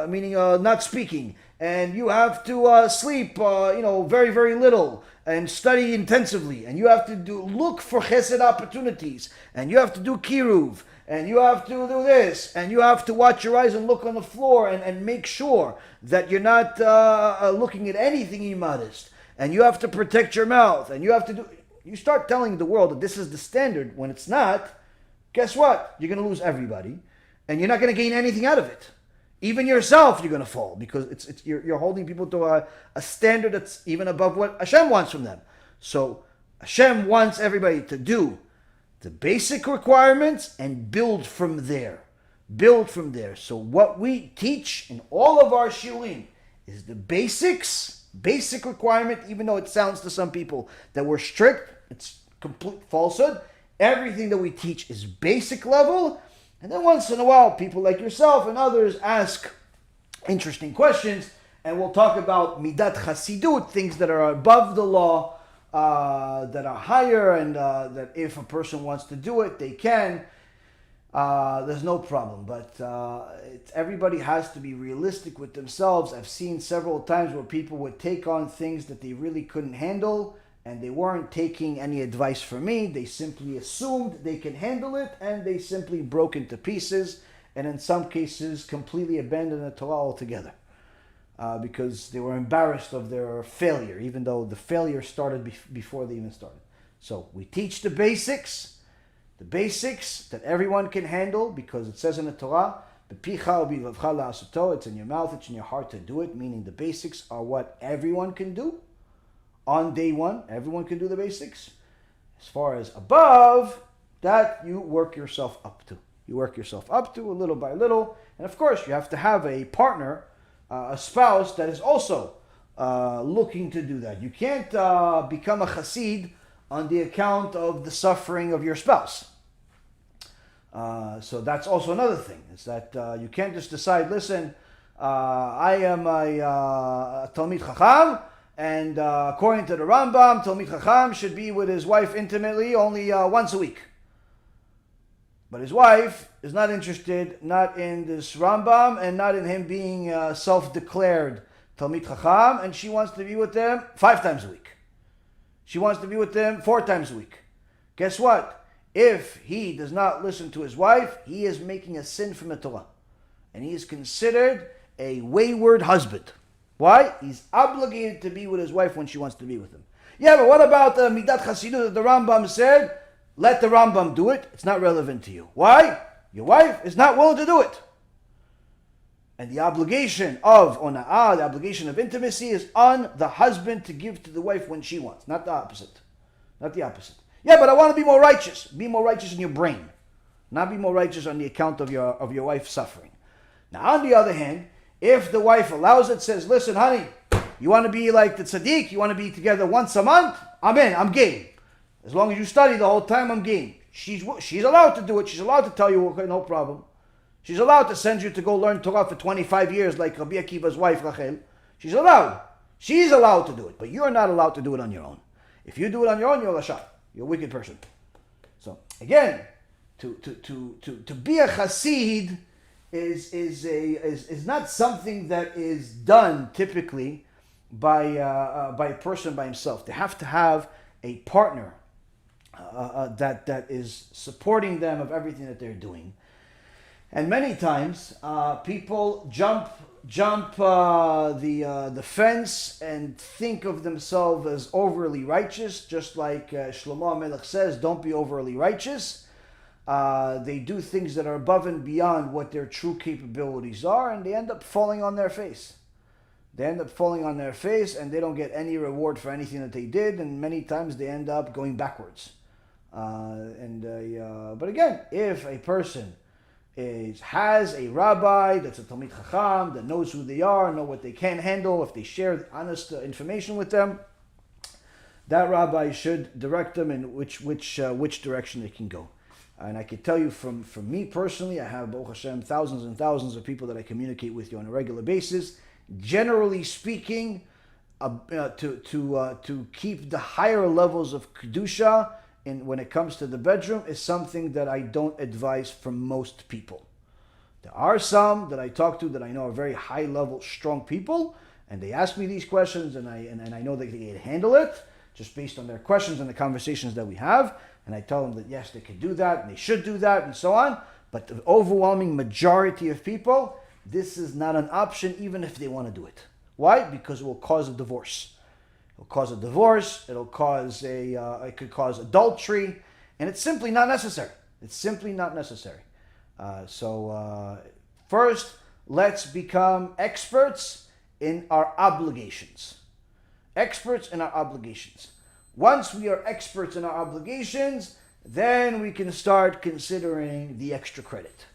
meaning not speaking. And you have to sleep very, very little and study intensively. And you have to look for chesed opportunities. And you have to do kiruv. And you have to do this. And you have to watch your eyes and look on the floor and make sure that you're not looking at anything immodest. And you have to protect your mouth. And you have to do... You start telling the world that this is the standard when it's not. Guess what? You're going to lose everybody. And you're not going to gain anything out of it. Even yourself, you're going to fall because you're holding people to a standard that's even above what Hashem wants from them. So Hashem wants everybody to do the basic requirements and build from there. Build from there. So what we teach in all of our shiurim is the basic requirement, even though it sounds to some people that we're strict, it's complete falsehood. Everything that we teach is basic level. And then once in a while, people like yourself and others ask interesting questions, and we'll talk about midat chasidut, things that are above the law, that are higher, and that if a person wants to do it, they can. There's no problem. But everybody has to be realistic with themselves. I've seen several times where people would take on things that they really couldn't handle, and they weren't taking any advice from me. They simply assumed they can handle it, and they simply broke into pieces, and in some cases completely abandoned the Torah altogether. Because they were embarrassed of their failure, even though the failure started before they even started. So we teach the basics that everyone can handle, because it says in the Torah, it's in your mouth, it's in your heart to do it, meaning the basics are what everyone can do. On day one, everyone can do the basics. As far as above, that you work yourself up to. You work yourself up to little by little. And of course, you have to have a partner, a spouse that is also looking to do that. You can't become a chassid on the account of the suffering of your spouse. So that's also another thing, is that you can't just decide, listen, I am a Talmid Chacham, and according to the Rambam, Talmid Chacham should be with his wife intimately only once a week. But his wife is not interested, not in this Rambam, and not in him being self-declared Talmid Chacham, and she wants to be with him 5 times a week. She wants to be with him 4 times a week. Guess what? If he does not listen to his wife, he is making a sin from the Torah. And he is considered a wayward husband. Why? He's obligated to be with his wife when she wants to be with him. Yeah, but what about the Midat Chasidut that the Rambam said? Let the Rambam do it. It's not relevant to you. Why? Your wife is not willing to do it. And the obligation of ona'ah, the obligation of intimacy, is on the husband to give to the wife when she wants, not the opposite. Not the opposite. Yeah, but I want to be more righteous. Be more righteous in your brain, not be more righteous on the account of your wife's suffering. Now, on the other hand, if the wife allows it, says, listen, honey, you want to be like the tzaddik, you want to be together once a month, I'm in, I'm game. As long as you study the whole time, I'm game. She's allowed to do it. She's allowed to tell you, okay, no problem. She's allowed to send you to go learn Torah for 25 years like Rabbi Akiva's wife, Rachel. She's allowed. She's allowed to do it, but you're not allowed to do it on your own. If you do it on your own, you're a rasha. You're a wicked person. So, again, to be a chassid is not something that is done typically by a person by himself. They have to have a partner that is supporting them of everything that they're doing. And many times people jump the fence and think of themselves as overly righteous, just like Shlomo HaMelech says, don't be overly righteous. They do things that are above and beyond what their true capabilities are, and they end up falling on their face. They end up falling on their face, and they don't get any reward for anything that they did, and many times they end up going backwards. But again, if a person has a rabbi that's a Talmid Chacham, that knows who they are, know what they can handle, if they share honest information with them, that rabbi should direct them in which direction they can go. And I can tell you from me personally, I have, Baruch Hashem, thousands and thousands of people that I communicate with you on a regular basis. Generally speaking, to keep the higher levels of Kedusha when it comes to the bedroom is something that I don't advise for most people. There are some that I talk to that I know are very high level, strong people, and they ask me these questions, and I know that they can handle it just based on their questions and the conversations that we have. And I tell them that yes, they can do that, and they should do that, and so on. But the overwhelming majority of people, this is not an option, even if they want to do it. Why? Because it will cause a divorce. It will cause a divorce. It could cause adultery, and it's simply not necessary. It's simply not necessary. First, let's become experts in our obligations. Experts in our obligations. Once we are experts in our obligations, then we can start considering the extra credit.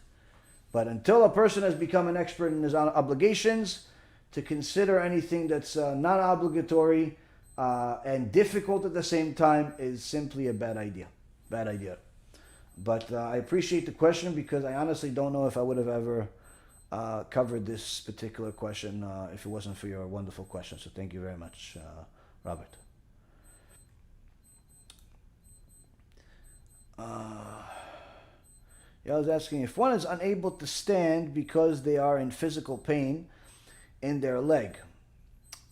But until a person has become an expert in his obligations, to consider anything that's non-obligatory and difficult at the same time is simply a bad idea. Bad idea. But I appreciate the question, because I honestly don't know if I would have ever covered this particular question if it wasn't for your wonderful question. So thank you very much, Robert. I was asking, if one is unable to stand because they are in physical pain in their leg,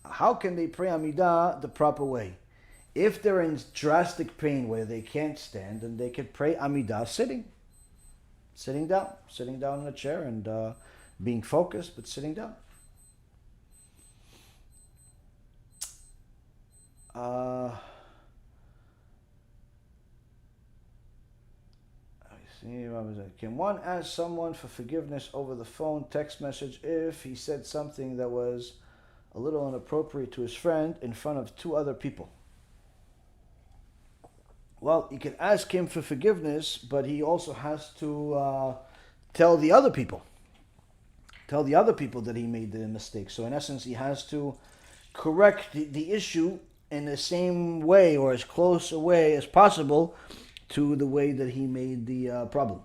how can they pray Amidah the proper way? If they're in drastic pain where they can't stand, then they can pray Amidah sitting down in a chair and being focused, but sitting down. Can one ask someone for forgiveness over the phone, text message, if he said something that was a little inappropriate to his friend in front of 2 other people? Well, you can ask him for forgiveness, but he also has to tell the other people that he made the mistake. So in essence, he has to correct the issue in the same way, or as close a way as possible to the way that he made the problem.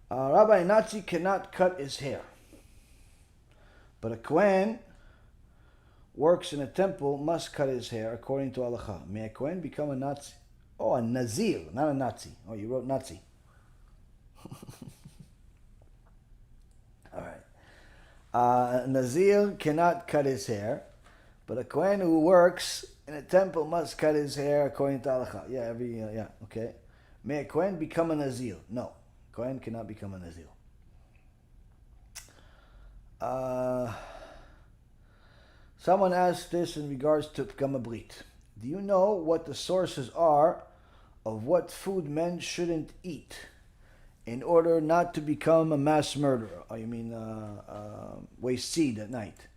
Rabbi, a Nazi cannot cut his hair, but a Kohen works in a temple must cut his hair according to halacha. May a Kohen become a Nazi? Oh, a Nazir, not a Nazi. Oh, you wrote Nazi. All right. Nazir cannot cut his hair, but a Kohen who works in a temple must cut his hair according to halacha. Yeah, okay. May a Kohen become a Nazir? No. Kohen cannot become a Nazir. Someone asked this in regards to become a Brit. Do you know what the sources are of what food men shouldn't eat in order not to become a mass murderer? Waste seed at night.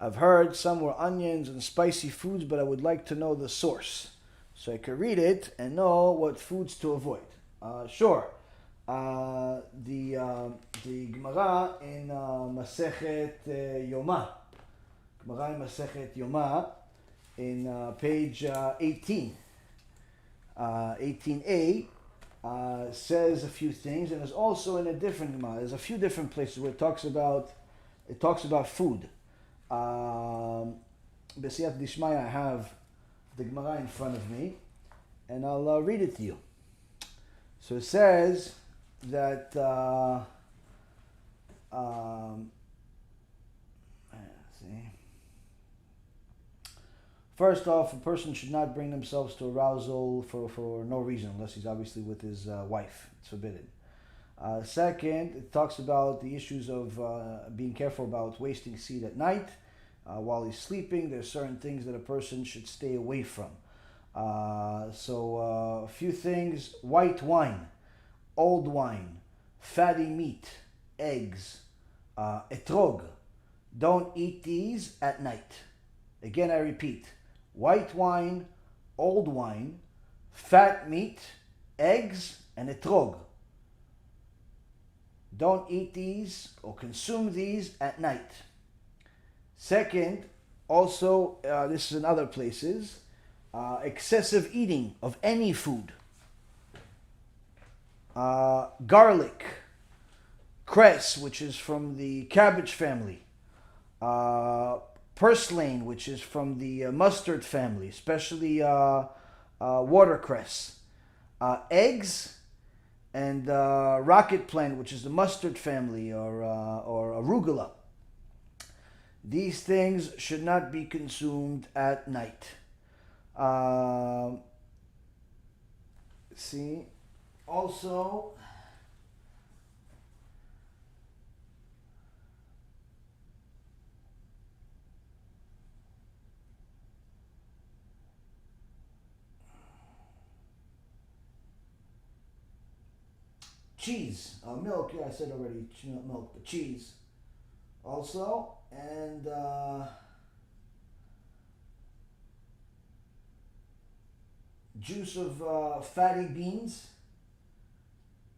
I've heard some were onions and spicy foods, but I would like to know the source so I could read it and know what foods to avoid. Sure. The Gemara in Masechet Yoma. Gemara in Masechet Yoma in page 18. 18a says a few things, and there's also in a different Gemara. There's a few different places where it talks about food. B'siyat Dishmaya, I have the Gemara in front of me, and I'll read it to you. So it says that first off, a person should not bring themselves to arousal for no reason, unless he's obviously with his wife. It's forbidden. Second, it talks about the issues of being careful about wasting seed at night. While he's sleeping, there's certain things that a person should stay away from. So a few things: white wine, old wine, fatty meat, eggs, etrog. Don't eat these at night. Again, I repeat: white wine, old wine, fat meat, eggs, and etrog. Don't eat these or consume these at night. Second, also, this is in other places, excessive eating of any food. Garlic, cress, which is from the cabbage family. Purslane, which is from the mustard family, especially watercress. Eggs, and rocket plant, which is the mustard family, or arugula. These things should not be consumed at night. Also, cheese, milk, I said already, milk, but cheese also, and juice of fatty beans,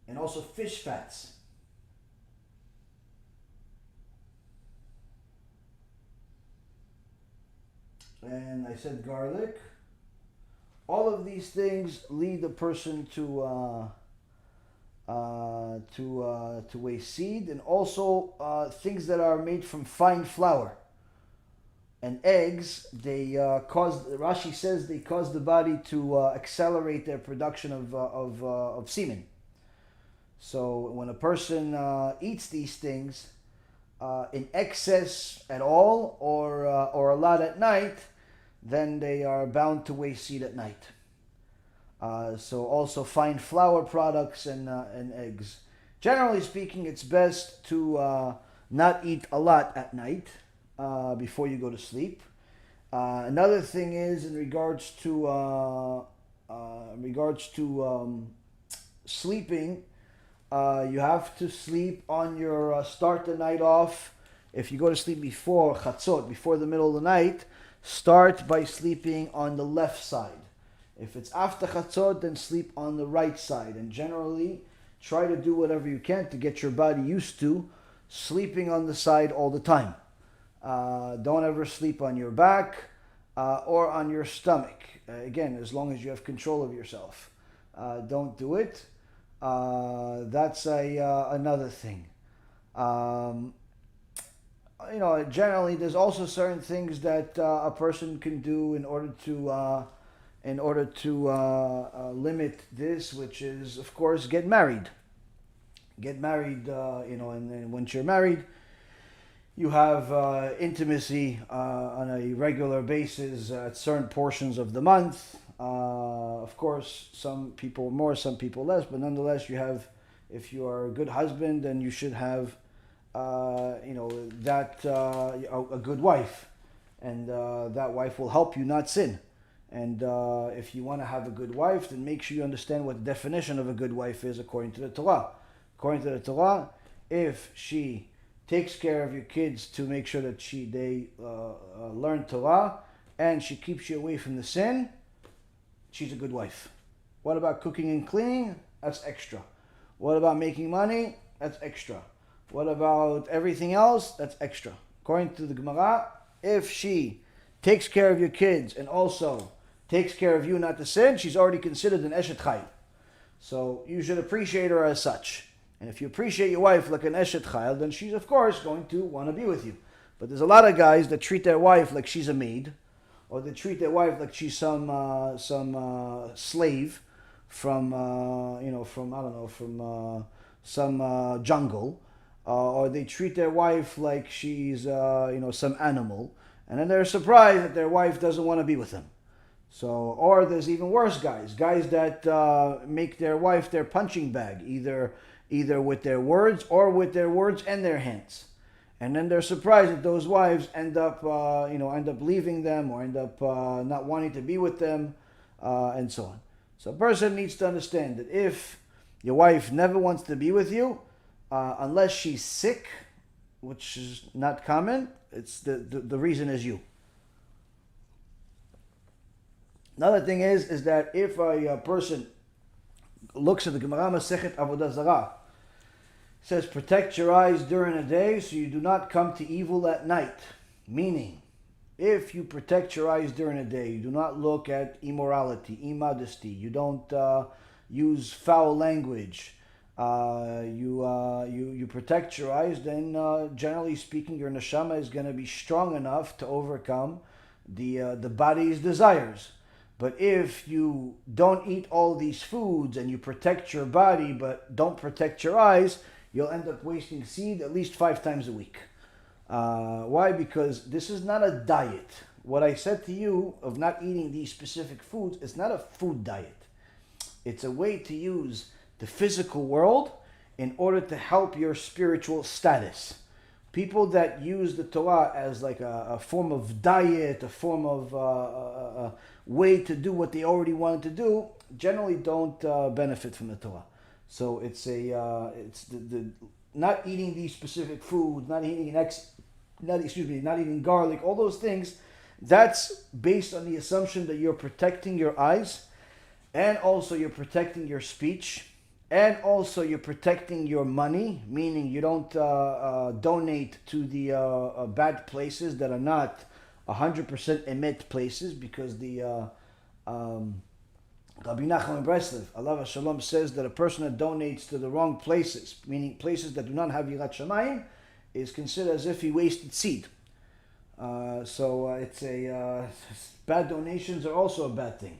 and also fish fats. And I said garlic. All of these things lead the person to waste seed, and also things that are made from fine flour and eggs. They Rashi says they cause the body to accelerate their production of semen. So when a person eats these things in excess at all, or a lot at night, then they are bound to waste seed at night. So also fine flour products and eggs. Generally speaking, it's best to not eat a lot at night before you go to sleep. Another thing is in regards to sleeping. You have to sleep on your start the night off. If you go to sleep before chatzot, before the middle of the night, start by sleeping on the left side. If it's after chatzot, then sleep on the right side. And generally, try to do whatever you can to get your body used to sleeping on the side all the time. Don't ever sleep on your back or on your stomach. Again, as long as you have control of yourself. Don't do it. That's another thing. Generally, there's also certain things that a person can do in order to limit this, which is, of course, get married. get married, and once you're married, you have intimacy on a regular basis at certain portions of the month. Of course, some people more, some people less, but nonetheless, you have, if you are a good husband, then you should have, a good wife, and that wife will help you not sin. And if you want to have a good wife, then make sure you understand what the definition of a good wife is according to the Torah. According to the Torah, if she takes care of your kids to make sure that they learn Torah, and she keeps you away from the sin, she's a good wife. What about cooking and cleaning? That's extra. What about making money? That's extra. What about everything else? That's extra. According to the Gemara, if she takes care of your kids and also takes care of you not to sin, she's already considered an Eshet Chayil. So you should appreciate her as such. And if you appreciate your wife like an Eshet Chayil, then she's of course going to want to be with you. But there's a lot of guys that treat their wife like she's a maid, or they treat their wife like she's some slave from some jungle, or they treat their wife like she's some animal, and then they're surprised that their wife doesn't want to be with them. So, or there's even worse guys that make their wife their punching bag, either with their words or with their words and their hands. And then they're surprised that those wives end up leaving them, or end up not wanting to be with them, and so on. So a person needs to understand that if your wife never wants to be with you, unless she's sick, which is not common, it's the reason is you. Another thing is that if a person looks at the Gemara Masechet Avodah Zarah, it says, protect your eyes during the day so you do not come to evil at night. Meaning, if you protect your eyes during the day, you do not look at immorality, immodesty, you don't use foul language, you protect your eyes, then generally speaking, your neshama is going to be strong enough to overcome the body's desires. But if you don't eat all these foods and you protect your body but don't protect your eyes, you'll end up wasting seed at least 5 times a week. Why? Because this is not a diet. What I said to you of not eating these specific foods, it's not a food diet. It's a way to use the physical world in order to help your spiritual status. People that use the Torah as like a form of diet, a form of a way to do what they already wanted to do, generally don't benefit from the Torah. So it's the not eating these specific foods, not eating garlic, all those things. That's based on the assumption that you're protecting your eyes, and also you're protecting your speech, and also you're protecting your money, meaning you don't donate to the bad places that are not 100% emet places, because the Rabbi Nachman Breslev, Allah Shalom, says that a person that donates to the wrong places, meaning places that do not have Yirat Shamayim, is considered as if he wasted seed. Bad donations are also a bad thing.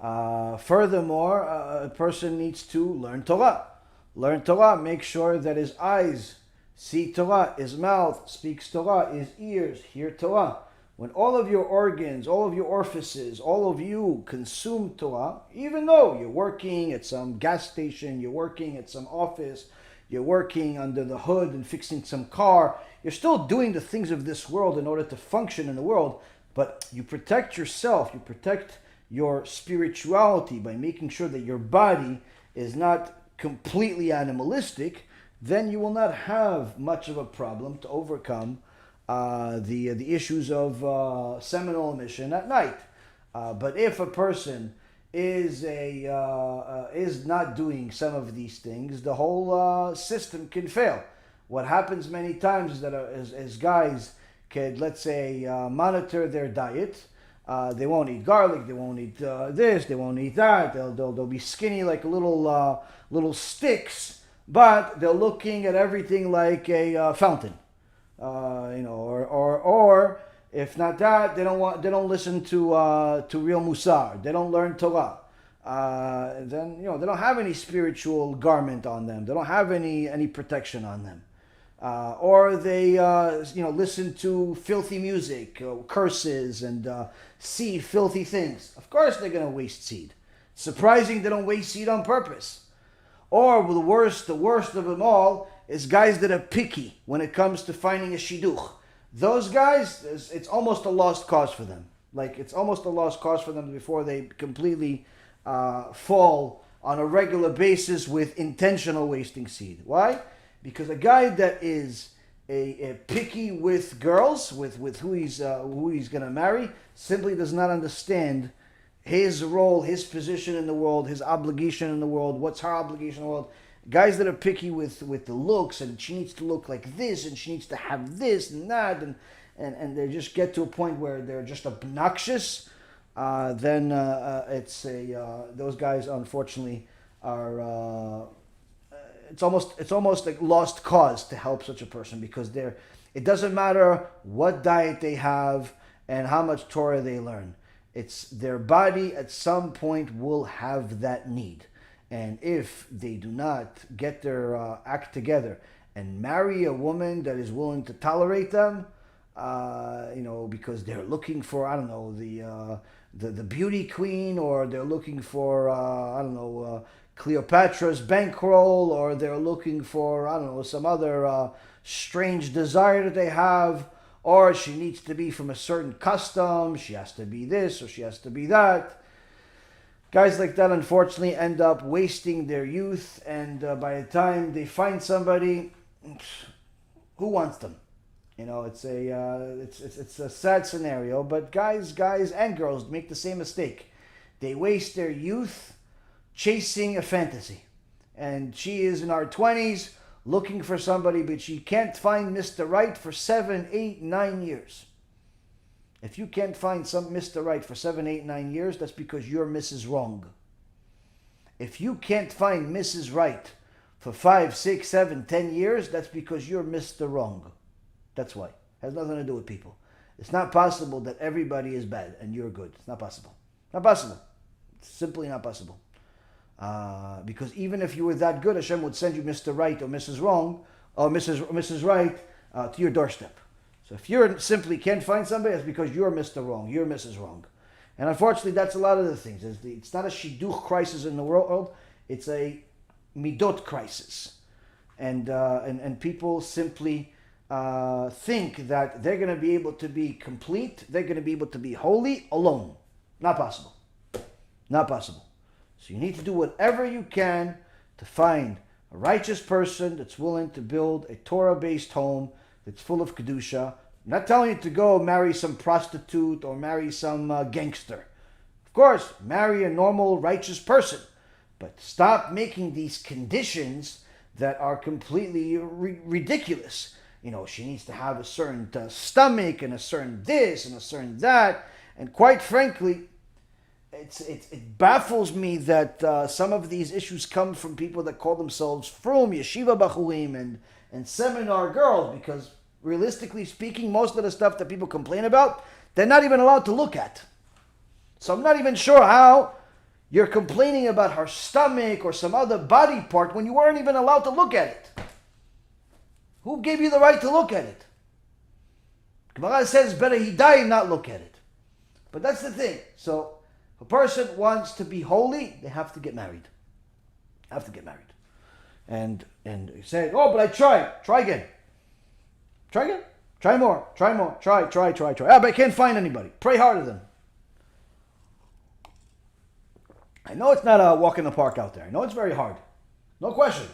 Furthermore, a person needs to learn Torah. Learn Torah, make sure that his eyes see Torah, his mouth speaks Torah, his ears hear Torah. When all of your organs, all of your orifices, all of you consume Torah, even though you're working at some gas station, you're working at some office, you're working under the hood and fixing some car, you're still doing the things of this world in order to function in the world, but you protect yourself, you protect your spirituality by making sure that your body is not completely animalistic, then you will not have much of a problem to overcome the issues of seminal emission at night. But if a person is not doing some of these things, the whole system can fail. What happens many times is that as guys can, let's say, monitor their diet. They won't eat garlic. They won't eat this. They won't eat that. They'll be skinny like little sticks, but they're looking at everything like a fountain. Or if not that, they don't listen to real musar. They don't learn Torah. then they don't have any spiritual garment on them. They don't have any protection on them. Or they listen to filthy music, curses, and see filthy things. Of course they're going to waste seed. Surprising they don't waste seed on purpose. Or the worst of them all is guys that are picky when it comes to finding a shidduch. Those guys, it's almost a lost cause for them. Like, it's almost a lost cause for them before they completely fall on a regular basis with intentional wasting seed. Why? Because a guy that is a picky with girls, with who he's going to marry, simply does not understand his role, his position in the world, his obligation in the world. What's her obligation in the world? Guys that are picky with the looks, and she needs to look like this, and she needs to have this and that, and they just get to a point where they're just obnoxious. Then those guys, unfortunately, are it's almost like lost cause to help such a person, because it doesn't matter what diet they have and how much Torah they learn. It's their body at some point will have that need. And if they do not get their act together and marry a woman that is willing to tolerate them, because they're looking for, I don't know, the beauty queen, or they're looking for, Cleopatra's bankroll, or they're looking for, some other strange desire that they have, or she needs to be from a certain custom, she has to be this, or she has to be that. Guys like that, unfortunately, end up wasting their youth, and by the time they find somebody, who wants them? It's a sad scenario, but guys and girls make the same mistake. They waste their youth chasing a fantasy. And she is in her 20s looking for somebody, but she can't find Mr. Right for 7, 8, 9 years. If you can't find some Mr. Right for 7, 8, 9 years, that's because you're Mrs. Wrong. If you can't find Mrs. Right for 5, 6, 7, 10 years, that's because you're Mr. Wrong. That's why. It has nothing to do with people. It's not possible that everybody is bad and you're good. It's not possible. Not possible. It's simply not possible. Because even if you were that good, Hashem would send you Mr. Right or Mrs. Wrong or Mrs. Right to your doorstep. So if you simply can't find somebody, it's because you're Mr. Wrong, you're Mrs. Wrong. And unfortunately, that's a lot of the things. It's not a shidduch crisis in the world, it's a midot crisis. And people simply think that they're going to be able to be complete, they're going to be able to be holy alone. Not possible. Not possible. So you need to do whatever you can to find a righteous person that's willing to build a Torah-based home that's full of Kedusha. I'm not telling you to go marry some prostitute or marry some gangster. Of course, marry a normal, righteous person. But stop making these conditions that are completely ridiculous. She needs to have a certain stomach and a certain this and a certain that. And quite frankly, it baffles me that some of these issues come from people that call themselves frum, yeshiva bachurim, and seminar girls, because realistically speaking, most of the stuff that people complain about, they're not even allowed to look at. So I'm not even sure how you're complaining about her stomach or some other body part when you weren't even allowed to look at it. Who gave you the right to look at it? Gemara says better he die and not look at it. But that's the thing. So if a person wants to be holy, they have to get married. Have to get married. And you say, oh, but I tried. Try again. Try again. Try more. Try more. Try. Ah, but I can't find anybody. Pray harder then. I know it's not a walk in the park out there. I know it's very hard. No question.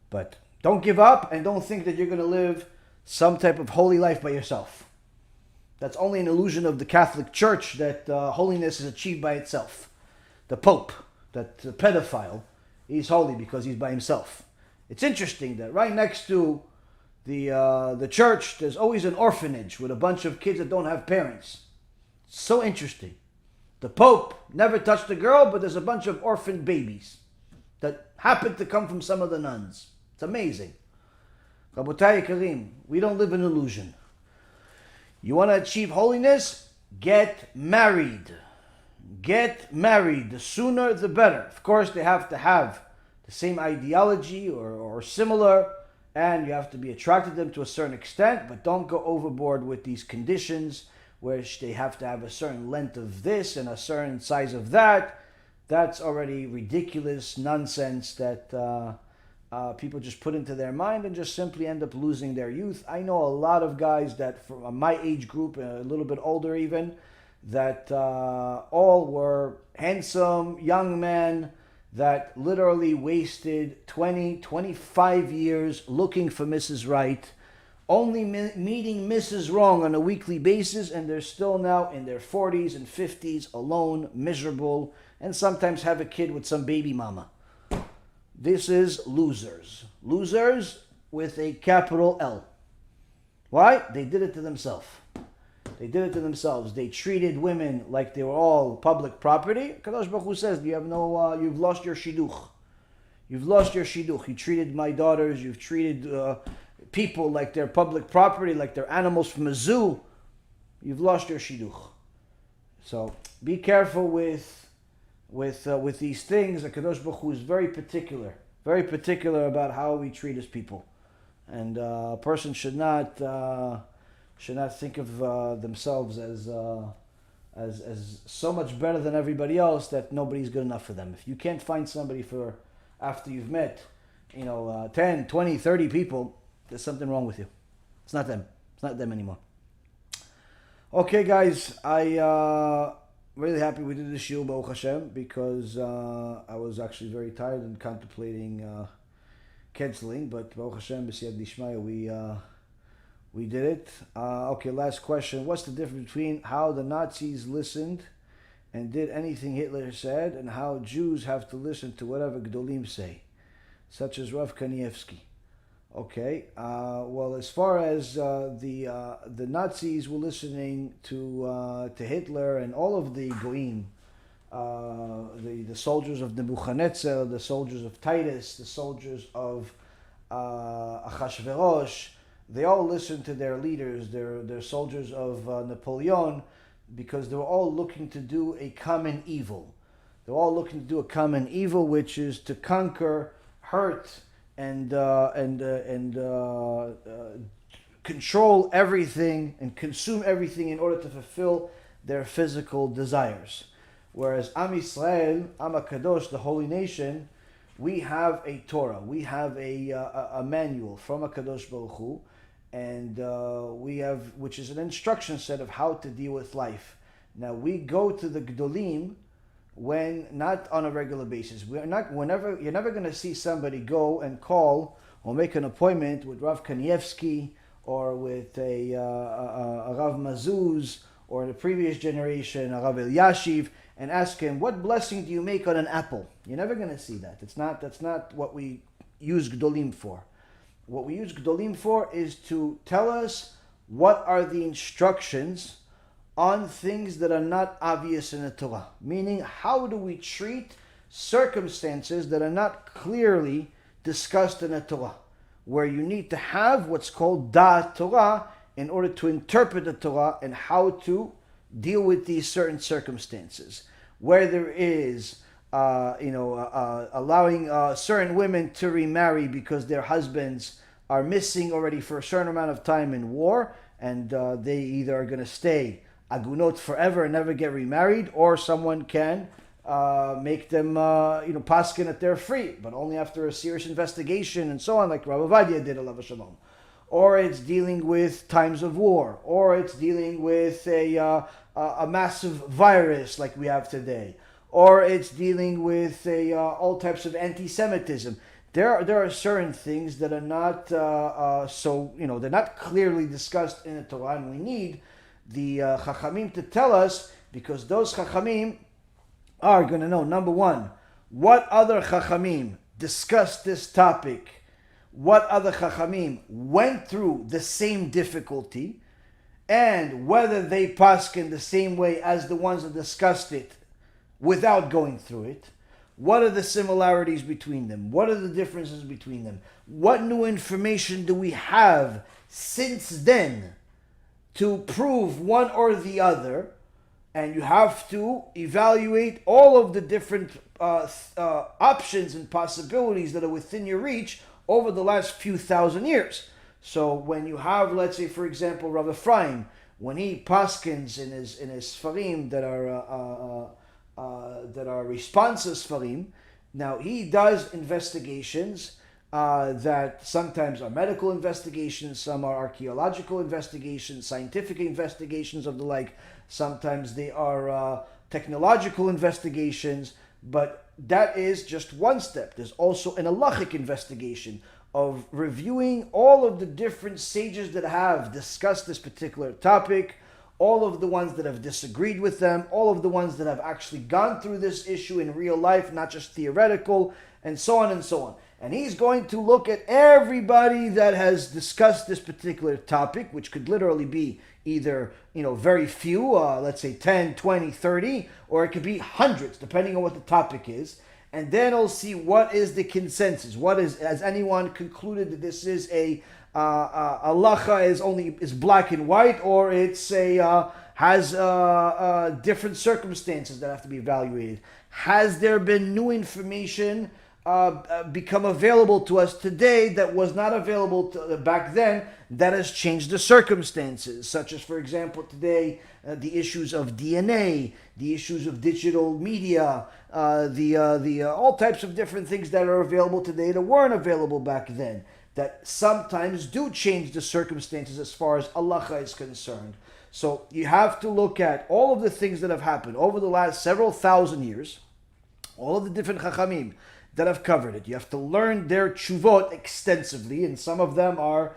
But don't give up and don't think that you're going to live some type of holy life by yourself. That's only an illusion of the Catholic Church, that holiness is achieved by itself. The Pope, that the pedophile, he's holy because he's by himself. It's interesting that right next to the church, there's always an orphanage with a bunch of kids that don't have parents. It's so interesting. The Pope never touched a girl, but there's a bunch of orphan babies that happen to come from some of the nuns. It's amazing. Rabotai Karim, we don't live in illusion. You want to achieve holiness? Get married. Get married. The sooner the better. Of course, they have to have the same ideology or similar, and you have to be attracted to them to a certain extent, but don't go overboard with these conditions where they have to have a certain length of this and a certain size of that. That's already ridiculous nonsense that people just put into their mind and just simply end up losing their youth. I know a lot of guys that from my age group, a little bit older even, that all were handsome young men that literally wasted 20, 25 years looking for Mrs. Right, only meeting Mrs. Wrong on a weekly basis, and they're still now in their 40s and 50s, alone, miserable, and sometimes have a kid with some baby mama. This is losers. Losers with a capital L. Why? They did it to themselves. They did it to themselves. They treated women like they were all public property. Kadosh Baruch Hu says, you've lost your shidduch. You've lost your shidduch. You treated my daughters, you've treated people like they're public property, like they're animals from a zoo. You've lost your shidduch. So be careful with these things. The Kadosh Baruch Hu is very particular about how we treat his people, and a person should not think of themselves as so much better than everybody else that nobody's good enough for them. If you can't find somebody for after you've met 10, 20, 30 people, there's something wrong with you. It's not them. It's not them anymore. Okay, guys, I really happy we did this shiur, Baruch Hashem, because I was actually very tired and contemplating canceling, but Baruch Hashem, b'siyad dishmaya, we did it. Okay, last question. What's the difference between how the Nazis listened and did anything Hitler said, and how Jews have to listen to whatever Gdolim say, such as Rav Kanievsky? Okay, well, as far as the Nazis were listening to Hitler and all of the Goyim, the soldiers of Nebuchadnezzar, the soldiers of Titus, the soldiers of Achashverosh, they all listened to their leaders, their soldiers of Napoleon, because they were all looking to do a common evil. They're all looking to do a common evil, which is to conquer, hurt, and control everything and consume everything in order to fulfill their physical desires. Whereas Am Yisrael, Am HaKadosh, the holy nation, we have a Torah, we have a manual from HaKadosh Baruch Hu, and we have, which is an instruction set of how to deal with life. Now we go to the Gdolim when not on a regular basis. You're never going to see somebody go and call or make an appointment with Rav Kanievsky or with a Rav Mazuz or the previous generation, a Rav Eliashiv, and ask him, what blessing do you make on an apple? You're never going to see that. That's not what we use Gdolim for. What we use Gdolim for is to tell us what are the instructions on things that are not obvious in the Torah. Meaning, how do we treat circumstances that are not clearly discussed in the Torah, where you need to have what's called Da'at Torah in order to interpret the Torah and how to deal with these certain circumstances, where there is allowing certain women to remarry because their husbands are missing already for a certain amount of time in war, and they either are going to stay agunot forever and never get remarried, or someone can make them paskin that they're free, but only after a serious investigation and so on, like Rabbi Ovadia did, alav shalom. Or it's dealing with times of war, or it's dealing with a massive virus like we have today, or it's dealing with all types of anti-Semitism. There are certain things that are not they're not clearly discussed in the Torah, and we need the Chachamim to tell us, because those Chachamim are going to know, number one, what other Chachamim discussed this topic, what other Chachamim went through the same difficulty, and whether they paskin the same way as the ones that discussed it without going through it. What are the similarities between them? What are the differences between them? What new information do we have since then to prove one or the other? and you have to evaluate all of the different options and possibilities that are within your reach over the last few thousand years. So when you have, let's say, for example, Rav Ephraim, when he paskins in his sfarim that are responsive sfarim, now he does investigations that sometimes are medical investigations, some are archaeological investigations, scientific investigations of the like. Sometimes they are technological investigations, but that is just one step. There's also an halachic investigation of reviewing all of the different sages that have discussed this particular topic, all of the ones that have disagreed with them, all of the ones that have actually gone through this issue in real life, not just theoretical, and so on and so on. And he's going to look at everybody that has discussed this particular topic, which could literally be either, very few, let's say 10, 20, 30, or it could be hundreds, depending on what the topic is. And then he'll see what is the consensus. Has anyone concluded that this is a halacha is black and white, or it's has different circumstances that have to be evaluated? Has there been new information become available to us today that was not available back then, that has changed the circumstances, such as, for example, today the issues of DNA, the issues of digital media, the all types of different things that are available today that weren't available back then, that sometimes do change the circumstances as far as halacha is concerned. So you have to look at all of the things that have happened over the last several thousand years, all of the different chachamim that have covered it. You have to learn their tshuvot extensively, and some of them are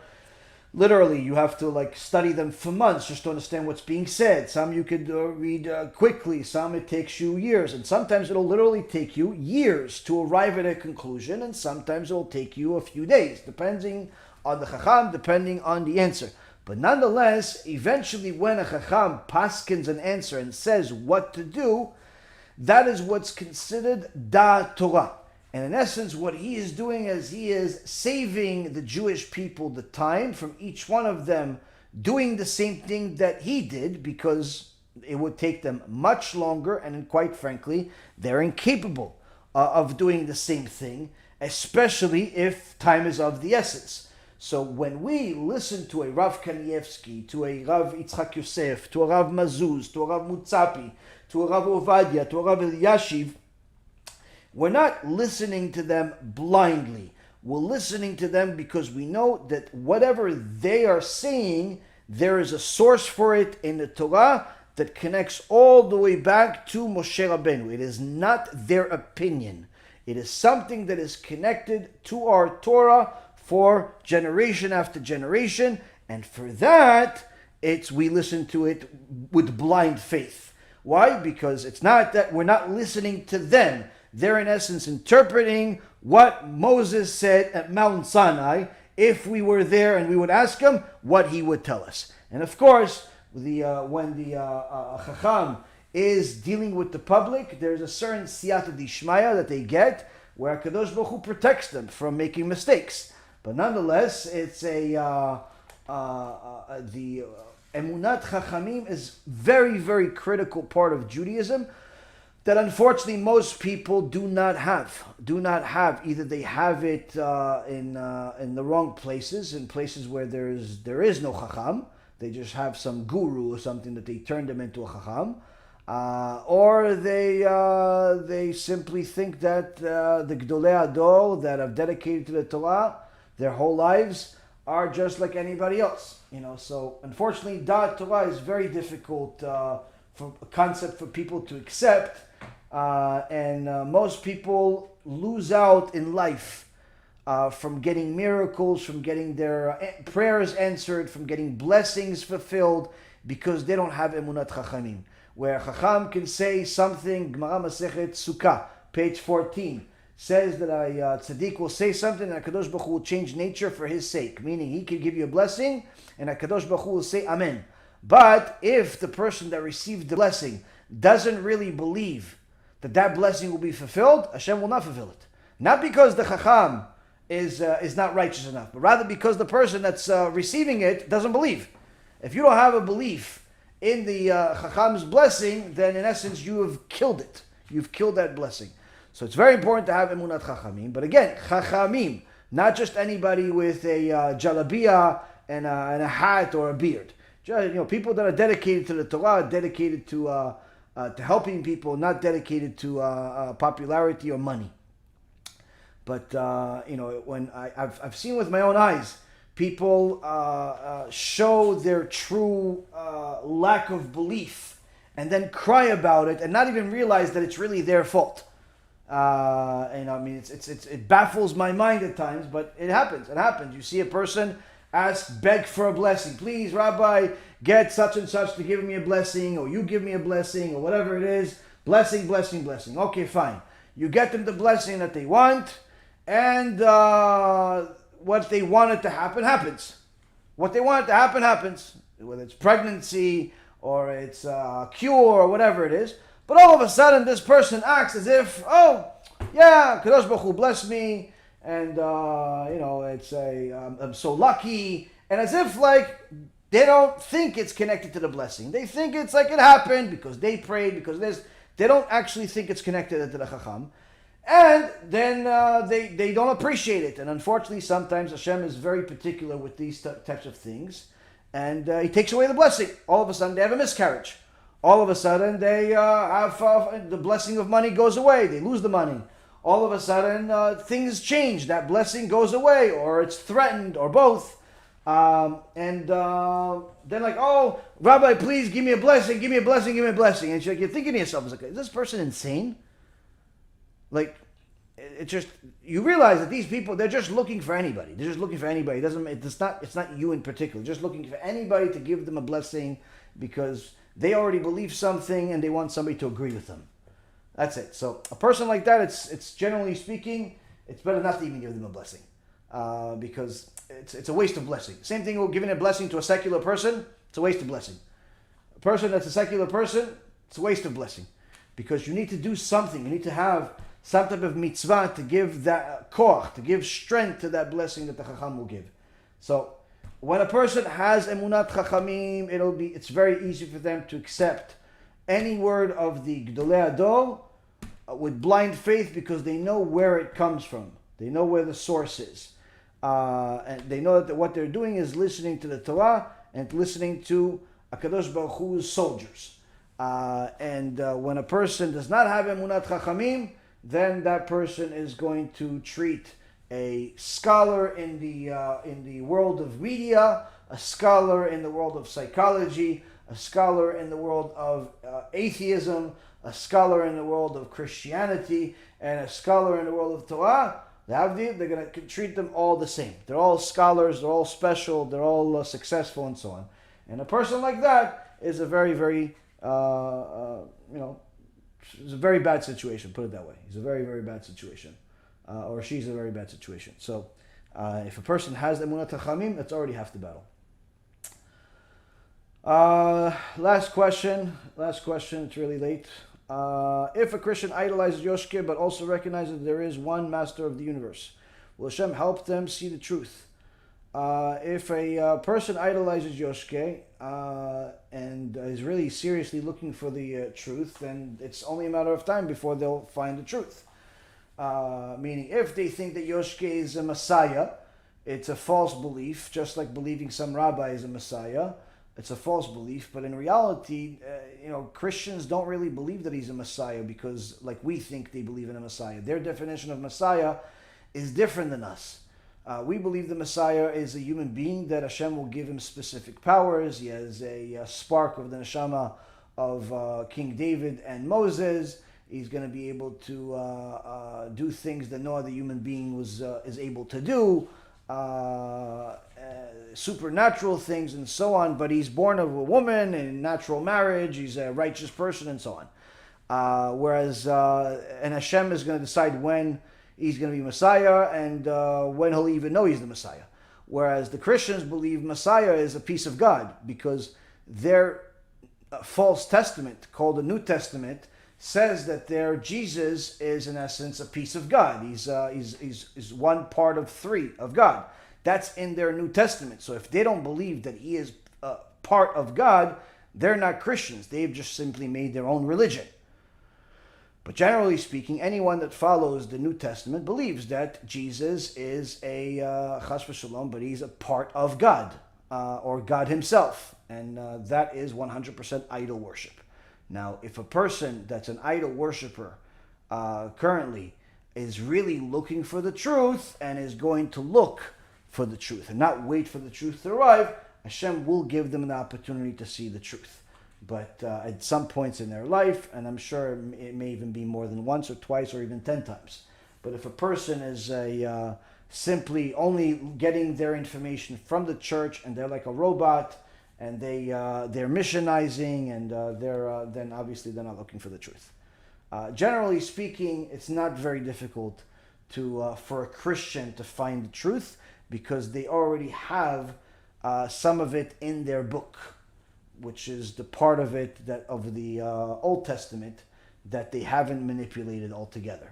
literally, you have to study them for months just to understand what's being said. Some you could read quickly, some it takes you years, and sometimes it'll literally take you years to arrive at a conclusion, and sometimes it'll take you a few days, depending on the chacham, depending on the answer. But nonetheless, eventually when a chacham paskins an answer and says what to do, that is what's considered da Torah. And in essence, what he is doing is he is saving the Jewish people the time from each one of them doing the same thing that he did, because it would take them much longer, and quite frankly, they're incapable of doing the same thing, especially if time is of the essence. So when we listen to a Rav Kanievsky, to a Rav Yitzchak Yosef, to a Rav Mazuz, to a Rav Mutzapi, to a Rav Ovadia, to a Rav Eliashiv, we're not listening to them blindly. We're listening to them because we know that whatever they are saying, there is a source for it in the Torah that connects all the way back to Moshe Rabbeinu. It is not their opinion. It is something that is connected to our Torah for generation after generation, and for that, we listen to it with blind faith. Why? Because it's not that we're not listening to them. They're in essence interpreting what Moses said at Mount Sinai. If we were there and we would ask him, what he would tell us. And of course, when the Chacham is dealing with the public, there's a certain siyata dishmaya that they get, where HaKadosh Baruch Hu protects them from making mistakes. But nonetheless, it's the emunat Chachamim is very, very critical part of Judaism, that unfortunately most people do not have. Either they have it in the wrong places, in places where there is no chacham. They just have some guru or something that they turn them into a chacham, or they simply think that the Gdolei Ador that have dedicated to the Torah their whole lives are just like anybody else. So unfortunately, Da'at Torah is very difficult for a concept for people to accept. And most people lose out in life from getting miracles, from getting their prayers answered, from getting blessings fulfilled, because they don't have emunat chachamim. Where chacham can say something, Gemara Masechet Sukkah, page 14, says that a tzaddik will say something and HaKadosh Baruch Hu will change nature for his sake. Meaning he can give you a blessing and HaKadosh Baruch Hu will say Amen. But if the person that received the blessing doesn't really believe that blessing will be fulfilled, Hashem will not fulfill it. Not because the chacham is not righteous enough, but rather because the person that's receiving it doesn't believe. If you don't have a belief in the Chacham's blessing, then in essence you have killed it. You've killed that blessing. So it's very important to have emunat Chachamim. But again, Chachamim, not just anybody with a jalabiyah and a hat or a beard. Just, people that are dedicated to the Torah, dedicated to helping people, not dedicated to popularity or money. But when I've seen with my own eyes, people show their true lack of belief and then cry about it and not even realize that it's really their fault. It baffles my mind at times, but it happens. It happens. You see a person beg for a blessing. Please, Rabbi, get such and such to give me a blessing, or you give me a blessing, or whatever it is. Blessing, blessing, blessing. Okay, fine. You get them the blessing that they want, and what they wanted to happen happens. What they wanted to happen happens. Whether it's pregnancy, or it's a cure, or whatever it is. But all of a sudden, this person acts as if, oh, yeah, Kadosh Baruch Hu bless me, and I'm so lucky, and as if like they don't think it's connected to the blessing. They think it's like it happened because they prayed, because they don't actually think it's connected to the Chacham, and then they don't appreciate it. And unfortunately, sometimes Hashem is very particular with these types of things, and He takes away the blessing. All of a sudden, they have a miscarriage. All of a sudden, they have the blessing of money goes away. They lose the money. All of a sudden, things change. That blessing goes away, or it's threatened, or both. Then like, oh, Rabbi, please give me a blessing, give me a blessing, give me a blessing. And you're thinking to yourself, like, is this person insane? Like, it just, you realize that these people, they're just looking for anybody. They're just looking for anybody. It's not you in particular. Just looking for anybody to give them a blessing because they already believe something and they want somebody to agree with them. That's it. So a person like that, it's generally speaking, it's better not to even give them a blessing because it's a waste of blessing. Same thing with giving a blessing to a secular person. It's a waste of blessing. A person that's a secular person, it's a waste of blessing because you need to do something. You need to have some type of mitzvah to give that koach, to give strength to that blessing that the Chacham will give. So when a person has emunat Chachamim, it's very easy for them to accept any word of the Gdolei Ador with blind faith because they know where it comes from. They know where the source is. And they know that what they're doing is listening to the Torah and listening to HaKadosh Baruch Hu's soldiers. When a person does not have emunat Chachamim, then that person is going to treat a scholar in the world of media, a scholar in the world of psychology, a scholar in the world of atheism, a scholar in the world of Christianity, and a scholar in the world of Torah. They're going to treat them all the same. They're all scholars, they're all special, they're all successful, and so on. And a person like that is a very, very, it's a very bad situation, put it that way. He's a very, very bad situation. Or she's a very bad situation. So if a person has emunat Chachamim, that's already half the battle. Last question, it's really late. If a Christian idolizes Yoshke but also recognizes there is one master of the universe, will Hashem help them see the truth? If a person idolizes Yoshke and is really seriously looking for the truth, then it's only a matter of time before they'll find the truth. Meaning, if they think that Yoshke is a Messiah, it's a false belief, just like believing some rabbi is a Messiah. It's a false belief, but in reality, Christians don't really believe that he's a Messiah because, like we think they believe in a Messiah. Their definition of Messiah is different than us. We believe the Messiah is a human being that Hashem will give him specific powers. He has a spark of the neshama of King David and Moses. He's going to be able to do things that no other human being is able to do. Supernatural things and so on, but he's born of a woman in natural marriage, he's a righteous person and so on. And Hashem is going to decide when he's going to be Messiah and when he'll even know he's the Messiah. Whereas the Christians believe Messiah is a piece of God because their false testament, called the New Testament, says that their Jesus is in essence a piece of God. He's one part of three of God. That's in their New Testament. So if they don't believe that he is part of God, They're not Christians. They've just simply made their own religion. But generally speaking, anyone that follows the New Testament believes that Jesus is a chas v'shalom, but he's a part of God, or God himself. And that is 100% idol worship. Now, if a person that's an idol worshiper currently is really looking for the truth and is going to look for the truth and not wait for the truth to arrive, Hashem will give them an opportunity to see the truth. But at some points in their life, and I'm sure it may even be more than once or twice or even 10 times. But if a person is simply only getting their information from the church and they're like a robot and they're missionizing and then obviously they're not looking for the truth. Generally speaking, it's not very difficult for a Christian to find the truth because they already have some of it in their book, which is the part of it of the Old Testament that they haven't manipulated altogether.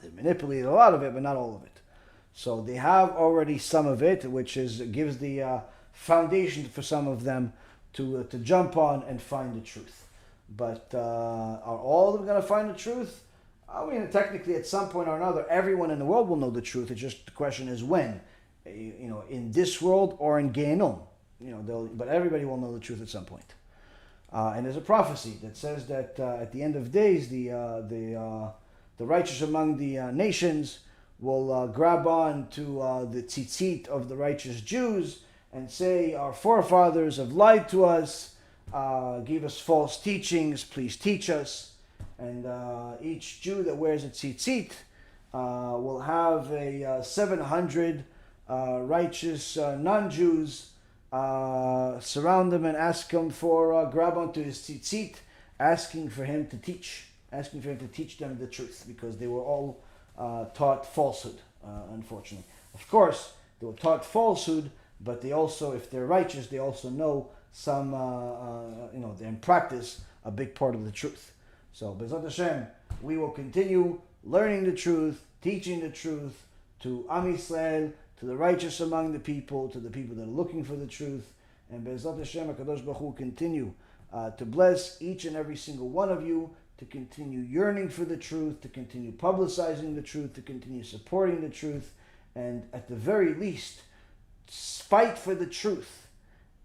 They manipulated a lot of it, but not all of it. So they have already some of it, which gives the foundation for some of them to jump on and find the truth. But are all of them going to find the truth? I mean, technically, at some point or another, everyone in the world will know the truth. It's just the question is when, in this world or in Gehenom. But everybody will know the truth at some point. And there's a prophecy that says that at the end of days, the righteous among the nations will grab on to the tzitzit of the righteous Jews and say, our forefathers have lied to us, gave us false teachings, please teach us. And each Jew that wears a tzitzit will have 700 righteous non-Jews surround him and ask him grab onto his tzitzit, asking for him to teach them the truth, because they were all taught falsehood, unfortunately. Of course, they were taught falsehood, but they also, if they're righteous, they also know some, they in practice a big part of the truth. So, B'ezrat Hashem, we will continue learning the truth, teaching the truth to Am Yisrael, to the righteous among the people, to the people that are looking for the truth. And B'ezrat Hashem, HaKadosh Baruch Hu will continue to bless each and every single one of you, to continue yearning for the truth, to continue publicizing the truth, to continue supporting the truth, and at the very least, fight for the truth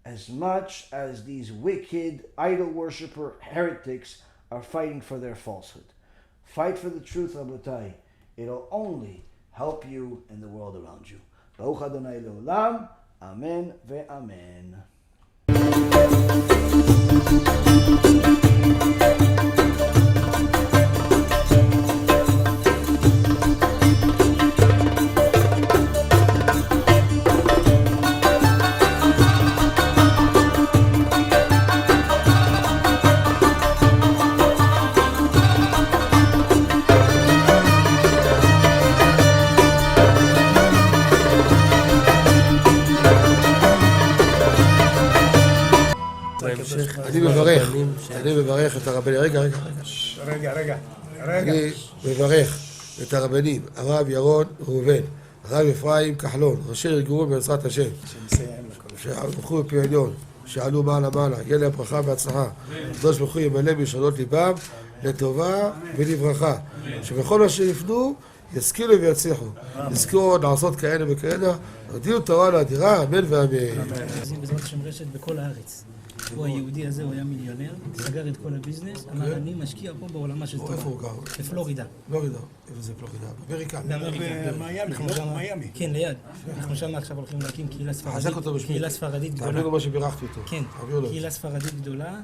as much as these wicked idol worshiper heretics are fighting for their falsehood. Fight for the truth, Rabotai. It'll only help you and the world around you. Baruch Adonai Le'olam. Amen ve'amen. אני מברך את הרבנים, רגע. אני מברך את הרבנים, הרב ירון ראובן, הרב אפרים כחלון, ראשי ארגון בעזרת השם, שהלכו בפי עליון, שעלו מעלה, יהיה להם ברכה והצלחה, הקדוש ברוך הוא ימלא בישועות ליבם לטובה ולברכה, שבכל מה שיפנו ישכילו ויצליחו, יזכו לעשות כאלה וכאלה, הודיעו תורה לאדירה, אמן ואמן. בעזרת השם רשת בכל הארץ. הוא היהודי הזה, הוא היה מיליונר, סגר את כל הביזנס, אמר אני משקיע פה בעולמה של תורה. איפה הוא גר? בפלורידה. פלורידה, איפה זה פלורידה? באמריקה. במיימי, כן, ליד. אנחנו שם עכשיו הולכים להקים קהילה ספרדית. חזק אותו בשמי. קהילה ספרדית גדולה. תעביר לו מה שבירכתי אותו. כן, קהילה ספרדית גדולה.